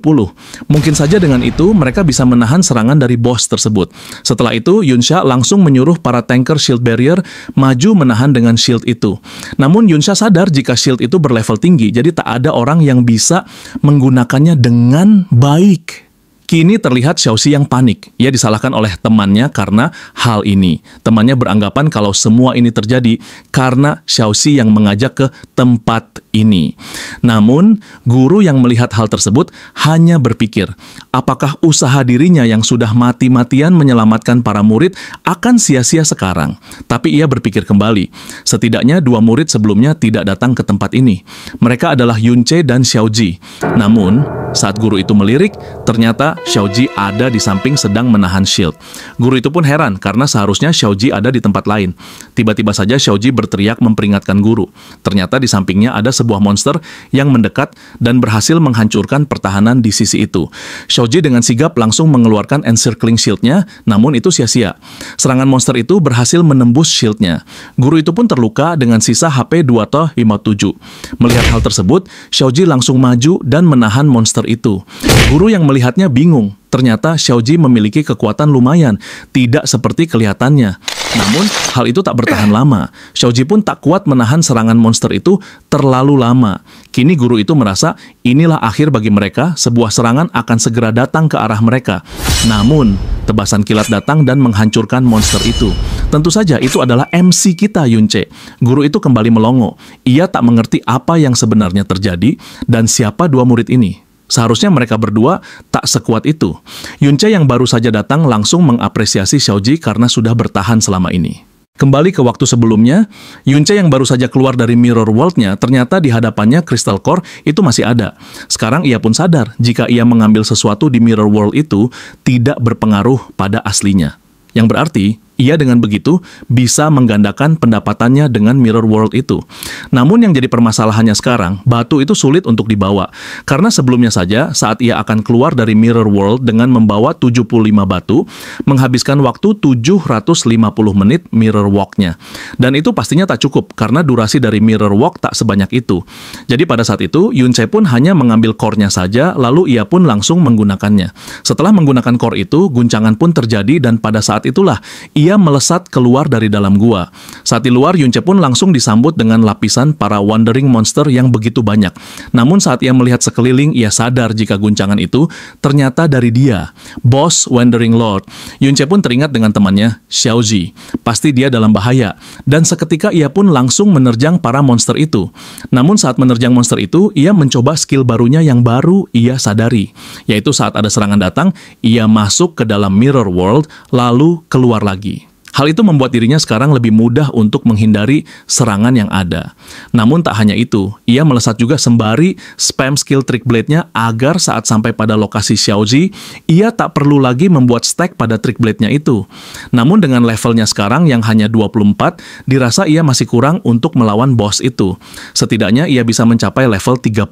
Mungkin saja dengan itu, mereka bisa menahan serangan dari bos tersebut. Setelah itu, Yunsha langsung menyuruh para tanker Shield Barrier maju menahan dengan shield itu. Namun Yunsha sadar jika shield itu berlevel tinggi, jadi tak ada orang yang bisa menggunakannya dengan baik. Kini terlihat Xiaoxi yang panik. Ia disalahkan oleh temannya karena hal ini. Temannya beranggapan kalau semua ini terjadi karena Xiaoxi yang mengajak ke tempat ini. Namun, guru yang melihat hal tersebut hanya berpikir, apakah usaha dirinya yang sudah mati-matian menyelamatkan para murid akan sia-sia sekarang? Tapi ia berpikir kembali. Setidaknya 2 murid sebelumnya tidak datang ke tempat ini. Mereka adalah Yunche dan Xiaoji. Namun, saat guru itu melirik, ternyata Xiaoji ada di samping sedang menahan shield. Guru itu pun heran karena seharusnya Xiaoji ada di tempat lain. Tiba-tiba saja Xiaoji berteriak memperingatkan guru. Ternyata di sampingnya ada sebuah monster yang mendekat dan berhasil menghancurkan pertahanan di sisi itu. Xiaoji dengan sigap langsung mengeluarkan encircling shield-nya, namun itu sia-sia. Serangan monster itu berhasil menembus shield-nya. Guru itu pun terluka dengan sisa HP 257. Melihat hal tersebut, Xiaoji langsung maju dan menahan monster itu. Guru yang melihatnya bingung. Ternyata Xiaoji memiliki kekuatan lumayan, tidak seperti kelihatannya. Namun, hal itu tak bertahan lama. Xiaoji pun tak kuat menahan serangan monster itu terlalu lama. Kini guru itu merasa inilah akhir bagi mereka, sebuah serangan akan segera datang ke arah mereka. Namun, tebasan kilat datang dan menghancurkan monster itu. Tentu saja itu adalah MC kita, Yunce. Guru itu kembali melongo. Ia tak mengerti apa yang sebenarnya terjadi dan siapa dua murid ini. Seharusnya mereka berdua tak sekuat itu. Yunce yang baru saja datang langsung mengapresiasi Xiaoji karena sudah bertahan selama ini. Kembali ke waktu sebelumnya, Yunce yang baru saja keluar dari Mirror World-nya, ternyata di hadapannya Crystal Core itu masih ada. Sekarang ia pun sadar jika ia mengambil sesuatu di Mirror World itu tidak berpengaruh pada aslinya. Yang berarti, ia dengan begitu bisa menggandakan pendapatannya dengan Mirror World itu. Namun yang jadi permasalahannya sekarang, batu itu sulit untuk dibawa. Karena sebelumnya saja, saat ia akan keluar dari Mirror World dengan membawa 75 batu, menghabiskan waktu 750 menit Mirror Walk-nya. Dan itu pastinya tak cukup, karena durasi dari Mirror Walk tak sebanyak itu. Jadi pada saat itu, Yunce pun hanya mengambil core-nya saja, lalu ia pun langsung menggunakannya. Setelah menggunakan core itu, guncangan pun terjadi dan pada saat itulah, ia melesat keluar dari dalam gua. Saat di luar, Yunce pun langsung disambut dengan lapisan para wandering monster yang begitu banyak. Namun saat ia melihat sekeliling, ia sadar jika guncangan itu ternyata dari dia, Boss Wandering Lord. Yunce pun teringat dengan temannya, Xiaoji. Pasti dia dalam bahaya. Dan seketika ia pun langsung menerjang para monster itu. Namun saat menerjang monster itu, ia mencoba skill barunya yang baru ia sadari. Yaitu saat ada serangan datang, ia masuk ke dalam Mirror World, lalu keluar lagi. Hal itu membuat dirinya sekarang lebih mudah untuk menghindari serangan yang ada. Namun tak hanya itu, ia melesat juga sembari spam skill trick blade-nya agar saat sampai pada lokasi Xiaoji, ia tak perlu lagi membuat stack pada trick blade-nya itu. Namun dengan levelnya sekarang yang hanya 24, dirasa ia masih kurang untuk melawan boss itu. Setidaknya ia bisa mencapai level 30.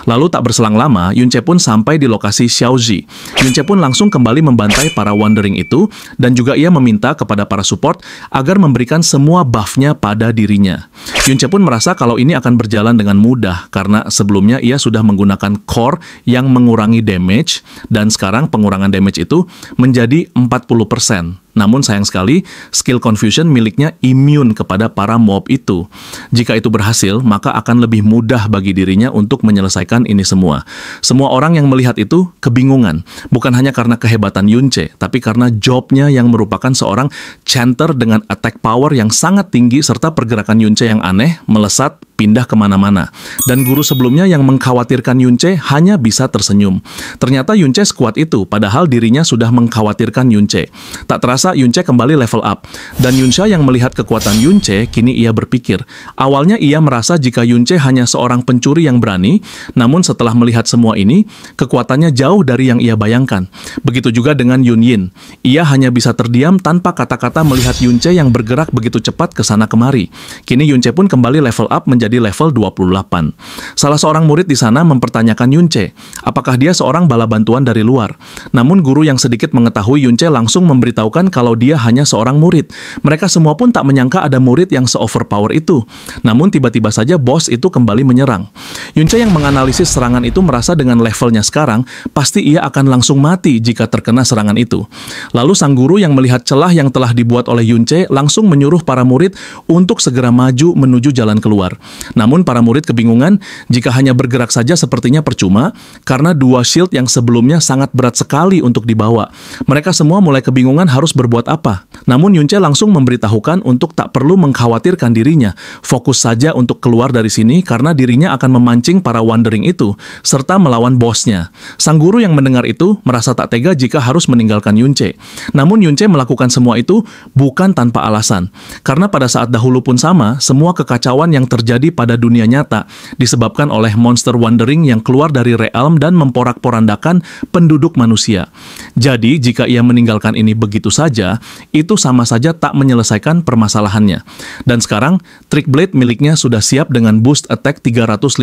Lalu tak berselang lama, Yunce pun sampai di lokasi Xiaoji. Yunce pun langsung kembali membantai para wandering itu, dan juga ia meminta kepada para support agar memberikan semua buff-nya pada dirinya. Yunce pun merasa kalau ini akan berjalan dengan mudah karena sebelumnya ia sudah menggunakan core yang mengurangi damage dan sekarang pengurangan damage itu menjadi 40%. Namun sayang sekali, skill Confusion miliknya immune kepada para mob itu. Jika itu berhasil, maka akan lebih mudah bagi dirinya untuk menyelesaikan ini semua. Semua orang yang melihat itu kebingungan, bukan hanya karena kehebatan Yunce, tapi karena jobnya yang merupakan seorang chanter dengan attack power yang sangat tinggi serta pergerakan Yunce yang aneh, melesat, pindah kemana-mana. Dan guru sebelumnya yang mengkhawatirkan Yunce hanya bisa tersenyum. Ternyata Yunce sekuat itu, padahal dirinya sudah mengkhawatirkan Yunce. Tak terasa Yunce kembali level up. Dan Yunce yang melihat kekuatan Yunce, kini ia berpikir. Awalnya ia merasa jika Yunce hanya seorang pencuri yang berani, namun setelah melihat semua ini, kekuatannya jauh dari yang ia bayangkan. Begitu juga dengan Yunyin. Ia hanya bisa terdiam tanpa kata-kata melihat Yunce yang bergerak begitu cepat ke sana kemari. Kini Yunce pun kembali level up menjadi level 28. Salah seorang murid di sana mempertanyakan Yunce, apakah dia seorang bala bantuan dari luar. Namun guru yang sedikit mengetahui Yunce langsung memberitahukan kalau dia hanya seorang murid. Mereka semua pun tak menyangka ada murid yang se-overpower itu. Namun tiba-tiba saja bos itu kembali menyerang. Yunce yang menganalisis serangan itu merasa dengan levelnya sekarang, pasti ia akan langsung mati jika terkena serangan itu. Lalu sang guru yang melihat celah yang telah dibuat oleh Yunce langsung menyuruh para murid untuk segera maju menuju jalan keluar. Namun para murid kebingungan, jika hanya bergerak saja sepertinya percuma, karena dua shield yang sebelumnya sangat berat sekali untuk dibawa. Mereka semua mulai kebingungan harus berbuat apa. Namun Yunce langsung memberitahukan untuk tak perlu mengkhawatirkan dirinya, fokus saja untuk keluar dari sini karena dirinya akan memancing para wandering itu, serta melawan bosnya. Sang guru yang mendengar itu merasa tak tega jika harus meninggalkan Yunce. Namun Yunce melakukan semua itu bukan tanpa alasan, karena pada saat dahulu pun sama, semua kekacauan yang terjadi pada dunia nyata disebabkan oleh monster wandering yang keluar dari realm dan memporak-porandakan penduduk manusia. Jadi, jika ia meninggalkan ini begitu saja, itu sama saja tak menyelesaikan permasalahannya. Dan sekarang, Trick Blade miliknya sudah siap dengan boost attack 350%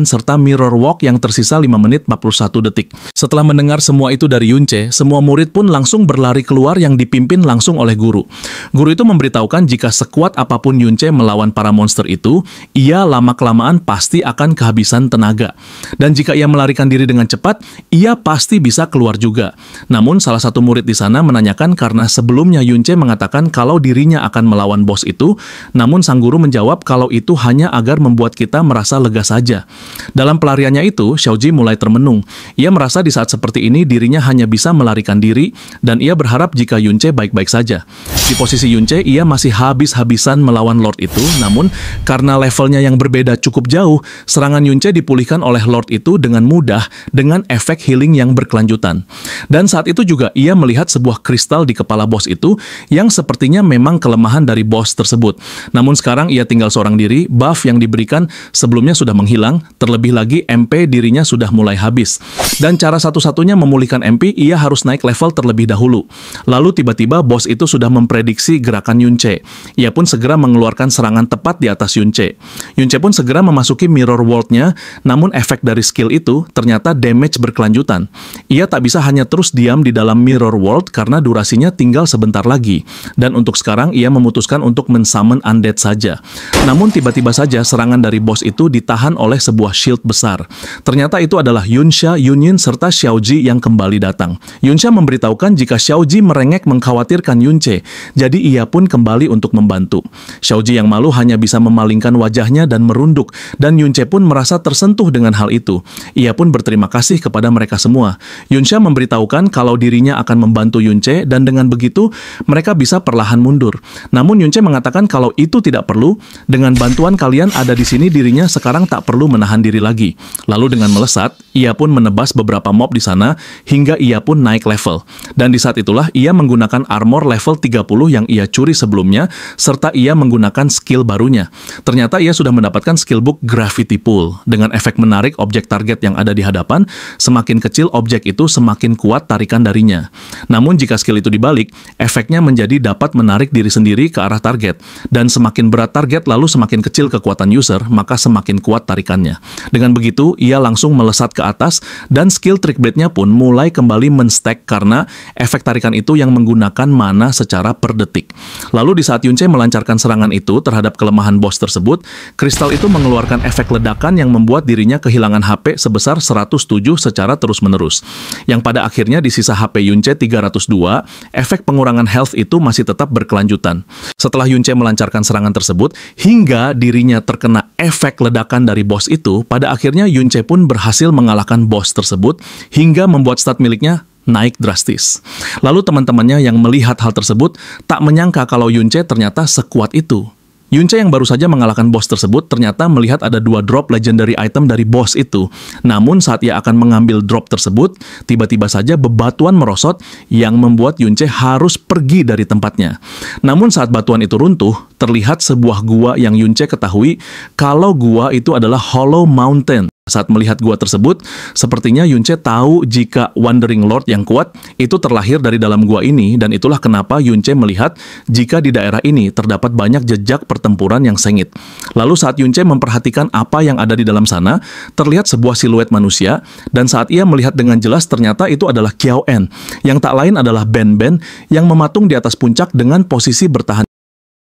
serta Mirror Walk yang tersisa 5 menit 41 detik. Setelah mendengar semua itu dari Yunce, semua murid pun langsung berlari keluar yang dipimpin langsung oleh guru. Guru itu memberitahukan jika sekuat apapun Yunce melawan para monster itu, ia lama-kelamaan pasti akan kehabisan tenaga. Dan jika ia melarikan diri dengan cepat, ia pasti bisa keluar juga. Namun salah satu murid di sana menanyakan karena sebelumnya Yunce mengatakan kalau dirinya akan melawan bos itu, namun sang guru menjawab kalau itu hanya agar membuat kita merasa lega saja. Dalam pelariannya itu, Xiaoji mulai termenung. Ia merasa di saat seperti ini dirinya hanya bisa melarikan diri dan ia berharap jika Yunce baik-baik saja. Di posisi Yunce, ia masih habis-habisan melawan Lord itu, namun karena levelnya yang berbeda cukup jauh, serangan Yunce dipulihkan oleh Lord itu dengan mudah dengan efek healing yang berkelanjutan. Dan saat itu juga ia melihat sebuah kristal di kepala bos itu yang sepertinya memang kelemahan dari bos tersebut. Namun sekarang ia tinggal seorang diri, buff yang diberikan sebelumnya sudah menghilang, terlebih lagi MP dirinya sudah mulai habis. Dan cara satu-satunya memulihkan MP, ia harus naik level terlebih dahulu. Lalu tiba-tiba bos itu sudah memprediksi gerakan Yunce. Ia pun segera mengeluarkan serangan tepat di atas Yunce. Yunce pun segera memasuki mirror world-nya, namun efek dari skill itu ternyata damage berkelanjutan. Ia tak bisa hanya terus diam di dalam mirror world karena durasinya tinggal sebentar lagi. Dan untuk sekarang ia memutuskan untuk men-summon undead saja. Namun tiba-tiba saja serangan dari bos itu ditahan oleh sebuah shield besar. Ternyata itu adalah Yunsha, Yunyun, serta Xiaoji yang kembali datang. Yunsha memberitahukan jika Xiaoji merengek mengkhawatirkan Yunce, jadi ia pun kembali untuk membantu. Xiaoji yang malu hanya bisa memalingkan wajahnya dan merunduk, dan Yunce pun merasa tersentuh dengan hal itu. Ia pun berterima kasih kepada mereka semua. Yunsha memberitahukan kalau dirinya akan membantu Yunce, dan dengan begitu mereka bisa perlahan mundur. Namun Yunce mengatakan kalau itu tidak perlu, dengan bantuan kalian ada di sini dirinya sekarang tak perlu menahan diri lagi. Lalu dengan melesat, ia pun menebas beberapa mob di sana hingga ia pun naik level. Dan di saat itulah ia menggunakan armor level 30 yang ia curi sebelumnya, serta ia menggunakan skill barunya. Ternyata ia sudah mendapatkan skill book Gravity Pull. Dengan efek menarik objek target yang ada di hadapan, semakin kecil objek itu semakin kuat tarikan darinya. Namun jika skill itu dibalik, efeknya menjadi dapat menarik diri sendiri ke arah target. Dan semakin berat target lalu semakin kecil kekuatan user, maka semakin kuat tarikannya. Dengan begitu, ia langsung melesat ke atas dan skill Trick Blade-nya pun mulai kembali men-stack karena efek tarikan itu yang menggunakan mana secara per detik. Lalu di saat Yunce melancarkan serangan itu terhadap kelemahan bos tersebut, kristal itu mengeluarkan efek ledakan yang membuat dirinya kehilangan HP sebesar 107 secara terus-menerus. Yang pada akhirnya di sisa HP Yunce 302, efek pengurangan health itu masih tetap berkelanjutan. Setelah Yunce melancarkan serangan tersebut, hingga dirinya terkena efek ledakan dari bos itu, pada akhirnya Yunce pun berhasil mengalahkan bos tersebut hingga membuat stat miliknya naik drastis. Lalu teman-temannya yang melihat hal tersebut tak menyangka kalau Yunce ternyata sekuat itu. Yunce yang baru saja mengalahkan bos tersebut ternyata melihat ada 2 drop legendary item dari bos itu. Namun saat ia akan mengambil drop tersebut, tiba-tiba saja bebatuan merosot yang membuat Yunce harus pergi dari tempatnya. Namun saat batuan itu runtuh, terlihat sebuah gua yang Yunce ketahui kalau gua itu adalah Hollow Mountain. Saat melihat gua tersebut, sepertinya Yunce tahu jika Wandering Lord yang kuat itu terlahir dari dalam gua ini, dan itulah kenapa Yunce melihat jika di daerah ini terdapat banyak jejak pertempuran yang sengit. Lalu saat Yunce memperhatikan apa yang ada di dalam sana, terlihat sebuah siluet manusia, dan saat ia melihat dengan jelas ternyata itu adalah Qiao En, yang tak lain adalah Ben Ben yang mematung di atas puncak dengan posisi bertahan.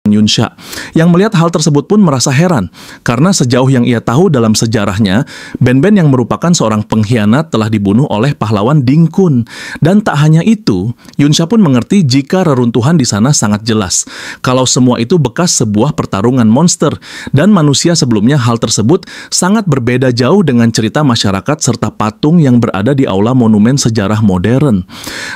Yunsha, yang melihat hal tersebut pun merasa heran, karena sejauh yang ia tahu dalam sejarahnya, Ben Ben yang merupakan seorang pengkhianat telah dibunuh oleh pahlawan Ding Kun. Dan tak hanya itu, Yunsha pun mengerti jika reruntuhan di sana sangat jelas, kalau semua itu bekas sebuah pertarungan monster, dan manusia sebelumnya hal tersebut sangat berbeda jauh dengan cerita masyarakat serta patung yang berada di aula monumen sejarah modern.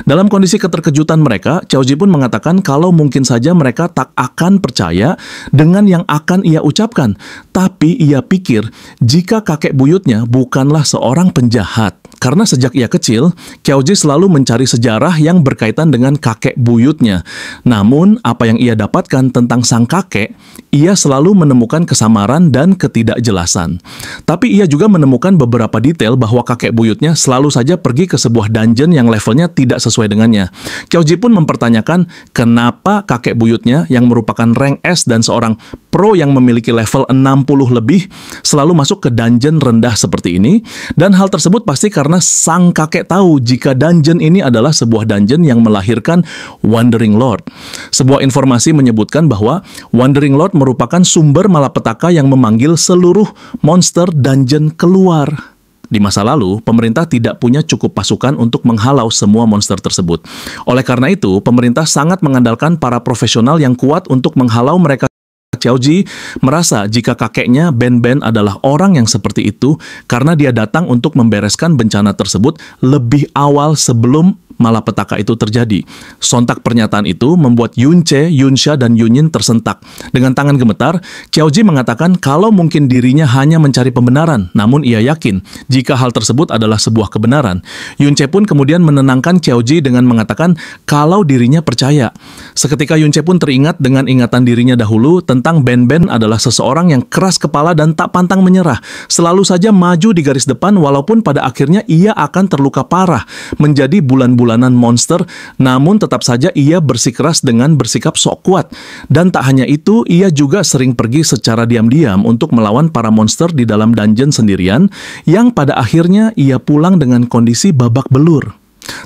Dalam kondisi keterkejutan mereka, Xiaoji pun mengatakan kalau mungkin saja mereka tak akan percaya dengan yang akan ia ucapkan. Tapi ia pikir jika kakek buyutnya bukanlah seorang penjahat. Karena sejak ia kecil, Qiaoji selalu mencari sejarah yang berkaitan dengan kakek buyutnya. Namun, apa yang ia dapatkan tentang sang kakek, ia selalu menemukan kesamaran dan ketidakjelasan. Tapi ia juga menemukan beberapa detail bahwa kakek buyutnya selalu saja pergi ke sebuah dungeon yang levelnya tidak sesuai dengannya. Qiaoji pun mempertanyakan kenapa kakek buyutnya yang merupakan rank S dan seorang pro yang memiliki level 60 lebih selalu masuk ke dungeon rendah seperti ini, dan hal tersebut pasti karena karena sang kakek tahu jika dungeon ini adalah sebuah dungeon yang melahirkan Wandering Lord. Sebuah informasi menyebutkan bahwa Wandering Lord merupakan sumber malapetaka yang memanggil seluruh monster dungeon keluar. Di masa lalu, pemerintah tidak punya cukup pasukan untuk menghalau semua monster tersebut. Oleh karena itu, pemerintah sangat mengandalkan para profesional yang kuat untuk menghalau mereka. Xiaoji merasa jika kakeknya Ben Ben adalah orang yang seperti itu karena dia datang untuk membereskan bencana tersebut lebih awal sebelum malapetaka itu terjadi. Sontak pernyataan itu membuat Yunche, Yunsha, dan Yunyin tersentak. Dengan tangan gemetar, Xiaoji mengatakan kalau mungkin dirinya hanya mencari pembenaran, namun ia yakin jika hal tersebut adalah sebuah kebenaran. Yunche pun kemudian menenangkan Xiaoji dengan mengatakan kalau dirinya percaya. Seketika Yunche pun teringat dengan ingatan dirinya dahulu tentang Ben Ben adalah seseorang yang keras kepala dan tak pantang menyerah. Selalu saja maju di garis depan walaupun pada akhirnya ia akan terluka parah, menjadi bulan-bulanan monster, namun tetap saja ia bersikeras dengan bersikap sok kuat. Dan tak hanya itu, ia juga sering pergi secara diam-diam untuk melawan para monster di dalam dungeon sendirian, yang pada akhirnya ia pulang dengan kondisi babak belur.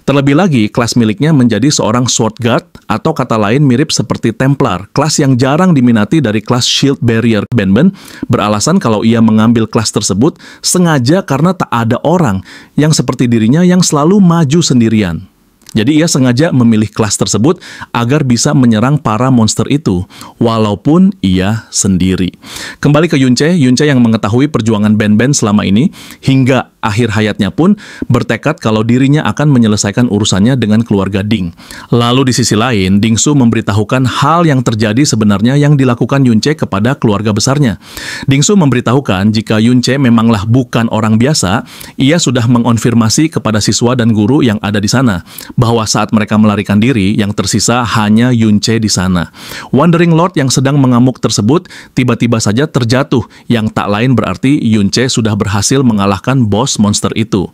Terlebih lagi, kelas miliknya menjadi seorang Sword Guard, atau kata lain mirip seperti Templar, kelas yang jarang diminati dari kelas Shield Barrier. Ben Ben beralasan kalau ia mengambil kelas tersebut sengaja karena tak ada orang yang seperti dirinya yang selalu maju sendirian. Jadi ia sengaja memilih kelas tersebut agar bisa menyerang para monster itu, walaupun ia sendiri. Kembali ke Yunche, Yunche yang mengetahui perjuangan Ben Ben selama ini, hingga akhir hayatnya pun bertekad kalau dirinya akan menyelesaikan urusannya dengan keluarga Ding. Lalu di sisi lain, Ding Su memberitahukan hal yang terjadi sebenarnya yang dilakukan Yunche kepada keluarga besarnya. Ding Su memberitahukan jika Yunche memanglah bukan orang biasa, ia sudah mengonfirmasi kepada siswa dan guru yang ada di sana, bahwa saat mereka melarikan diri, yang tersisa hanya Yunche di sana. Wandering Lord yang sedang mengamuk tersebut tiba-tiba saja terjatuh, yang tak lain berarti Yunche sudah berhasil mengalahkan bos monster itu.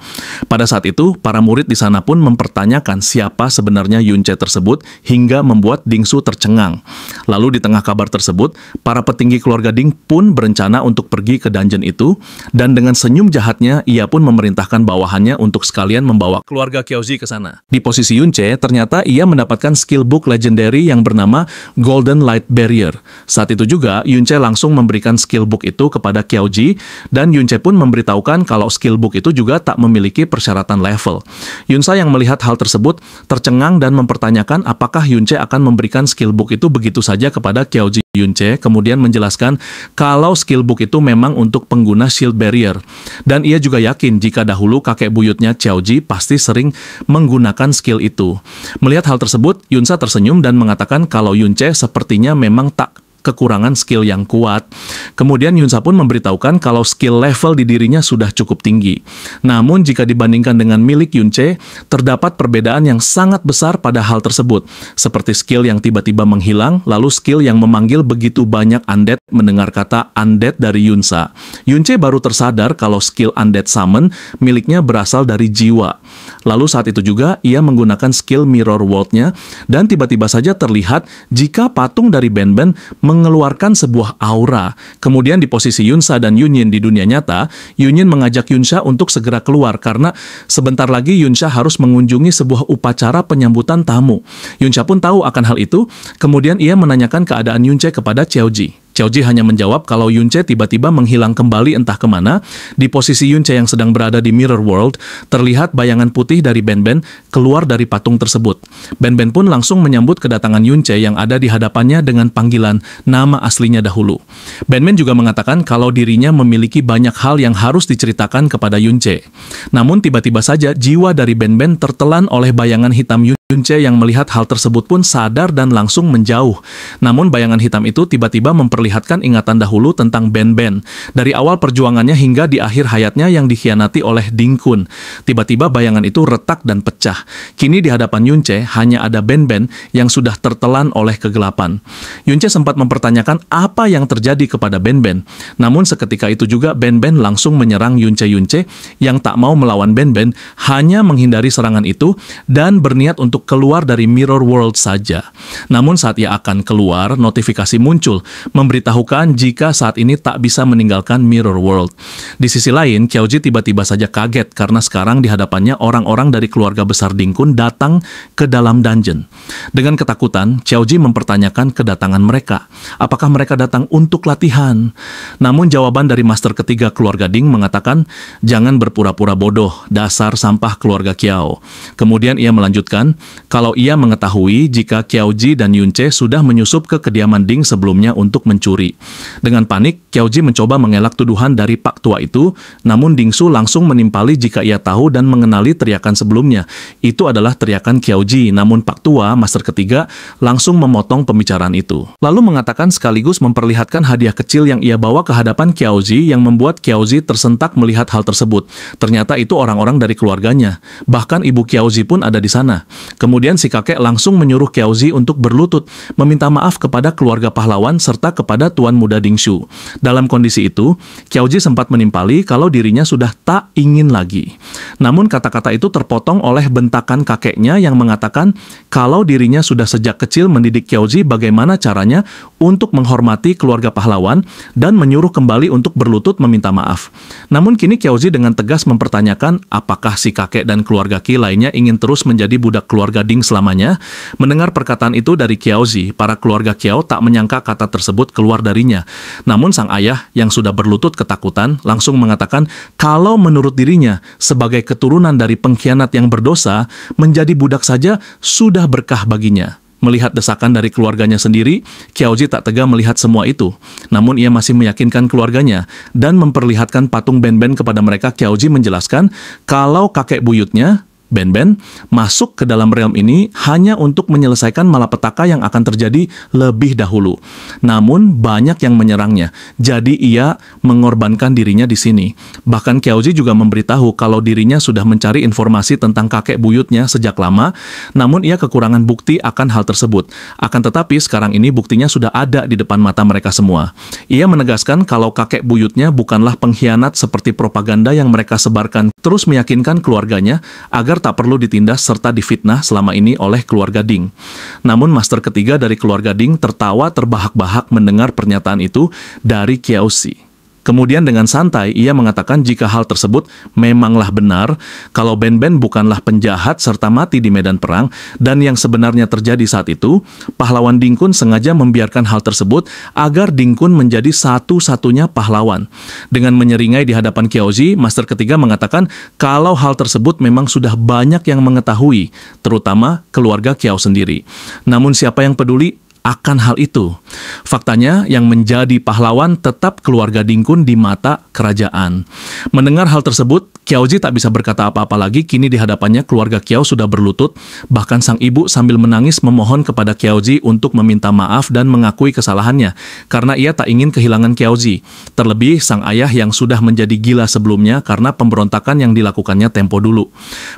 Pada saat itu, para murid di sana pun mempertanyakan siapa sebenarnya Yunche tersebut hingga membuat Ding Su tercengang. Lalu di tengah kabar tersebut, para petinggi keluarga Ding pun berencana untuk pergi ke dungeon itu, dan dengan senyum jahatnya, ia pun memerintahkan bawahannya untuk sekalian membawa keluarga Xiaoji ke sana. Di posisi Yunche, ternyata ia mendapatkan skill book legendary yang bernama Golden Light Barrier. Saat itu juga, Yunche langsung memberikan skill book itu kepada Xiaoji, dan Yunche pun memberitahukan kalau skill book itu juga tak memiliki persyaratan level. Yunsha yang melihat hal tersebut tercengang dan mempertanyakan apakah Yunche akan memberikan skill book itu begitu saja kepada Xiaoji. Yunche kemudian menjelaskan kalau skill book itu memang untuk pengguna shield barrier, dan ia juga yakin jika dahulu kakek buyutnya Xiaoji pasti sering menggunakan skill itu. Melihat hal tersebut, Yunsha tersenyum dan mengatakan kalau Yunche sepertinya memang tak kekurangan skill yang kuat. Kemudian Yunsha pun memberitahukan kalau skill level di dirinya sudah cukup tinggi. Namun jika dibandingkan dengan milik Yunche, terdapat perbedaan yang sangat besar pada hal tersebut, seperti skill yang tiba-tiba menghilang, lalu skill yang memanggil begitu banyak undead. Mendengar kata undead dari Yunsha, Yunche baru tersadar kalau skill undead summon miliknya berasal dari jiwa. Lalu saat itu juga ia menggunakan skill mirror world-nya, dan tiba-tiba saja terlihat jika patung dari Ben Ben mengeluarkan sebuah aura. Kemudian di posisi Yunsha dan Yunyin di dunia nyata, Yunyin mengajak Yunsha untuk segera keluar karena sebentar lagi Yunsha harus mengunjungi sebuah upacara penyambutan tamu. Yunsha pun tahu akan hal itu, kemudian ia menanyakan keadaan Yunche kepada Xiaoji. Xiaoji hanya menjawab kalau Yunche tiba-tiba menghilang kembali entah kemana. Di posisi Yunche yang sedang berada di Mirror World, terlihat bayangan putih dari Ben Ben keluar dari patung tersebut. Ben Ben pun langsung menyambut kedatangan Yunche yang ada di hadapannya dengan panggilan nama aslinya dahulu. Ben Ben juga mengatakan kalau dirinya memiliki banyak hal yang harus diceritakan kepada Yunche. Namun tiba-tiba saja jiwa dari Ben Ben tertelan oleh bayangan hitam Yunche yang melihat hal tersebut pun sadar dan langsung menjauh. Namun bayangan hitam itu tiba-tiba memperlihatkan ingatan dahulu tentang Ben Ben. Dari awal perjuangannya hingga di akhir hayatnya yang dikhianati oleh Ding Kun. Tiba-tiba bayangan itu retak dan pecah. Kini di hadapan Yunche hanya ada Ben Ben yang sudah tertelan oleh kegelapan. Yunche sempat mempertanyakan apa yang terjadi kepada Ben Ben. Namun seketika itu juga Ben Ben langsung menyerang Yunche yang tak mau melawan Ben Ben, hanya menghindari serangan itu dan berniat untuk untuk keluar dari Mirror World saja. Namun saat ia akan keluar, notifikasi muncul, memberitahukan jika saat ini tak bisa meninggalkan Mirror World. Di sisi lain, Qiaoji tiba-tiba saja kaget karena sekarang di hadapannya orang-orang dari keluarga besar Dingkun datang ke dalam dungeon. Dengan ketakutan, Qiaoji mempertanyakan kedatangan mereka. Apakah mereka datang untuk latihan? Namun jawaban dari master ketiga keluarga Ding mengatakan, jangan berpura-pura bodoh, dasar sampah keluarga Qiao. Kemudian ia melanjutkan, kalau ia mengetahui jika Qiaoji dan Yunce sudah menyusup ke kediaman Ding sebelumnya untuk mencuri. Dengan panik, Qiaoji mencoba mengelak tuduhan dari Pak Tua itu, namun Dingsu langsung menimpali jika ia tahu dan mengenali teriakan sebelumnya. Itu adalah teriakan Qiaoji, namun Pak Tua, master ketiga, langsung memotong pembicaraan itu. Lalu mengatakan sekaligus memperlihatkan hadiah kecil yang ia bawa ke hadapan Qiaoji yang membuat Qiaoji tersentak melihat hal tersebut. Ternyata itu orang-orang dari keluarganya. Bahkan ibu Qiaoji pun ada di sana. Kemudian si kakek langsung menyuruh Qiaoji untuk berlutut, meminta maaf kepada keluarga pahlawan serta kepada Tuan Muda Dingshu. Dalam kondisi itu, Qiaoji sempat menimpali kalau dirinya sudah tak ingin lagi. Namun kata-kata itu terpotong oleh bentakan kakeknya yang mengatakan kalau dirinya sudah sejak kecil mendidik Qiaoji bagaimana caranya untuk menghormati keluarga pahlawan dan menyuruh kembali untuk berlutut meminta maaf. Namun kini Qiaoji dengan tegas mempertanyakan apakah si kakek dan keluarga Qi lainnya ingin terus menjadi budak keluarga Ding selamanya. Mendengar perkataan itu dari Qiaoji, para keluarga Qiao tak menyangka kata tersebut keluar darinya. Namun sang ayah yang sudah berlutut ketakutan langsung mengatakan kalau menurut dirinya sebagai keturunan dari pengkhianat yang berdosa, menjadi budak saja sudah berkah baginya. Melihat desakan dari keluarganya sendiri, Qiaoji tak tega melihat semua itu. Namun ia masih meyakinkan keluarganya dan memperlihatkan patung Ben-Ben kepada mereka. Qiaoji menjelaskan kalau kakek buyutnya, Ben-Ben, masuk ke dalam realm ini hanya untuk menyelesaikan malapetaka yang akan terjadi lebih dahulu. Namun banyak yang menyerangnya, jadi ia mengorbankan dirinya di sini. Bahkan Qiaoji juga memberitahu kalau dirinya sudah mencari informasi tentang kakek buyutnya sejak lama, namun ia kekurangan bukti akan hal tersebut. Akan tetapi sekarang ini buktinya sudah ada di depan mata mereka semua. Ia menegaskan kalau kakek buyutnya bukanlah pengkhianat seperti propaganda yang mereka sebarkan, terus meyakinkan keluarganya agar tak perlu ditindas serta difitnah selama ini oleh keluarga Ding. Namun master ketiga dari keluarga Ding tertawa terbahak-bahak mendengar pernyataan itu dari Qiaozi. Kemudian dengan santai ia mengatakan jika hal tersebut memanglah benar, kalau Ben-Ben bukanlah penjahat serta mati di medan perang, dan yang sebenarnya terjadi saat itu, pahlawan Dingkun sengaja membiarkan hal tersebut agar Dingkun menjadi satu-satunya pahlawan. Dengan menyeringai di hadapan Qiaozi, master ketiga mengatakan kalau hal tersebut memang sudah banyak yang mengetahui, terutama keluarga Qiao sendiri. Namun siapa yang peduli akan hal itu? Faktanya, yang menjadi pahlawan tetap keluarga Dingkun di mata kerajaan. Mendengar hal tersebut, Qiaozi tak bisa berkata apa-apa lagi. Kini di hadapannya keluarga Qiao sudah berlutut. Bahkan sang ibu sambil menangis memohon kepada Qiaozi untuk meminta maaf dan mengakui kesalahannya, karena ia tak ingin kehilangan Qiaozi. Terlebih sang ayah yang sudah menjadi gila sebelumnya karena pemberontakan yang dilakukannya tempo dulu.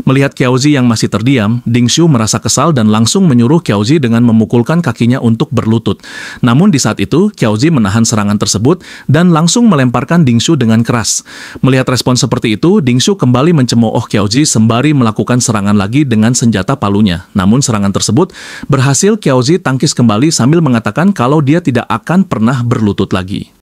Melihat Qiaozi yang masih terdiam, Dingshu merasa kesal dan langsung menyuruh Qiaozi dengan memukulkan kakinya untuk berlutut. Namun di saat itu, Qiaozi menahan serangan tersebut dan langsung melemparkan Dingshu dengan keras. Melihat respon seperti itu, Dingshu kembali mencemooh Qiaozi sembari melakukan serangan lagi dengan senjata palunya. Namun serangan tersebut berhasil Qiaozi tangkis kembali sambil mengatakan kalau dia tidak akan pernah berlutut lagi.